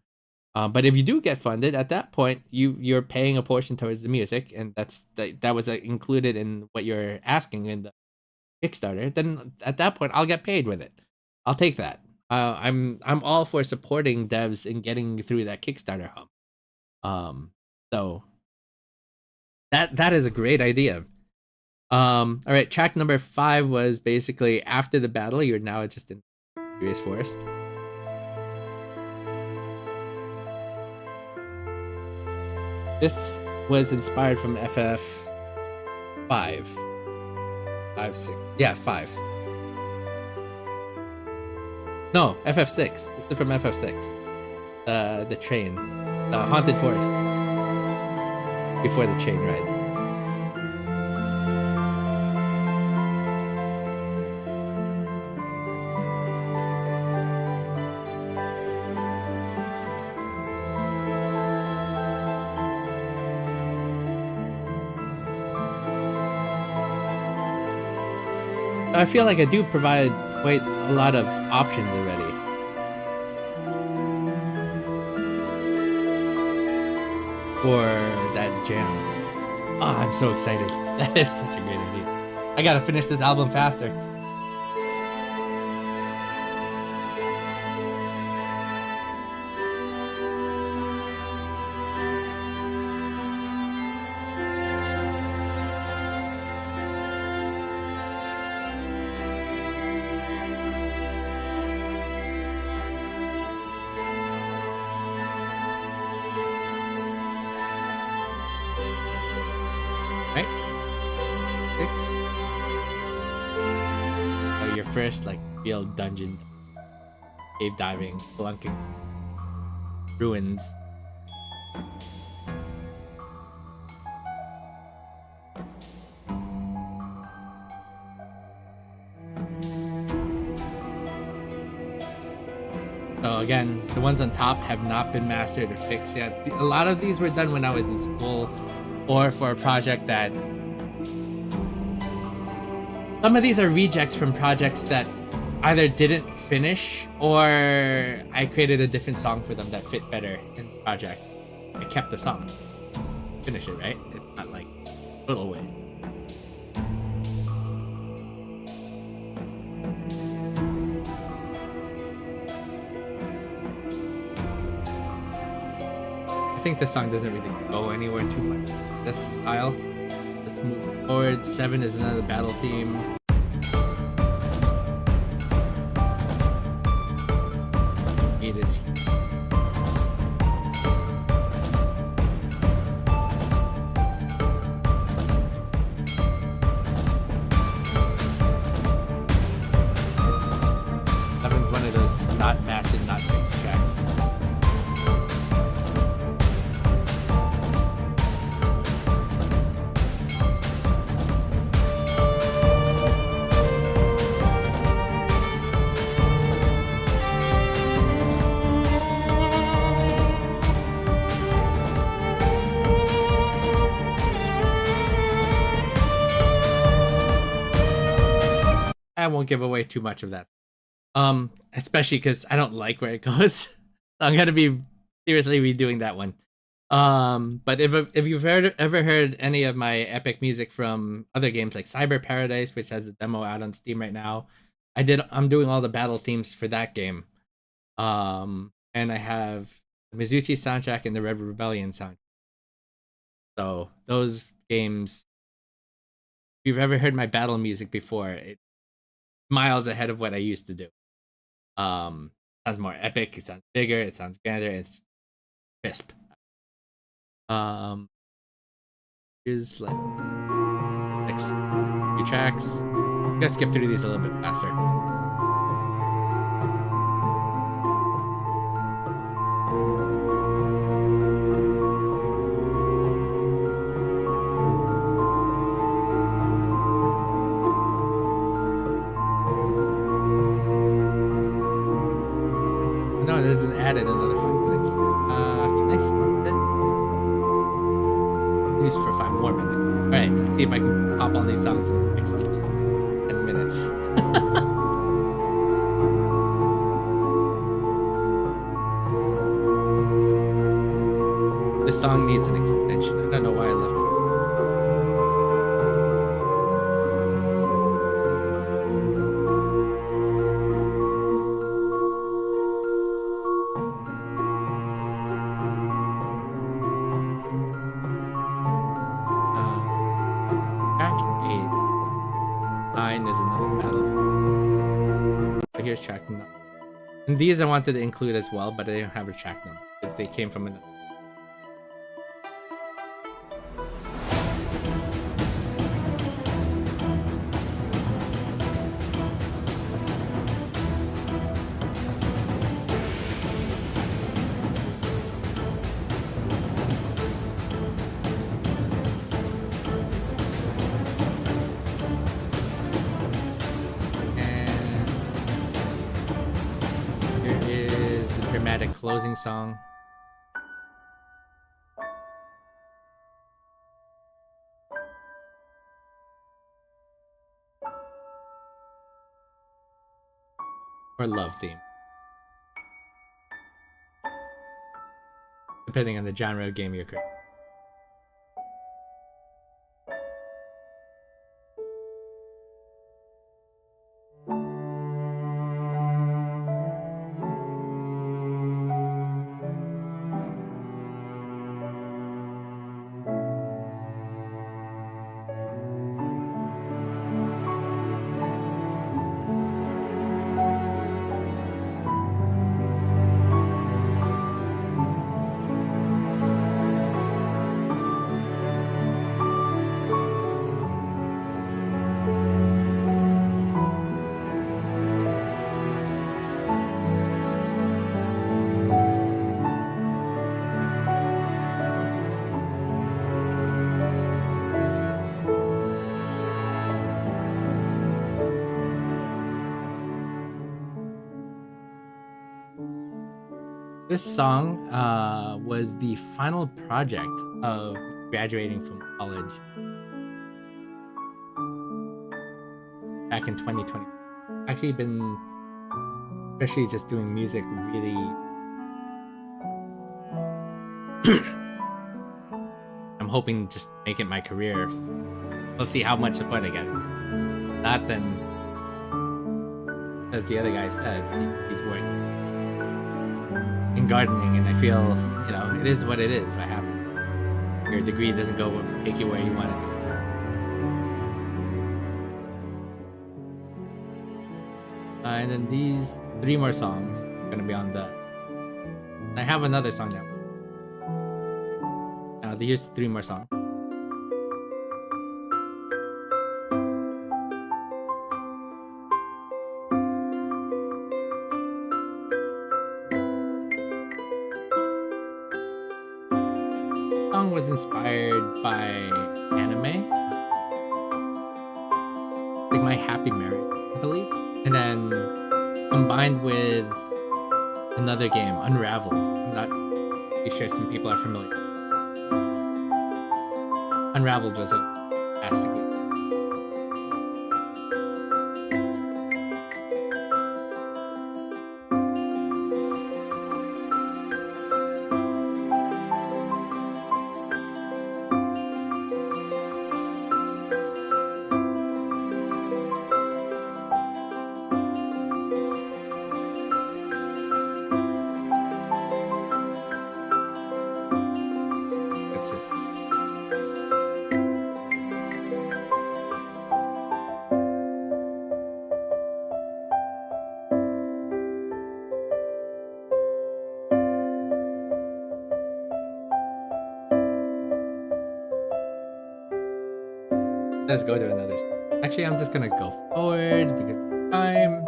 But if you do get funded, at that point, you're paying a portion towards the music, and that was included in what you're asking in the Kickstarter. Then at that point, I'll get paid with it. I'll take that. I'm all for supporting devs in getting through that Kickstarter hump. So that is a great idea. All right, track number 5 was basically after the battle. You're now just in Furious Forest. This was inspired from FF5. 5, 6. Yeah, 5. No, FF6. This is from FF6. The train. The Haunted Forest. Before the train ride. I feel like I do provide quite a lot of options already. For that jam. Oh, I'm so excited. That is such a great idea. I gotta finish this album faster. First, like, real dungeon, cave diving, spelunking, ruins. So again, the ones on top have not been mastered or fixed yet. A lot of these were done when I was in school or for a project that... Some of these are rejects from projects that either didn't finish or I created a different song for them that fit better in the project. I kept the song. Finish it, right? It's not like little ways. I think this song doesn't really go anywhere too much. This style. Let's move forward. 7 is another battle theme. It is. Seven's one of those not mastered, not fixed tracks. I won't give away too much of that. Especially because I don't like where it goes. I'm gonna be seriously redoing that one. But if you've ever heard any of my epic music from other games like Cyber Paradise, which has a demo out on Steam right now, I'm doing all the battle themes for that game. And I have Mizuchi soundtrack and the Red Rebellion soundtrack. So those games, if you've ever heard my battle music before, it's miles ahead of what I used to do. Sounds more epic, it sounds bigger, it sounds grander, it's crisp. Here's like next few tracks. I'm gonna skip through these a little bit faster. No, there's an added another 5 minutes. Can I start it? Use for 5 more minutes. Alright, let's see if I can pop all these songs in the next 10 minutes. This song needs an extension. I don't know why I left it. Track 8. 9 is another battle. So here's track 9. And these I wanted to include as well, but I don't have a track number because they came from another. Dramatic closing song. Or love theme. Depending on the genre of game you're creating. This song was the final project of graduating from college back in 2020. Actually been, especially just doing music, really I'm hoping just to make it my career. Let's see how much support I get. Not then, as the other guy said, he's working in gardening, and I feel, you know, it is what it is. What happened? Your degree doesn't take you where you want it to. And then these 3 more songs are gonna be on the. I have another song now. Here's 3 more songs. Was inspired by anime, like My Happy Marriage, I believe, and then combined with another game, Unraveled. I'm not pretty sure some people are familiar. Unraveled was a fantastic game. Let's go to another song. Actually, I'm just gonna go forward because of time.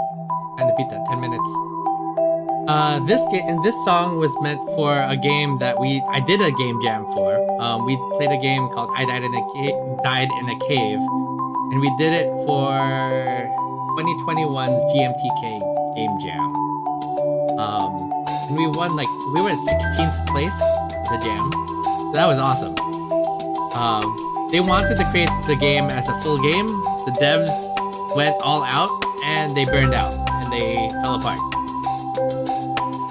Trying to beat that 10 minutes. This song was meant for a game that I did a game jam for. We played a game called I Died in a Cave, and we did it for 2021's GMTK Game Jam. And we won we were at 16th place for the jam. So that was awesome. They wanted to create the game as a full game. The devs went all out and they burned out and they fell apart.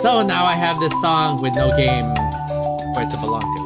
So now I have this song with no game for it to belong to.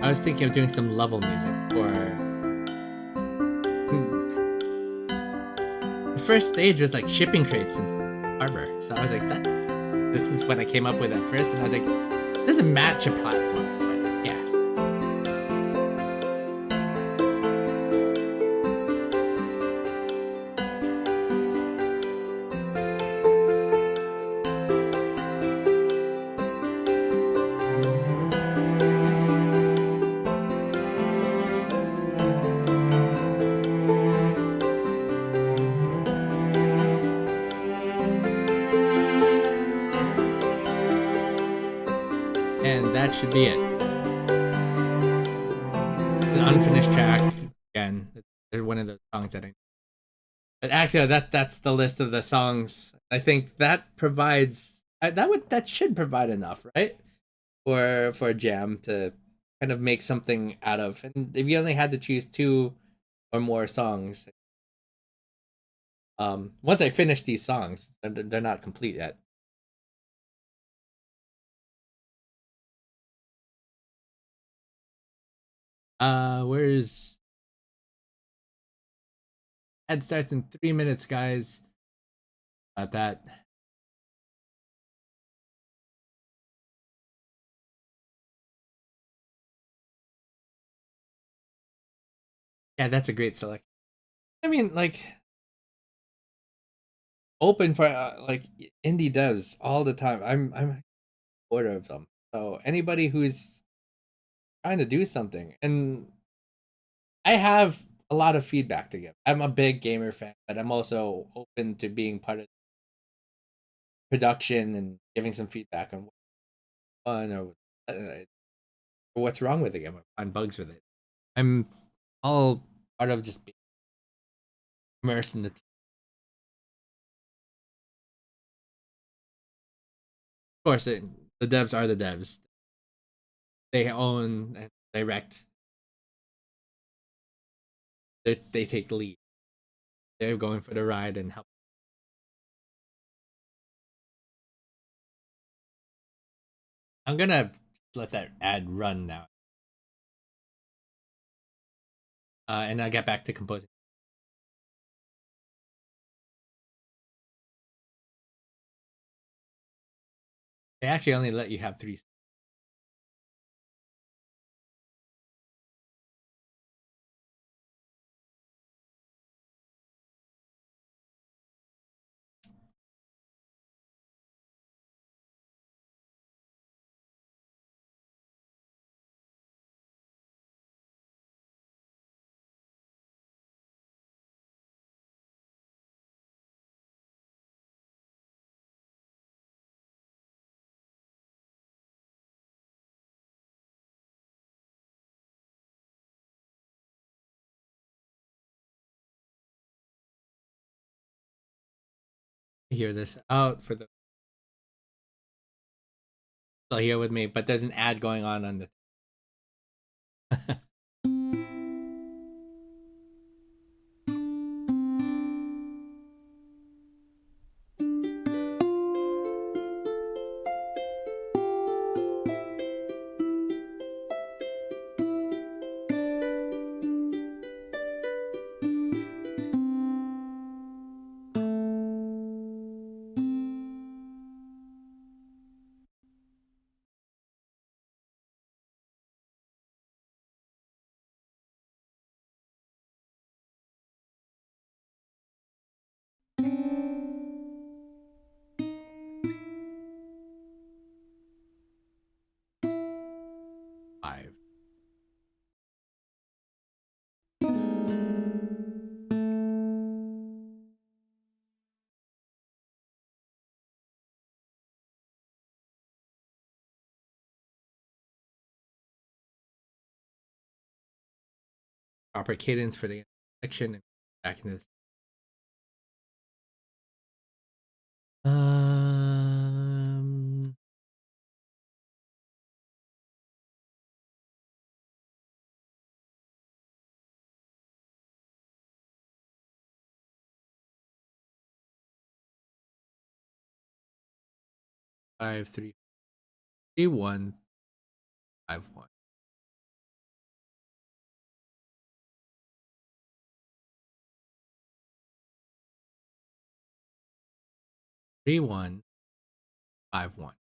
I was thinking of doing some level music for the first stage was like shipping crates and harbor. So I was like, this is what I came up with at first, and I was like, it doesn't match a platform. But yeah. That should be it. The unfinished track again. They're one of those songs that I. But actually, that's the list of the songs. I think that provides that should provide enough, right? For a jam to kind of make something out of. And if you only had to choose 2 or more songs, once I finish these songs, they're not complete yet. Where's ad starts in 3 minutes, guys. About that. Yeah, that's a great selection. I mean, like open for like indie devs all the time. I'm bored of them. So anybody who's trying to do something, and I have a lot of feedback to give. I'm a big gamer fan, but I'm also open to being part of production and giving some feedback on what's fun or what's wrong with the game, or find bugs with it. I'm all part of just being immersed in the team. Of course, the devs are the devs. They own and direct. They take the lead. They're going for the ride and help. I'm gonna let that ad run now. And I get back to composing. They actually only let you have 3. Hear this out for the still here with me, but there's an ad going on the proper cadence for the section and back into this. 5-3-1-5-1. Three, 1, 5, 1.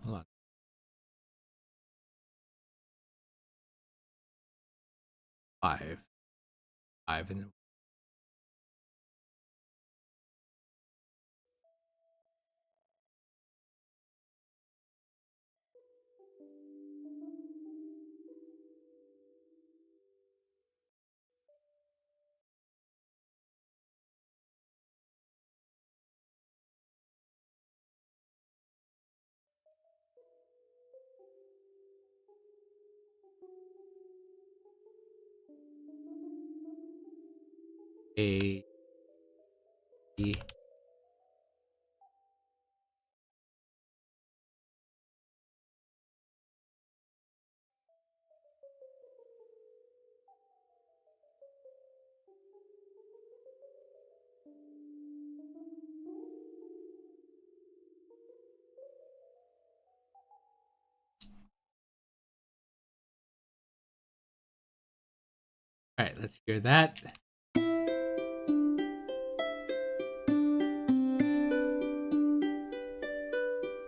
Hold on. 5, 5, and then A, E. All right, let's hear that.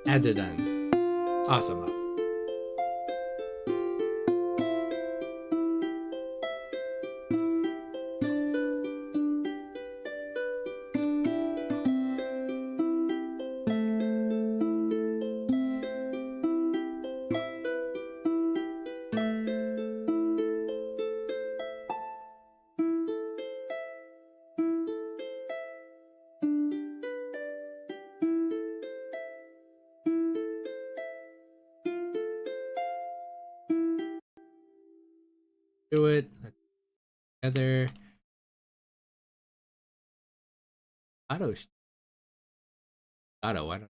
Ads are done. Awesome. Do it. Let's together. Auto. Auto. I don't.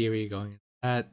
theory going into that.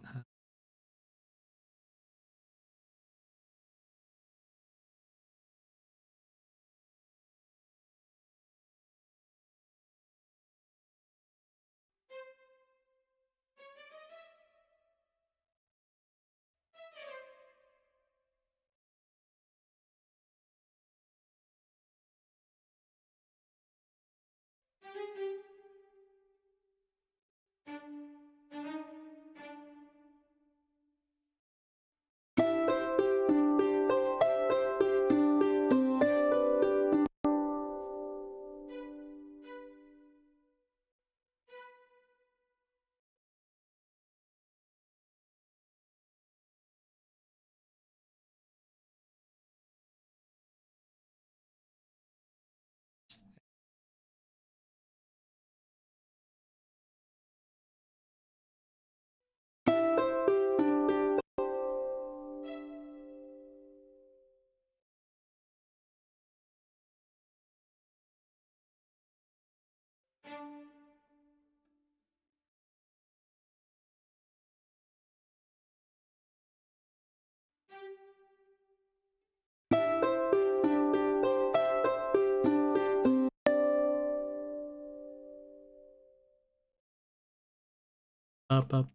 Up.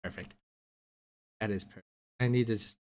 Perfect. That is perfect. I need to just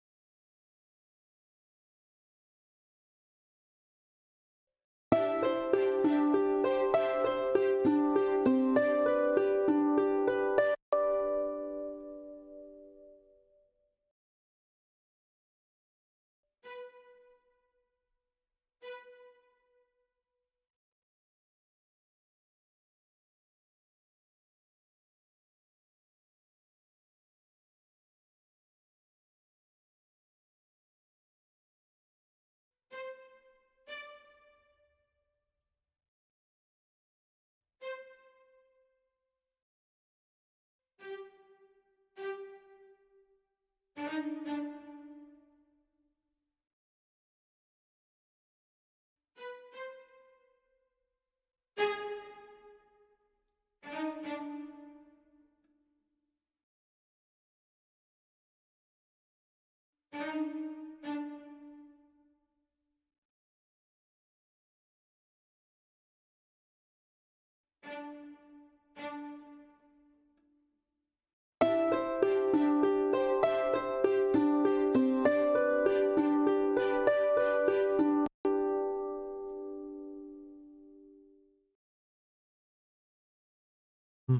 hmm.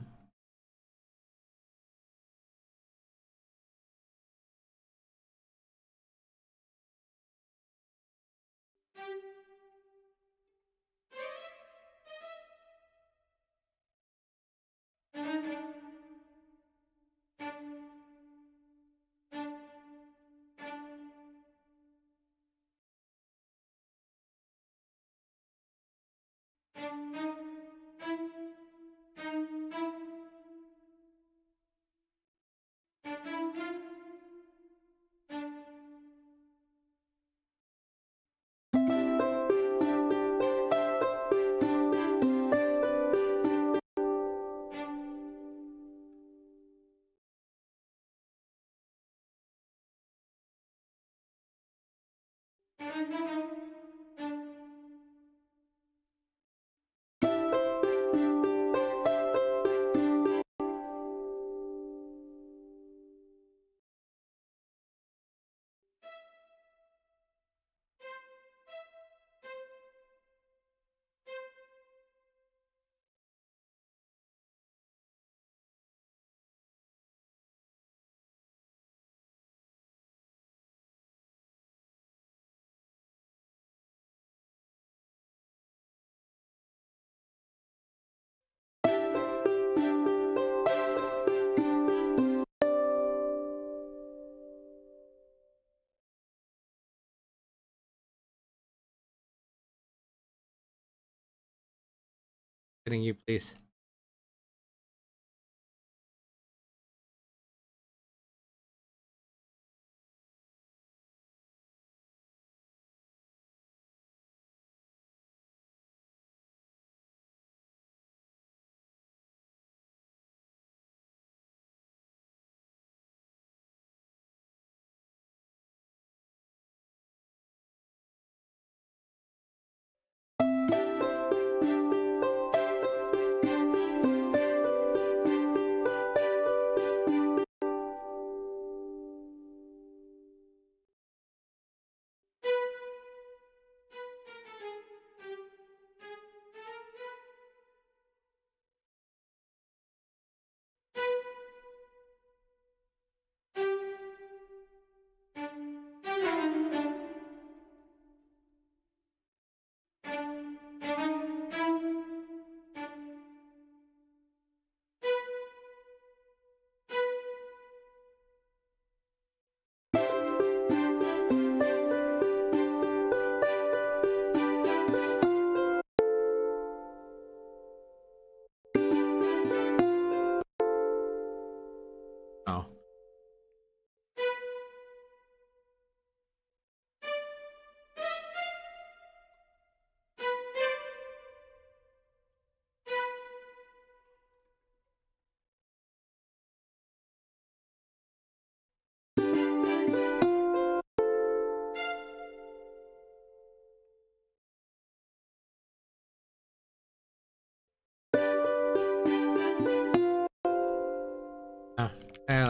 Getting you, please.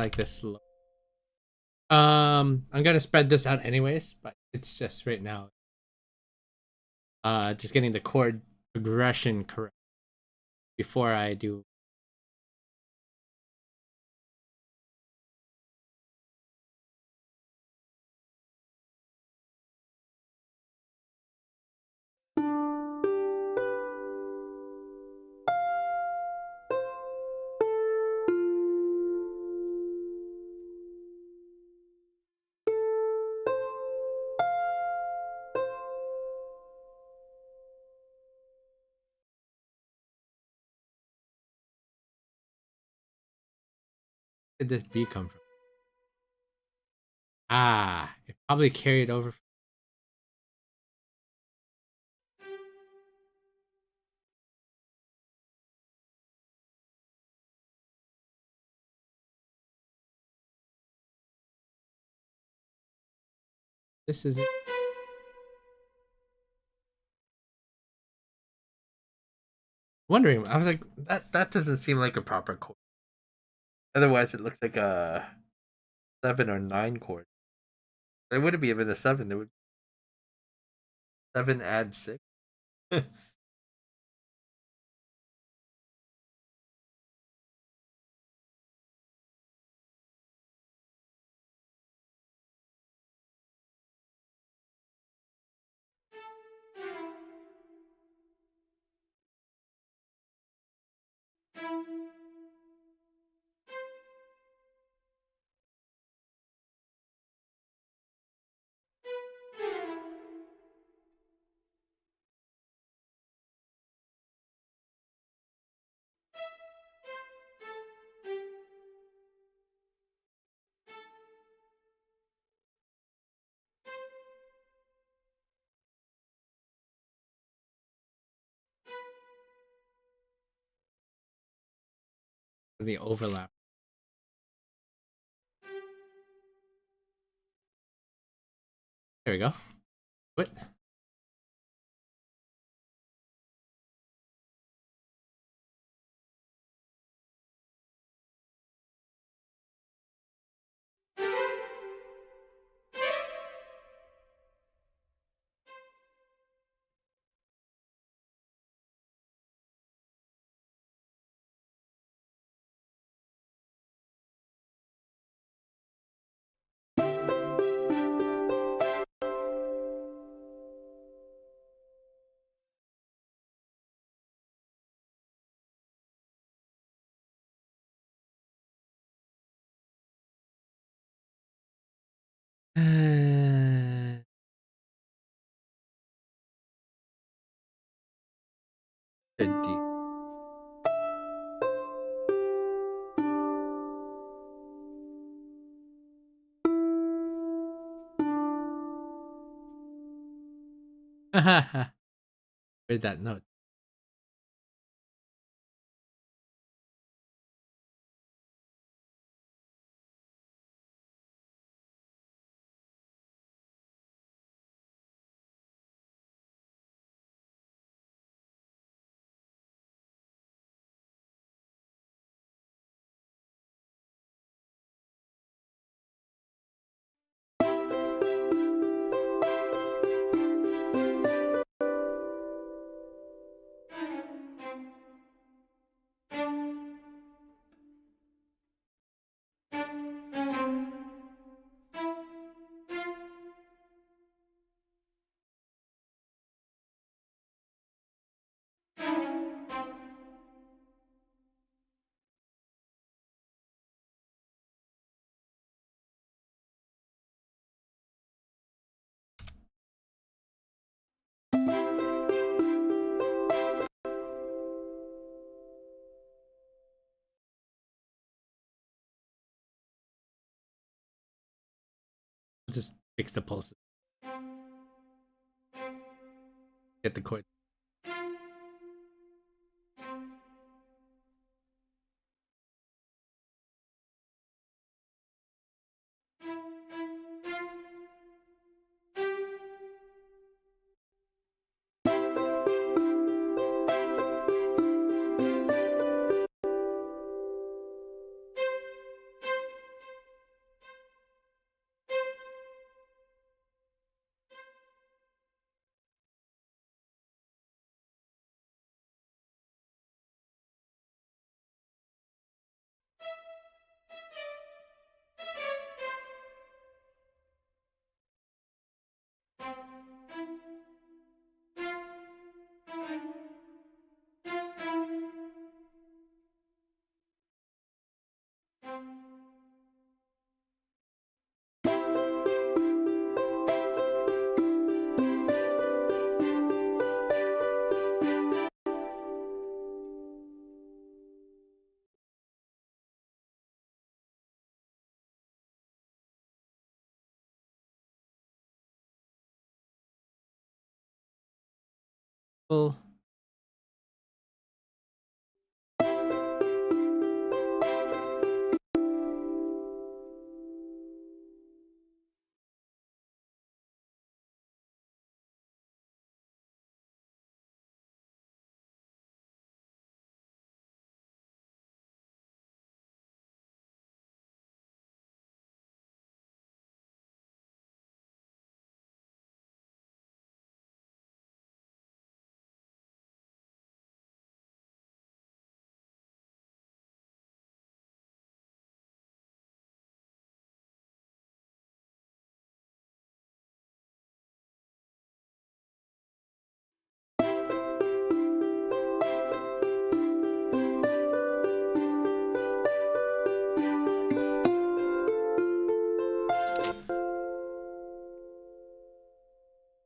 like this slow. I'm gonna spread this out anyways, but it's just right now. Just getting the chord progression correct before I do. Where did this B come from? Ah, it probably carried over. This is it. Wondering, I was like, that doesn't seem like a proper chord. Otherwise, it looks like a 7 or 9 chord. It wouldn't be even a 7. It would 7 add 6. The overlap. There we go. What? Good D. Heard that note. Just fix the pulses. Get the chord. Well,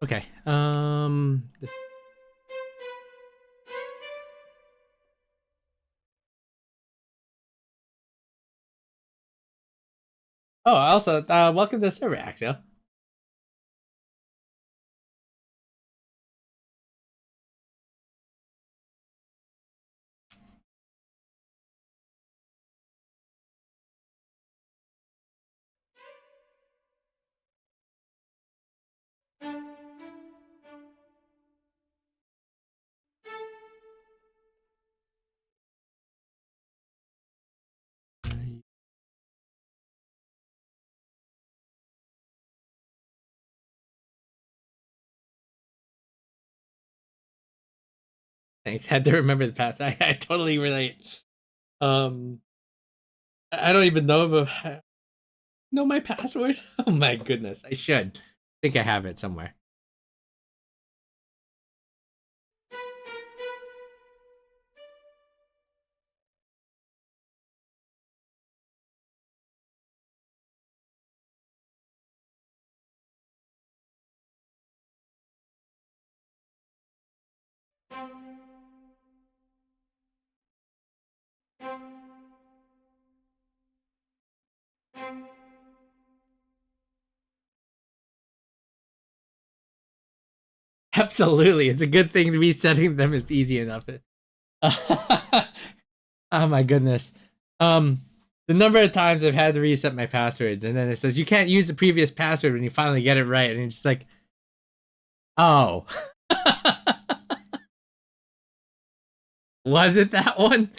okay. Oh, also, welcome to the server, Axel. Thanks. Had to remember the past. I totally relate. Um, I don't even know if I know my password. Oh my goodness, I should. I think I have it somewhere. Absolutely, it's a good thing resetting them is easy enough. Oh my goodness. The number of times I've had to reset my passwords, and then it says you can't use the previous password when you finally get it right, and you're just like, oh, was it that one?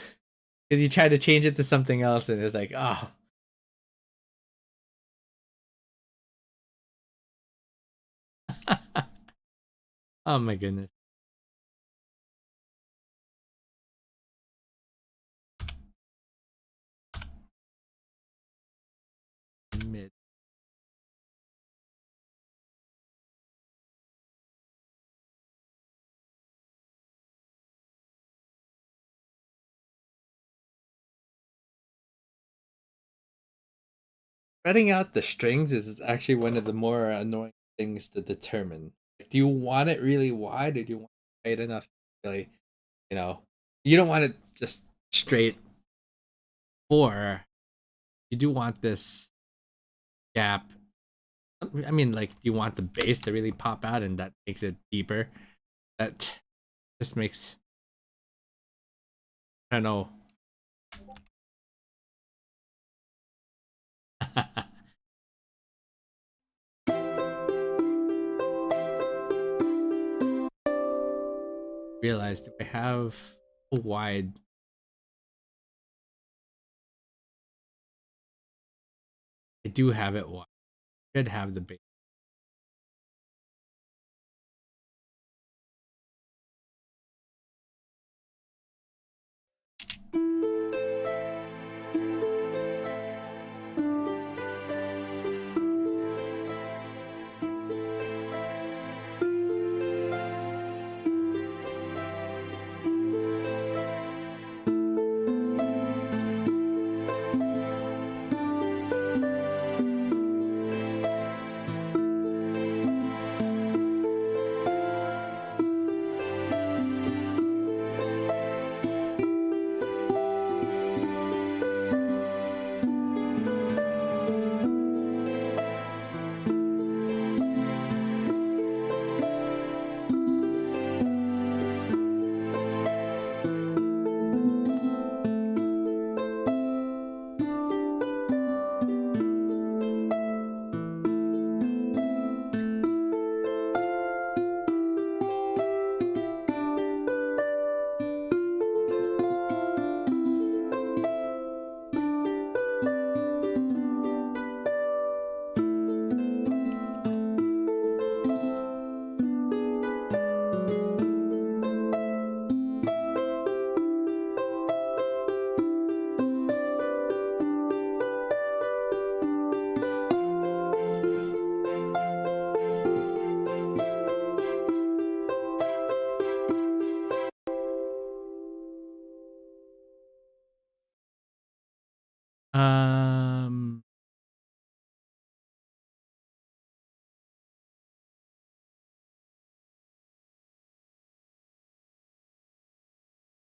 Because you tried to change it to something else, and it's like, oh. Oh my goodness. Mid. Spreading out the strings is actually one of the more annoying things to determine. Do you want it really wide, or do you want it straight enough? Really, you don't want it just straight. Or you do want this gap. I mean, like, you want the bass to really pop out, and that makes it deeper. That just makes, I don't know. Realized, do I have a wide? I do have it wide. Should have the bass.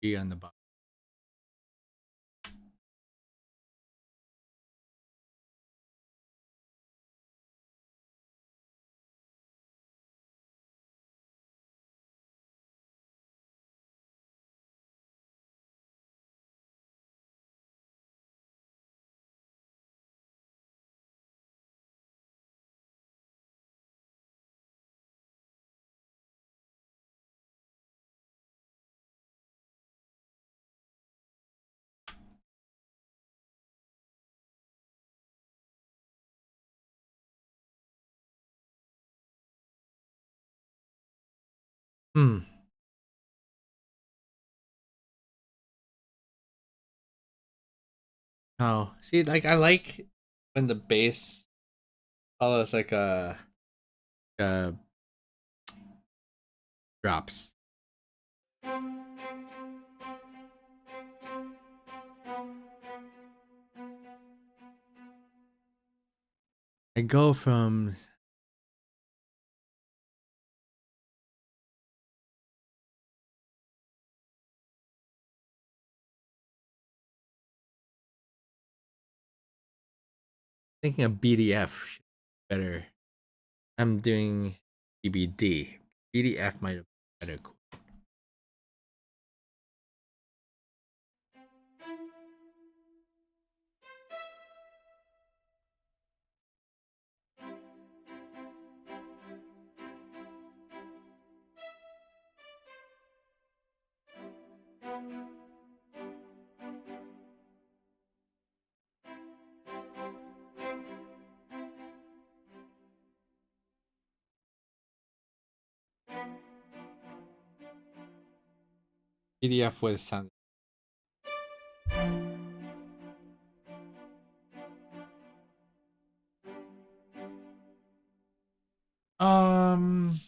G on the bottom. Hmm. Oh, see, like I like when the bass follows like a drops. I go from thinking of BDF better. I'm doing BBD. BDF might have been better. BDF was sound. Um,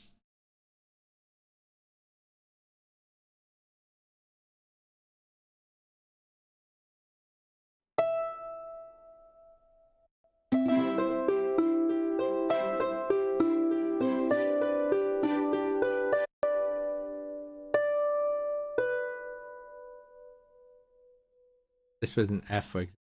this was an F, for example.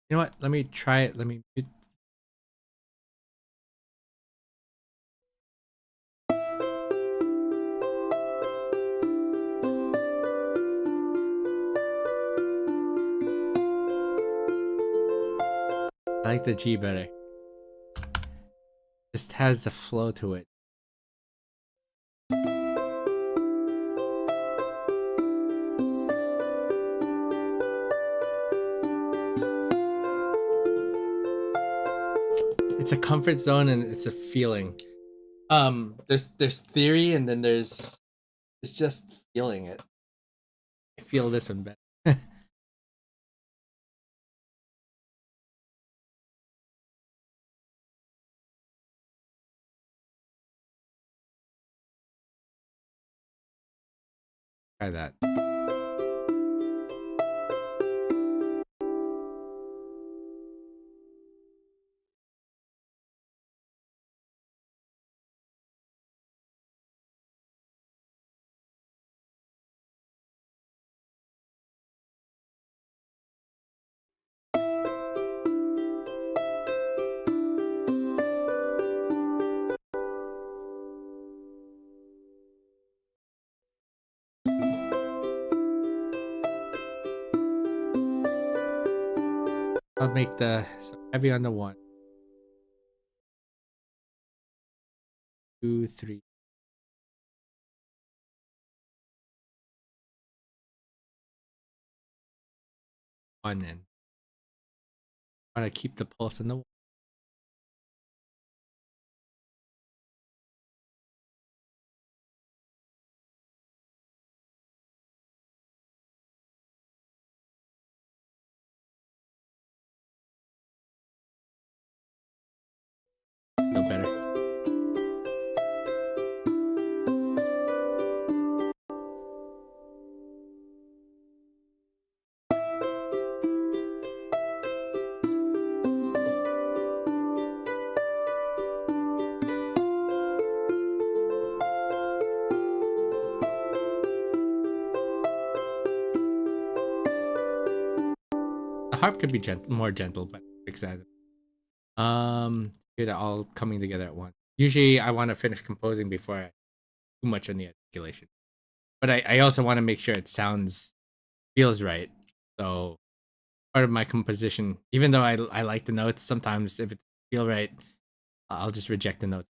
You know what? Let me try it. Let me mute. I like the G better. Just has the flow to it. It's a comfort zone and it's a feeling. There's theory and then there's just feeling it. I feel this one better. Try that. I'll make the so heavy on the 1, 2, 3. On then. Want to keep the pulse in the 1. Feel better. harp could be more gentle, but fix that. Hear that all coming together at once. Usually, I want to finish composing before I too much on the articulation, but I also want to make sure it feels right. So part of my composition, even though I like the notes, sometimes if it feel right, I'll just reject the notes.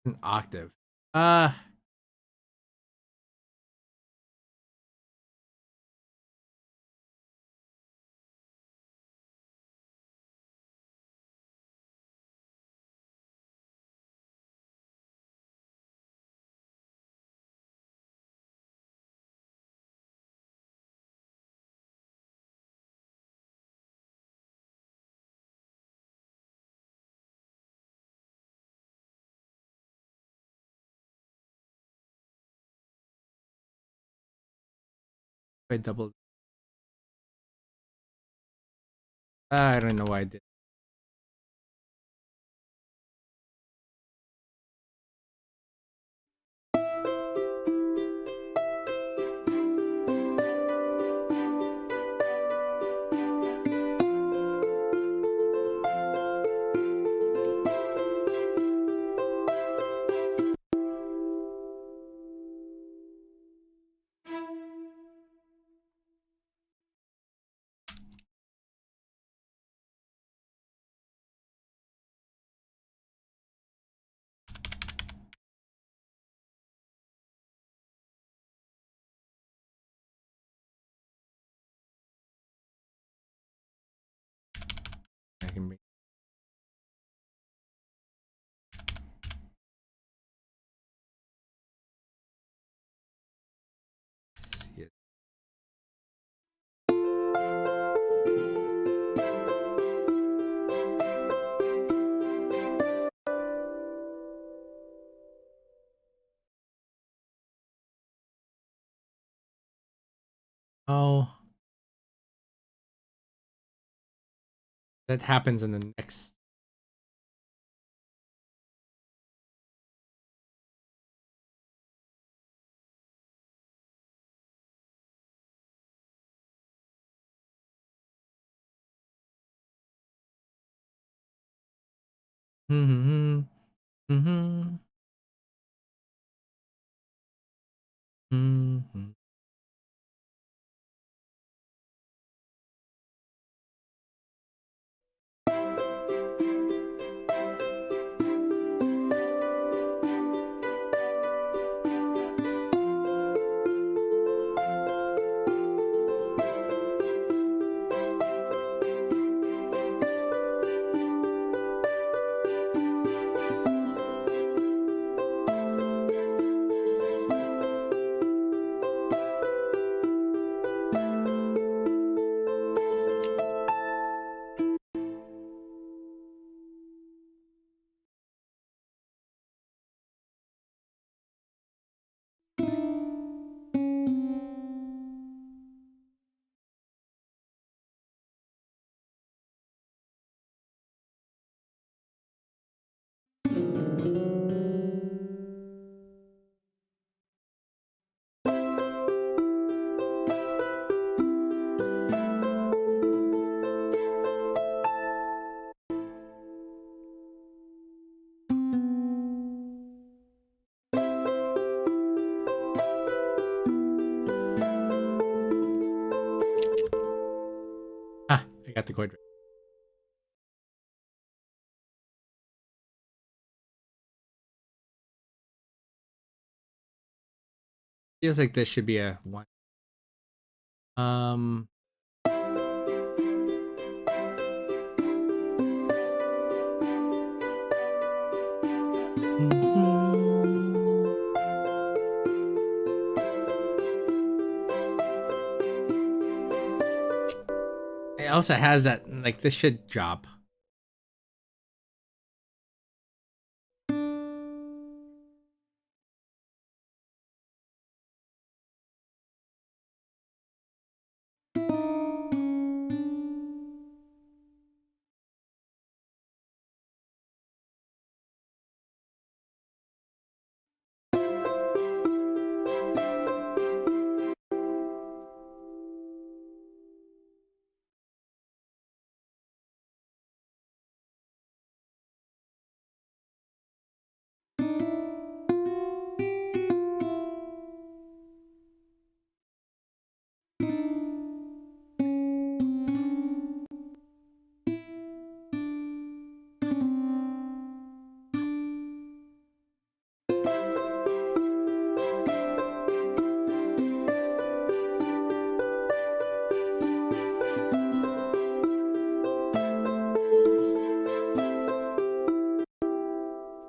An octave. I doubled. I don't know why I did. I can make. See it. Oh, that happens in the next. Mm-hmm. Mm-hmm. Mm-hmm. Ah, I got the chord right. Feels like this should be a 1. Um. Mhm. It also has that, like, this should drop.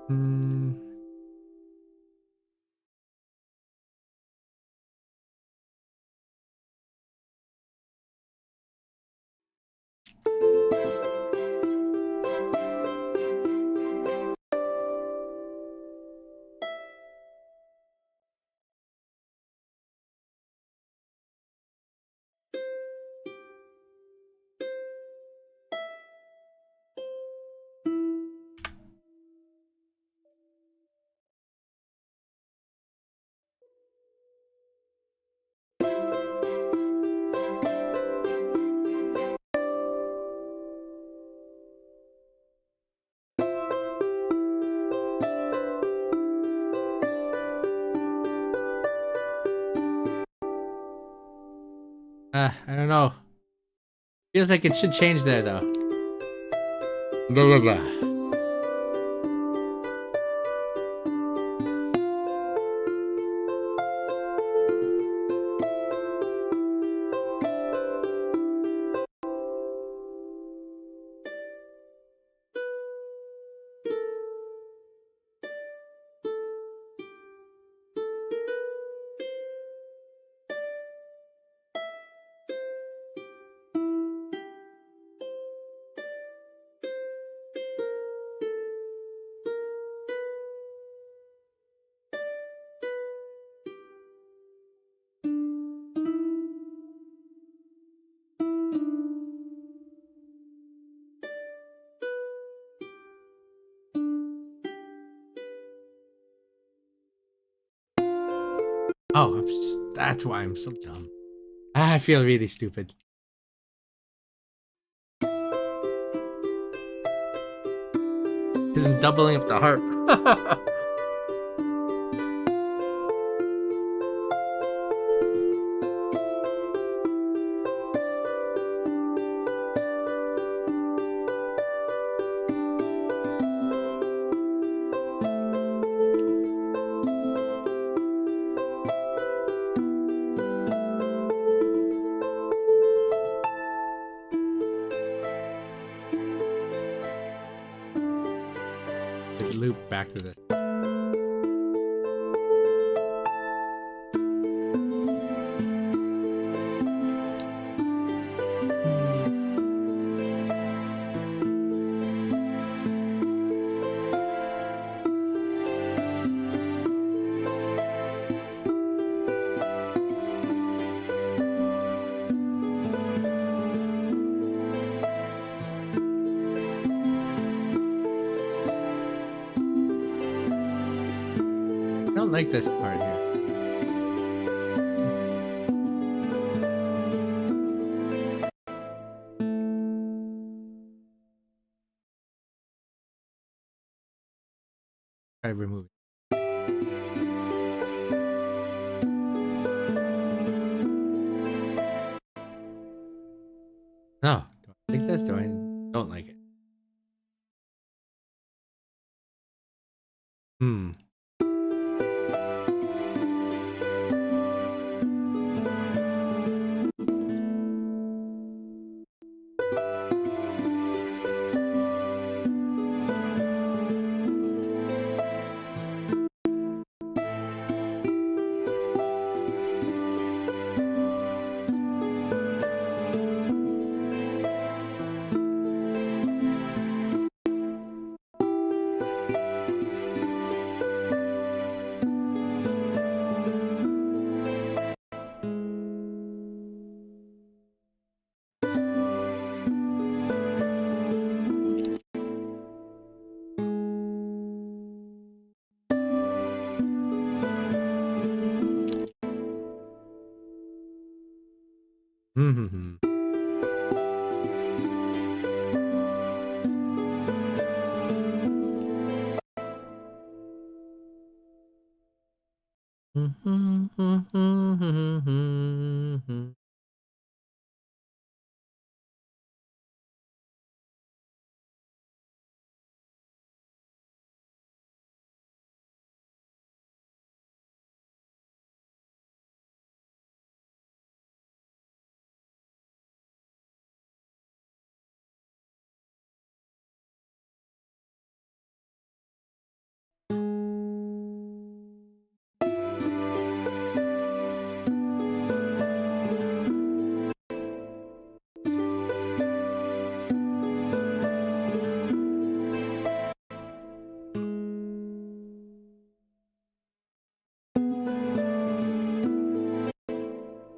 Hmm. I don't know. Feels like it should change there though. Blah blah blah. Oh, that's why I'm so dumb. I feel really stupid. Because I'm doubling up the harp. Let's loop back to this. I don't like this part here. Try to remove it. No, do I like this? Do I don't like it? Hmm.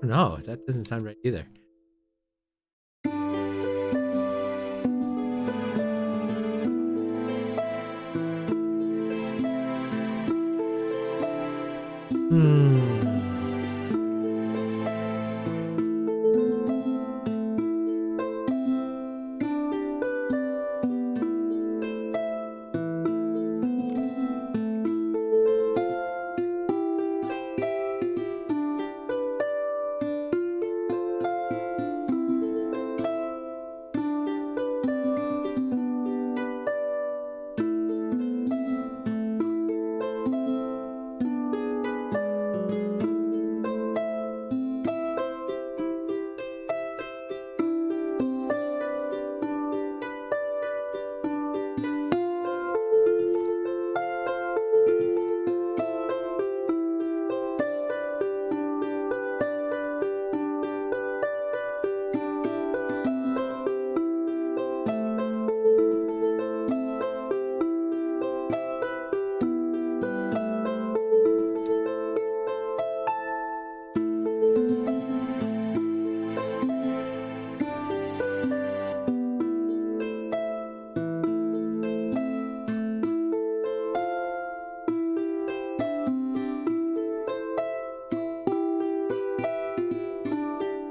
No, that doesn't sound right either.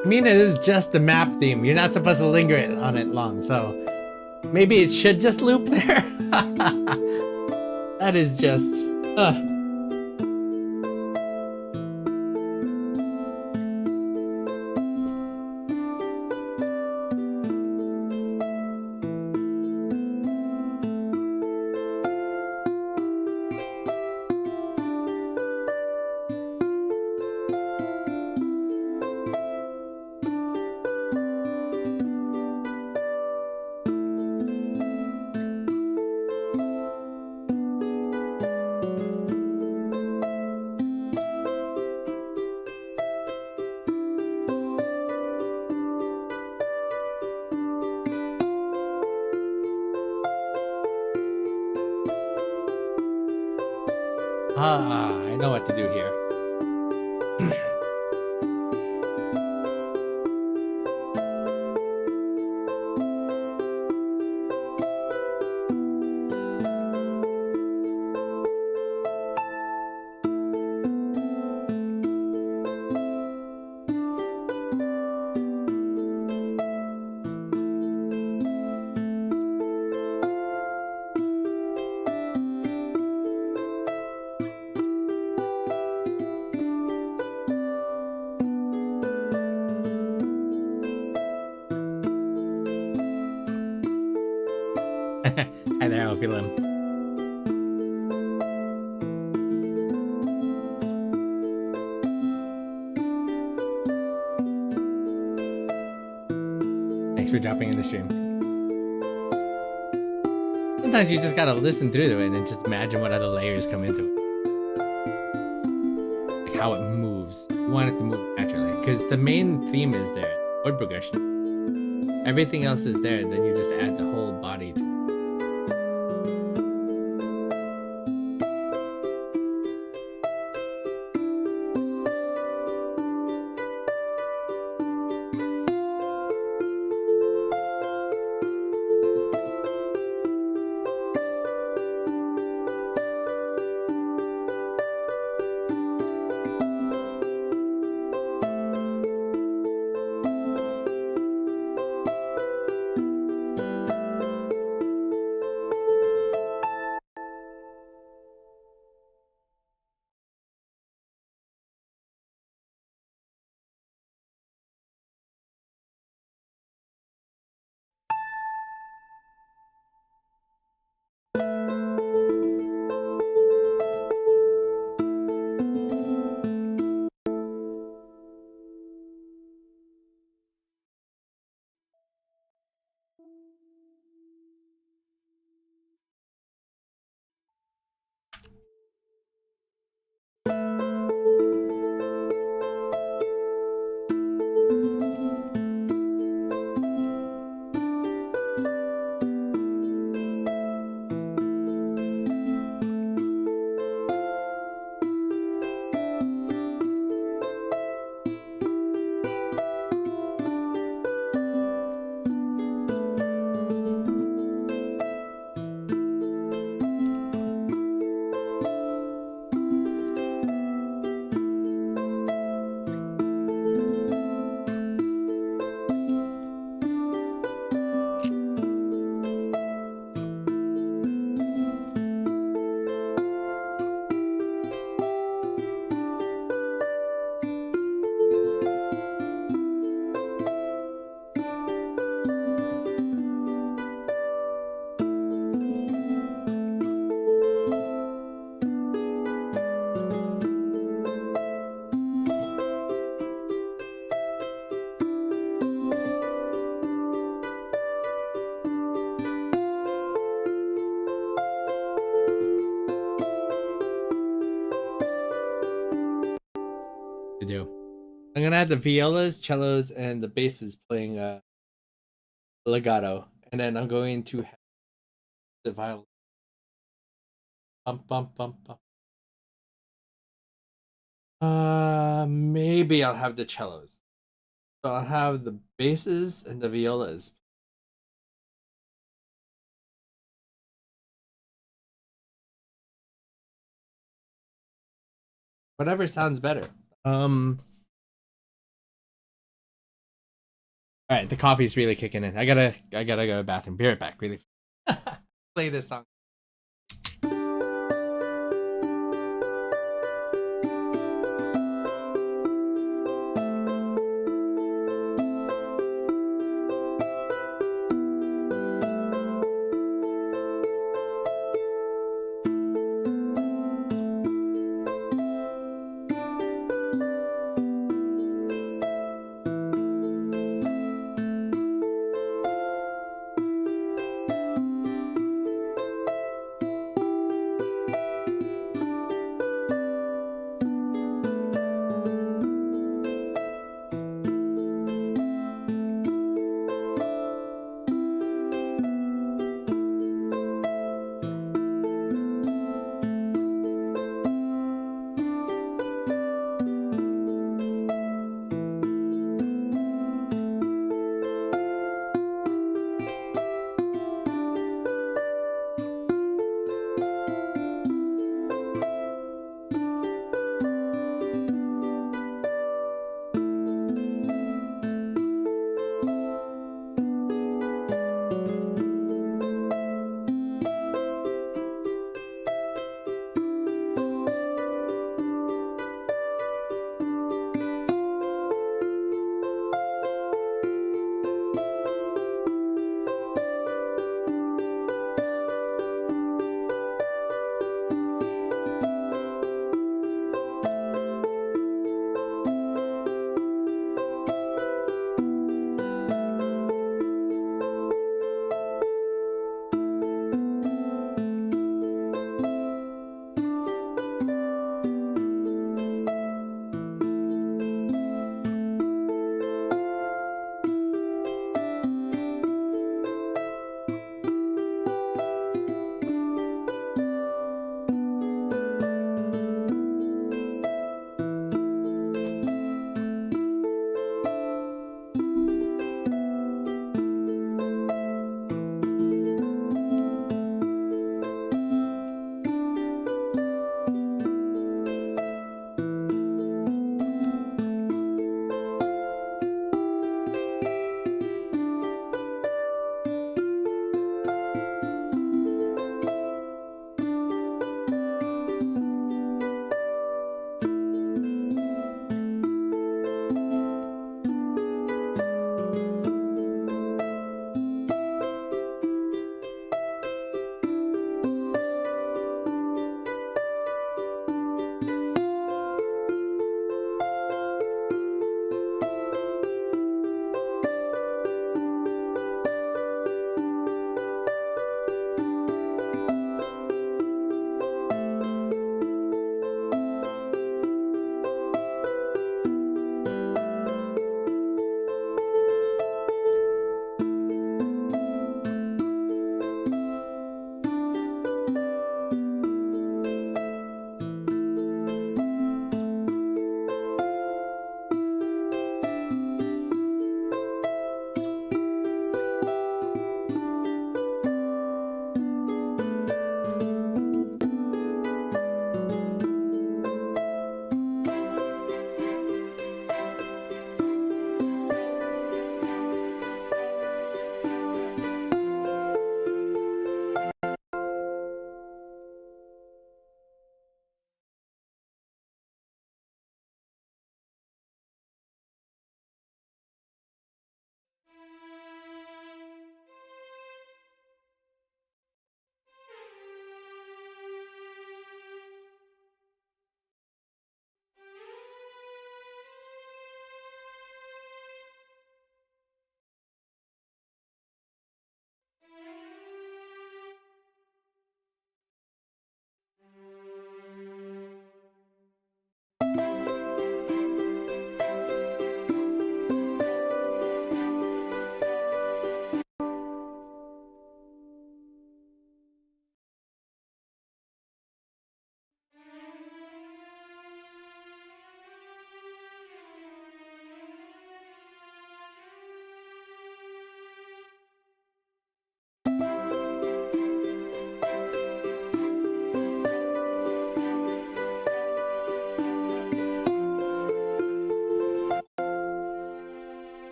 I mean, it is just the map theme. You're not supposed to linger on it long, so maybe it should just loop there. That is just. I know what to do here. Hi there, Ophilim. Thanks for dropping in the stream. Sometimes you just gotta listen through to it and just imagine what other layers come into it. Like how it moves. You want it to move naturally. Because the main theme is there, chord progression. Everything else is there, and then you just add the whole body to it. gonna have the violas, cellos, and the basses playing legato, and then I'm going to have the violin. Bump, bump, bump, bump. Maybe I'll have the cellos. So I'll have the basses and the violas. Whatever sounds better. All right, the coffee's really kicking in. I gotta go to the bathroom. Be right back. Really. Play this song.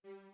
Wrong.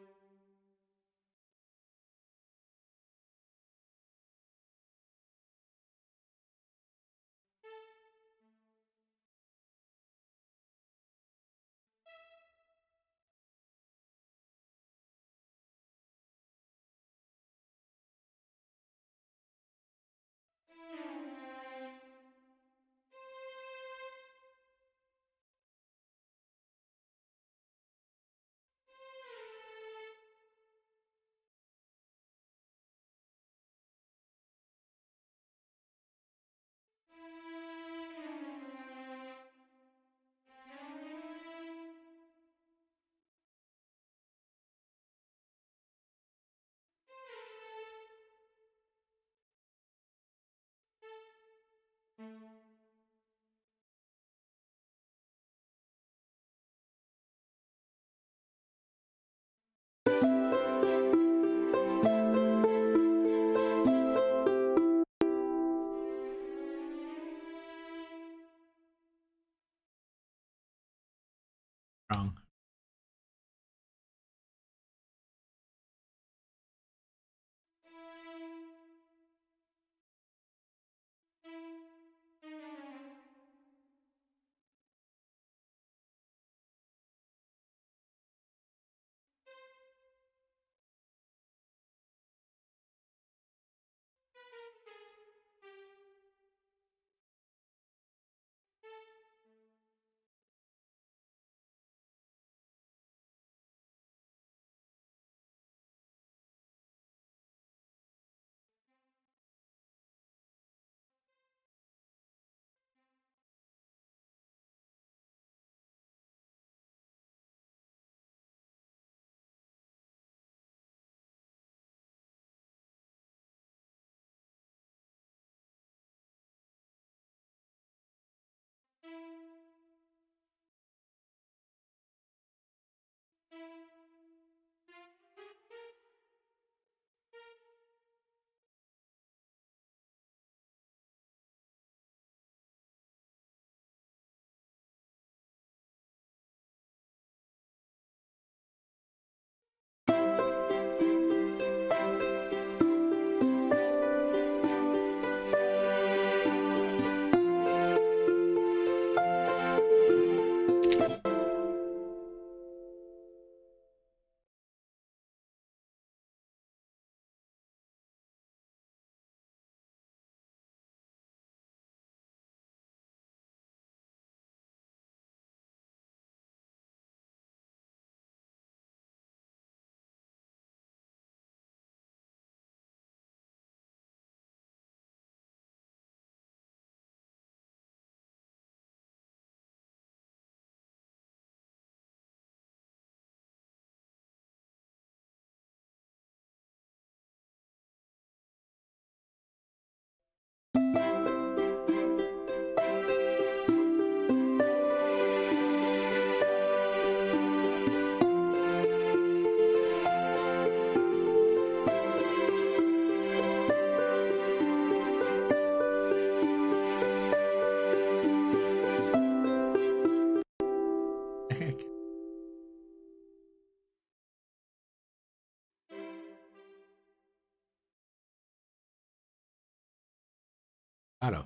Auto.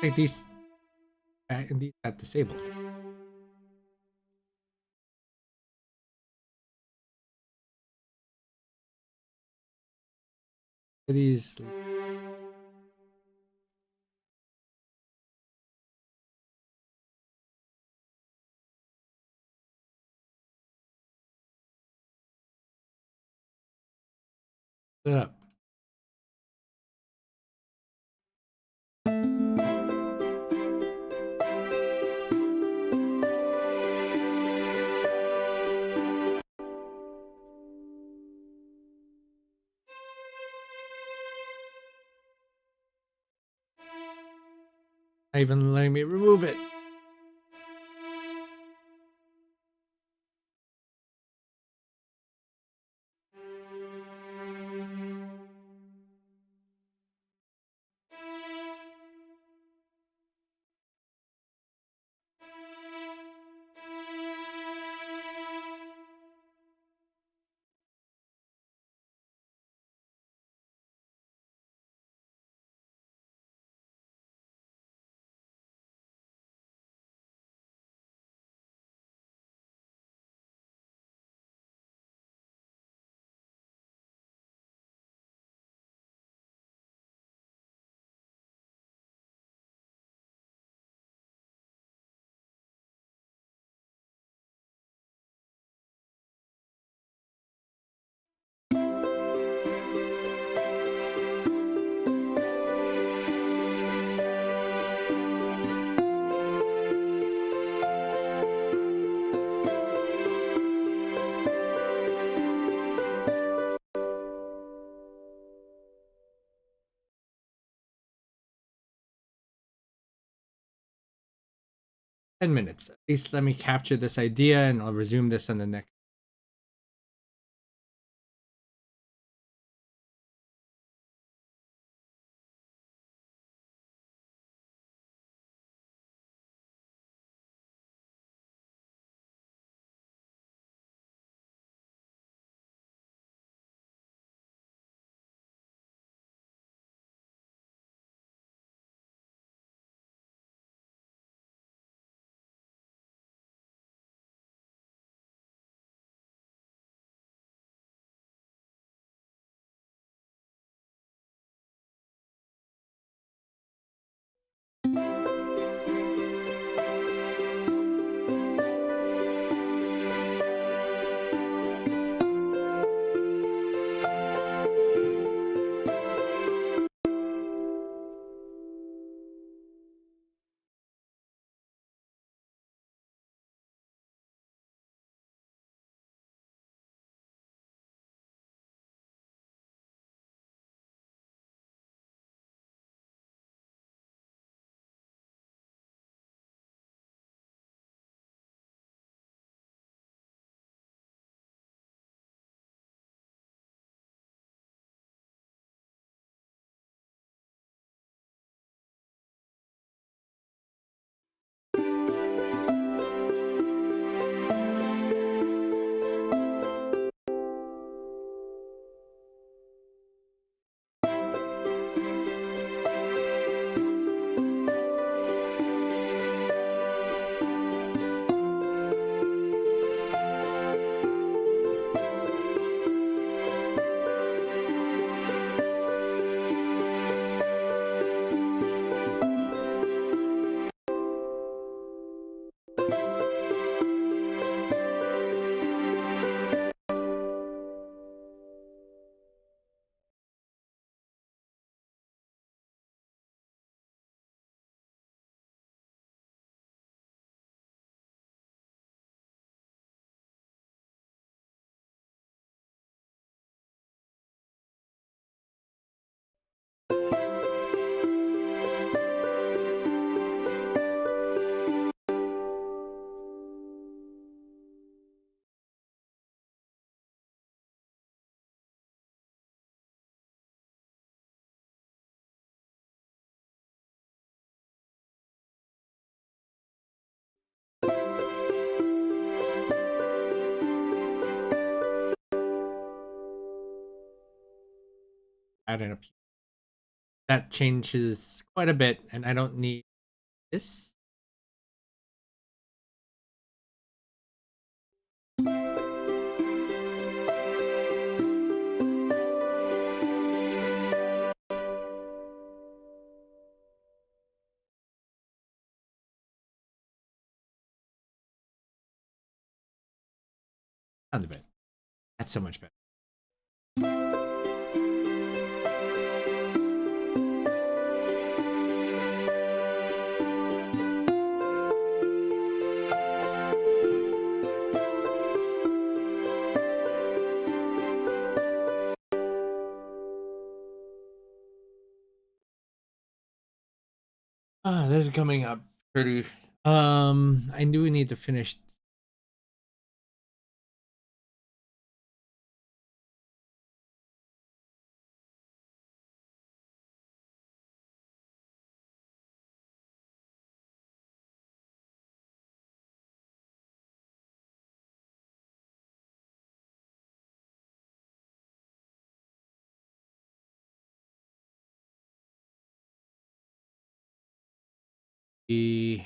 Like these got disabled. These. Split up. Not even letting me remove it. 10 minutes. At least let me capture this idea and I'll resume this on the next. Add in a that changes quite a bit, and I don't need this. Sounds a bit. That's so much better. Ah, this is coming up pretty. I do need to finish. The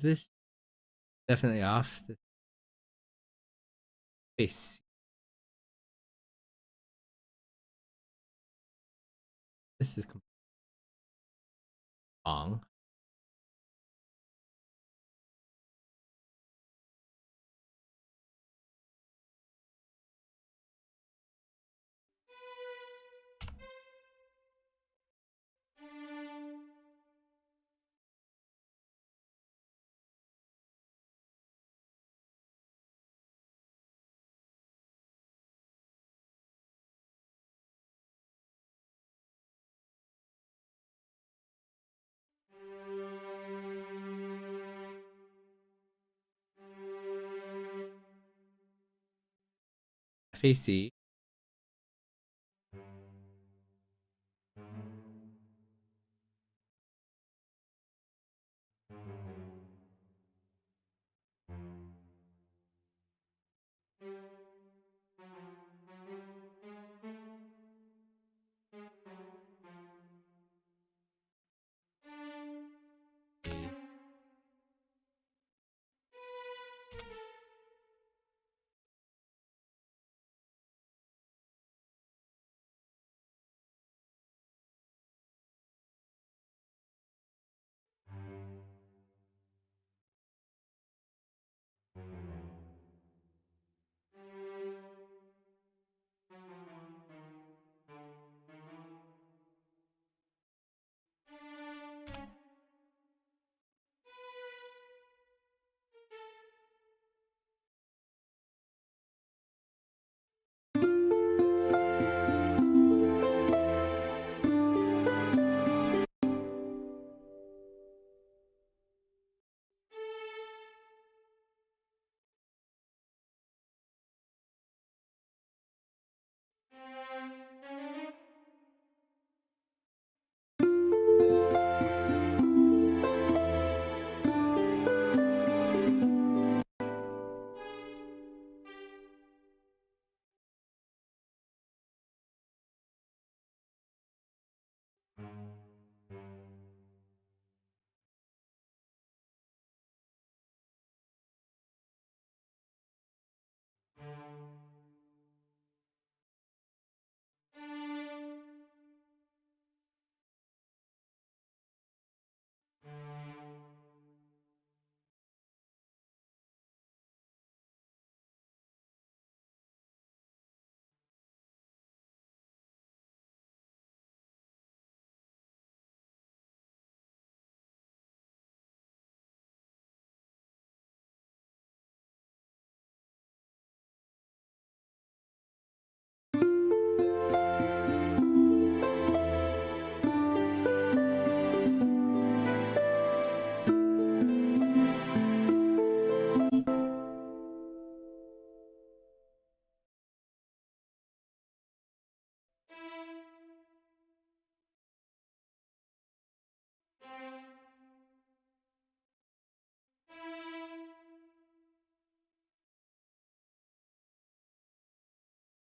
This definitely off. Face. This is wrong. FAC.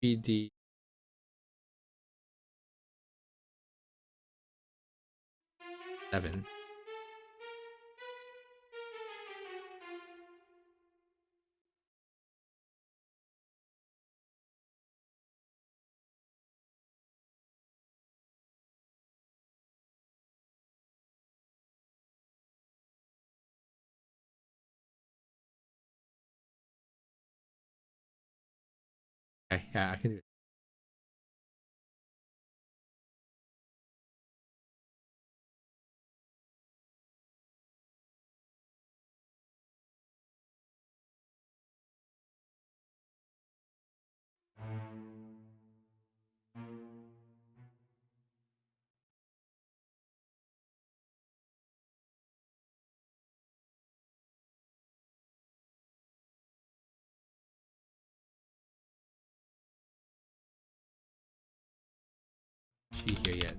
PD. Seven. Okay, yeah, I can do it. She here yet?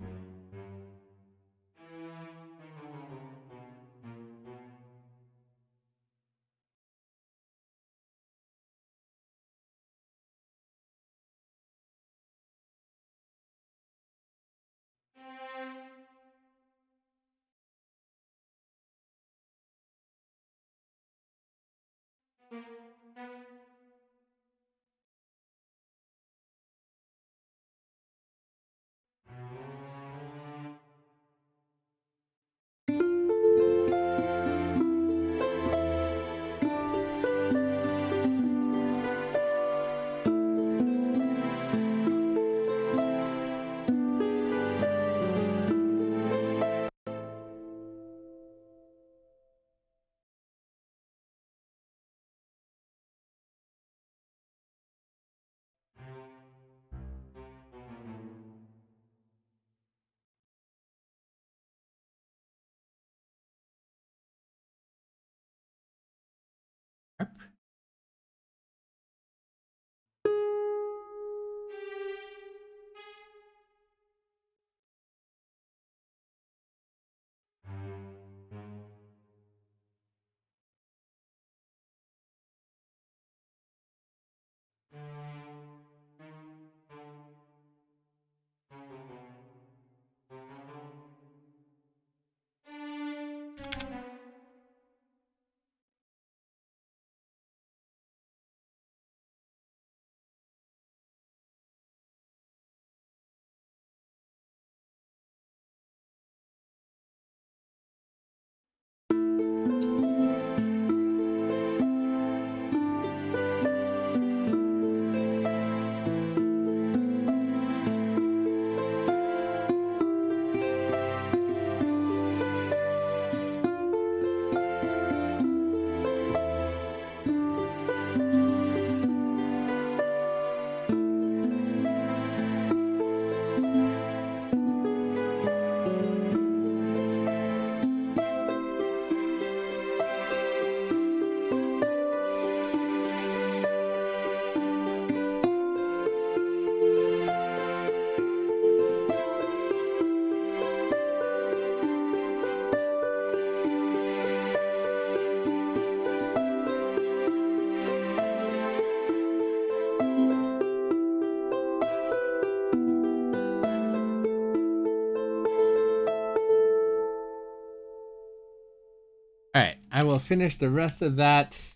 All right, I will finish the rest of that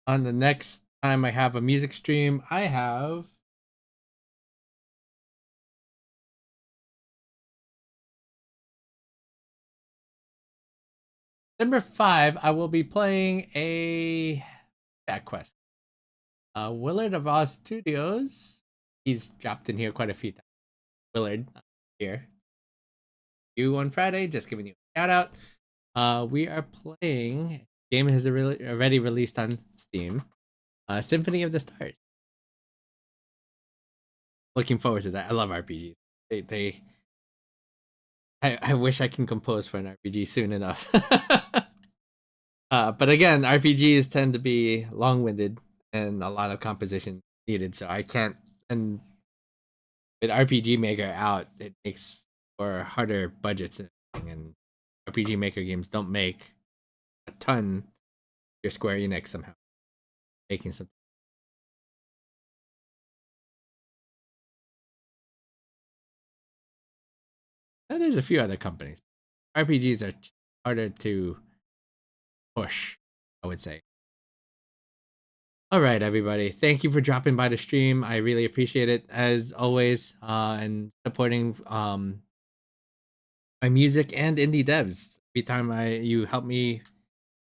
on the next time I have a music stream. I have December 5. I will be playing a back quest. Willard of Oz Studios. He's dropped in here quite a few times. Willard here. You on Friday, just giving you a shout out. We are playing. Game has already released on Steam. Symphony of the Stars. Looking forward to that. I love RPGs. I wish I can compose for an RPG soon enough. But again, RPGs tend to be long-winded and a lot of composition needed, so I can't. And with RPG Maker out, it makes for harder budgets, and RPG Maker games don't make a ton. Your Square Enix somehow making some There's a few other companies. RPGs are harder to push, I would say. All right, everybody. Thank you for dropping by the stream. I really appreciate it as always, and supporting my music and indie devs. Every time you help me,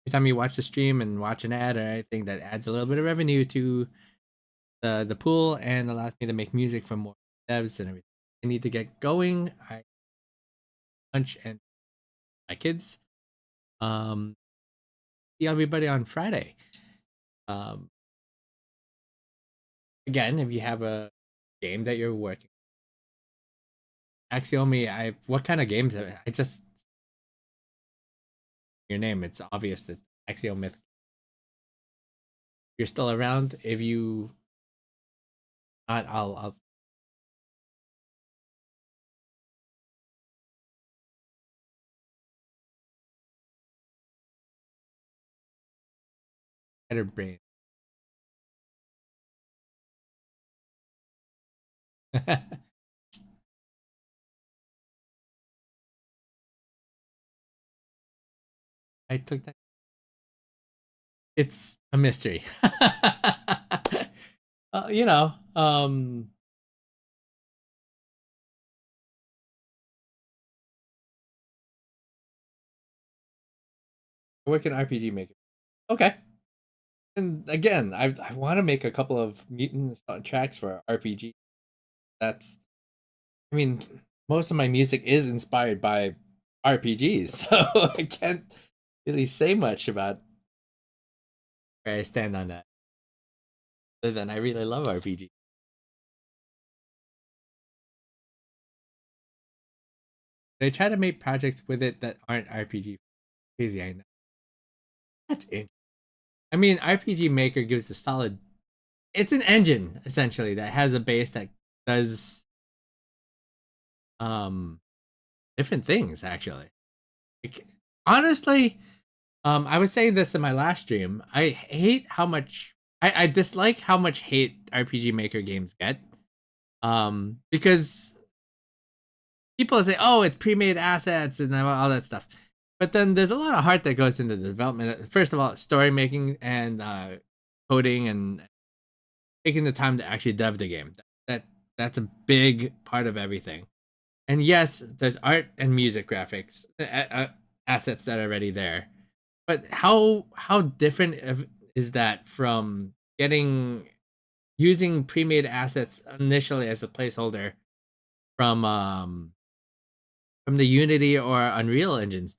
every time you watch the stream and watch an ad or anything, that adds a little bit of revenue to the pool and allows me to make music for more devs and everything. I need to get going. I lunch and my kids. See everybody on Friday. Um, Again, if you have a game that you're working, Axiomi, what kind of games? I just your name. It's obvious that Axiomyth. You're still around. If you not, I'll better brain. I took that. It's a mystery. You know, I work in RPG Maker. Okay. And again, I want to make a couple of mutant tracks for RPG. That's, I mean, most of my music is inspired by RPGs, so I can't really say much about where I stand on that. Other than I really love RPG. But I try to make projects with it that aren't RPG. Crazy, I know. That's it. I mean, RPG Maker gives a solid. It's an engine essentially that has a base that does different things actually. Like, honestly, I was saying this in my last stream. I hate how much I dislike how much hate RPG Maker games get. Because people say, "Oh, it's pre-made assets and all that stuff," but then there's a lot of heart that goes into the development. First of all, story making and coding and taking the time to actually dev the game. That's a big part of everything. And yes, there's art and music graphics assets that are already there. But how different is that from getting using pre-made assets initially as a placeholder from the Unity or Unreal engines?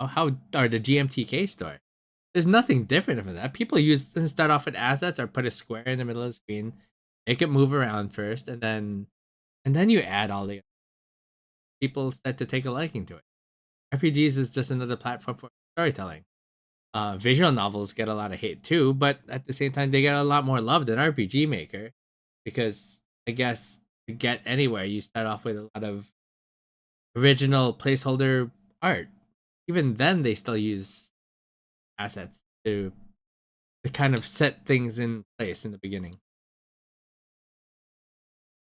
How or the GMTK store? There's nothing different from that. People start off with assets or put a square in the middle of the screen, make it move around first, and then you add all the people start to take a liking to it. RPGs is just another platform for storytelling. Visual novels get a lot of hate too, but at the same time, they get a lot more love than RPG Maker because I guess to get anywhere, you start off with a lot of original placeholder art. Even then, they still use assets to kind of set things in place in the beginning.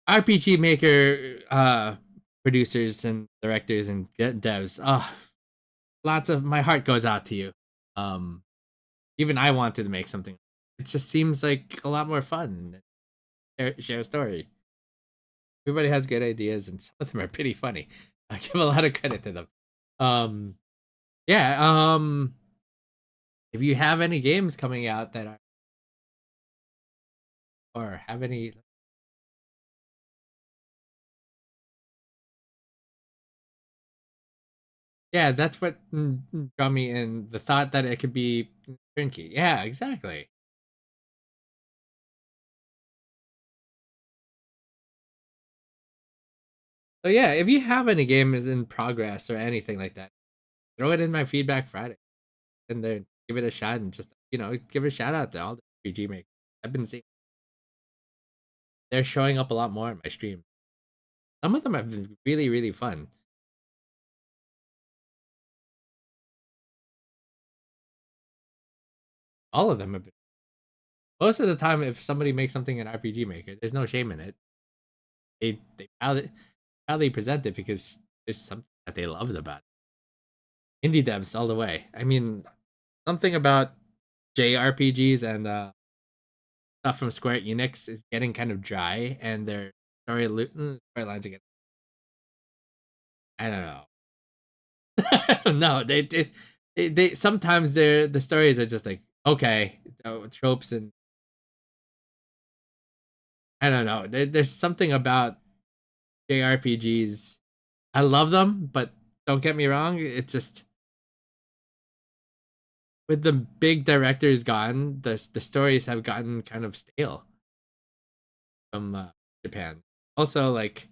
RPG Maker producers and directors and devs, lots of my heart goes out to you. Even I wanted to make something. It just seems like a lot more fun. Share a story. Everybody has great ideas, and some of them are pretty funny. I give a lot of credit to them. Yeah. If you have any games coming out that are or have any, yeah, that's what got me in the thought that it could be turnkey. Yeah, exactly. So yeah, if you have any games in progress or anything like that, throw it in my feedback Friday, and then give it a shot and just give a shout out to all the RPG makers. I've been seeing they're showing up a lot more in my stream. Some of them have been really really fun. All of them have been. Most of the time, if somebody makes something in RPG Maker, there's no shame in it. They proudly present it because there's something that they loved about it. Indie devs all the way. I mean, something about JRPGs and stuff from Square Enix is getting kind of dry, and their storylines again. I don't know. I don't know. They sometimes the stories are just like okay, tropes, and I don't know. There's something about JRPGs. I love them, but don't get me wrong. It's just with the big directors gone, the stories have gotten kind of stale from Japan. Also, like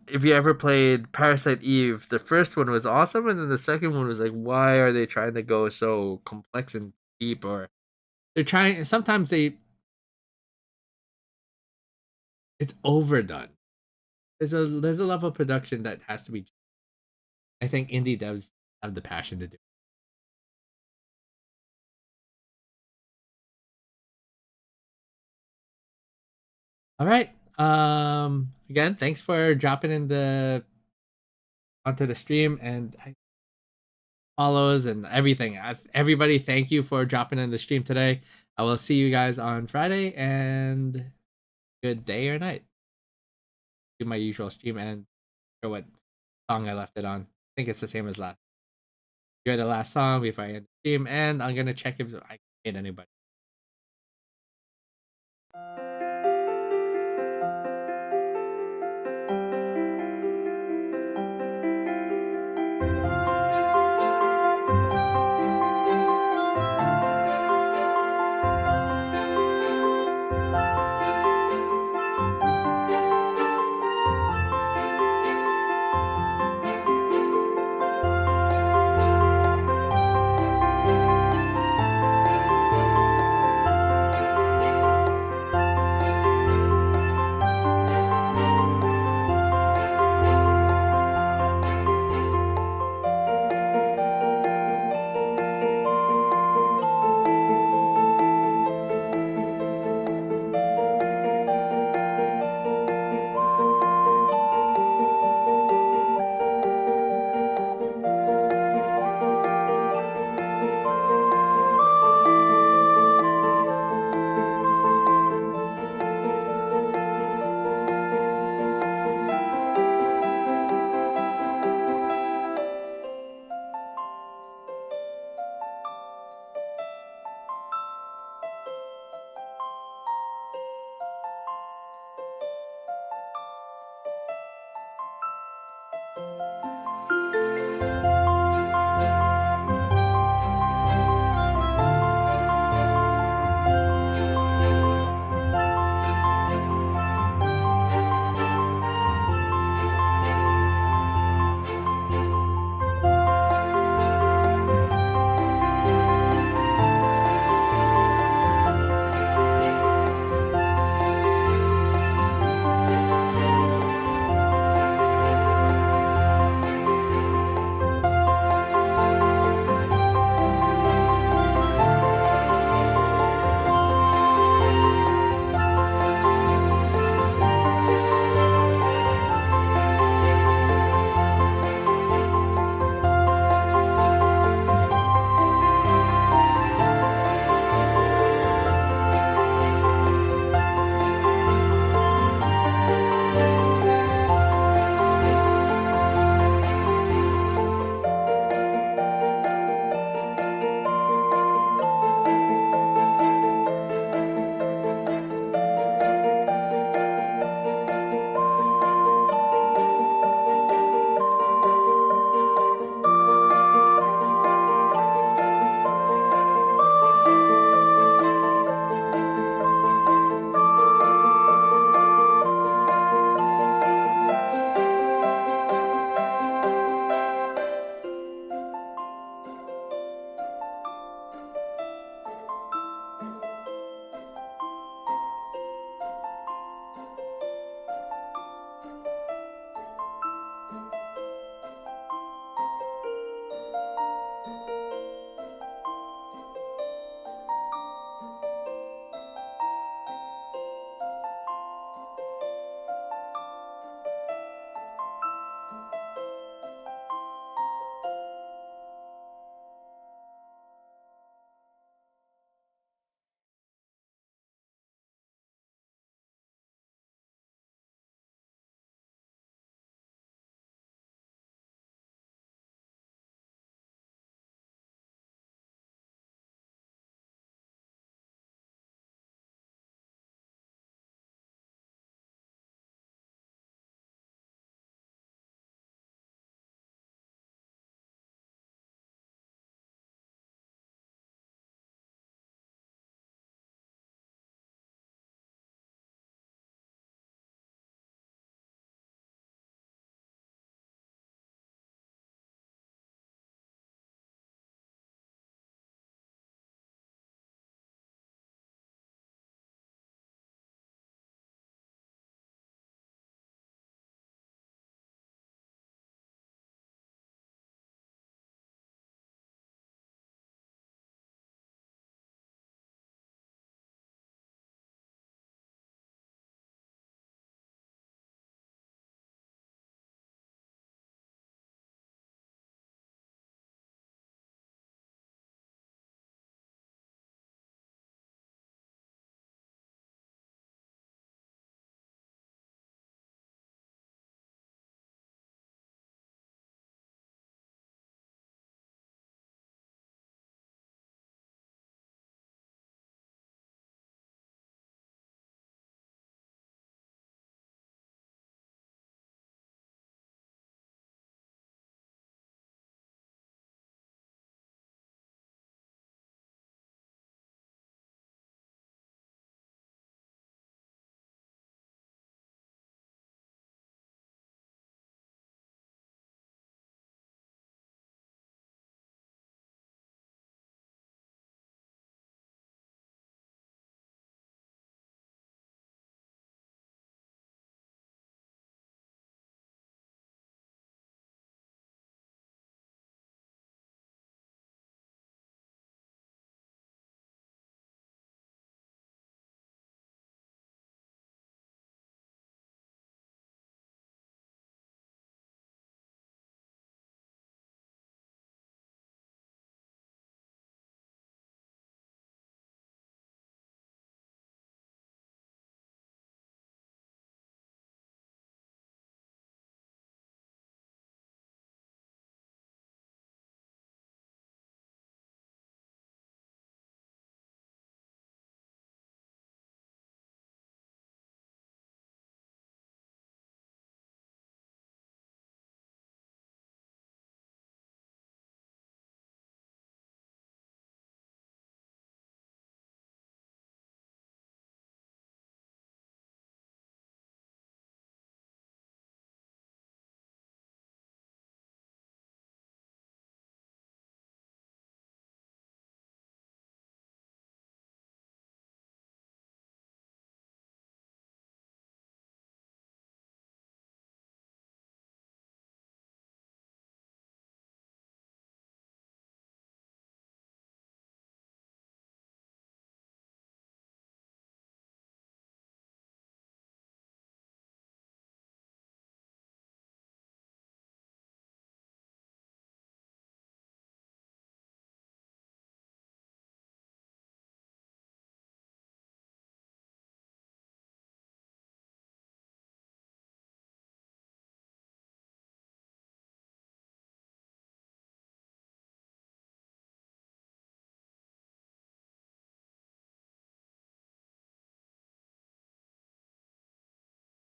if you ever played Parasite Eve, the first one was awesome, and then the second one was like, why are they trying to go so complex and deep? Or they're trying. Sometimes it's overdone. There's a level of production that has to be. I think indie devs have the passion to do. All right. Again, thanks for dropping in the onto the stream and follows and everything. Everybody, thank you for dropping in the stream today. I will see you guys on Friday, and good day or night. Do my usual stream and show what song I left it on. I think it's the same as last. Enjoy the last song before I end the stream, and I'm gonna check if I can hit anybody.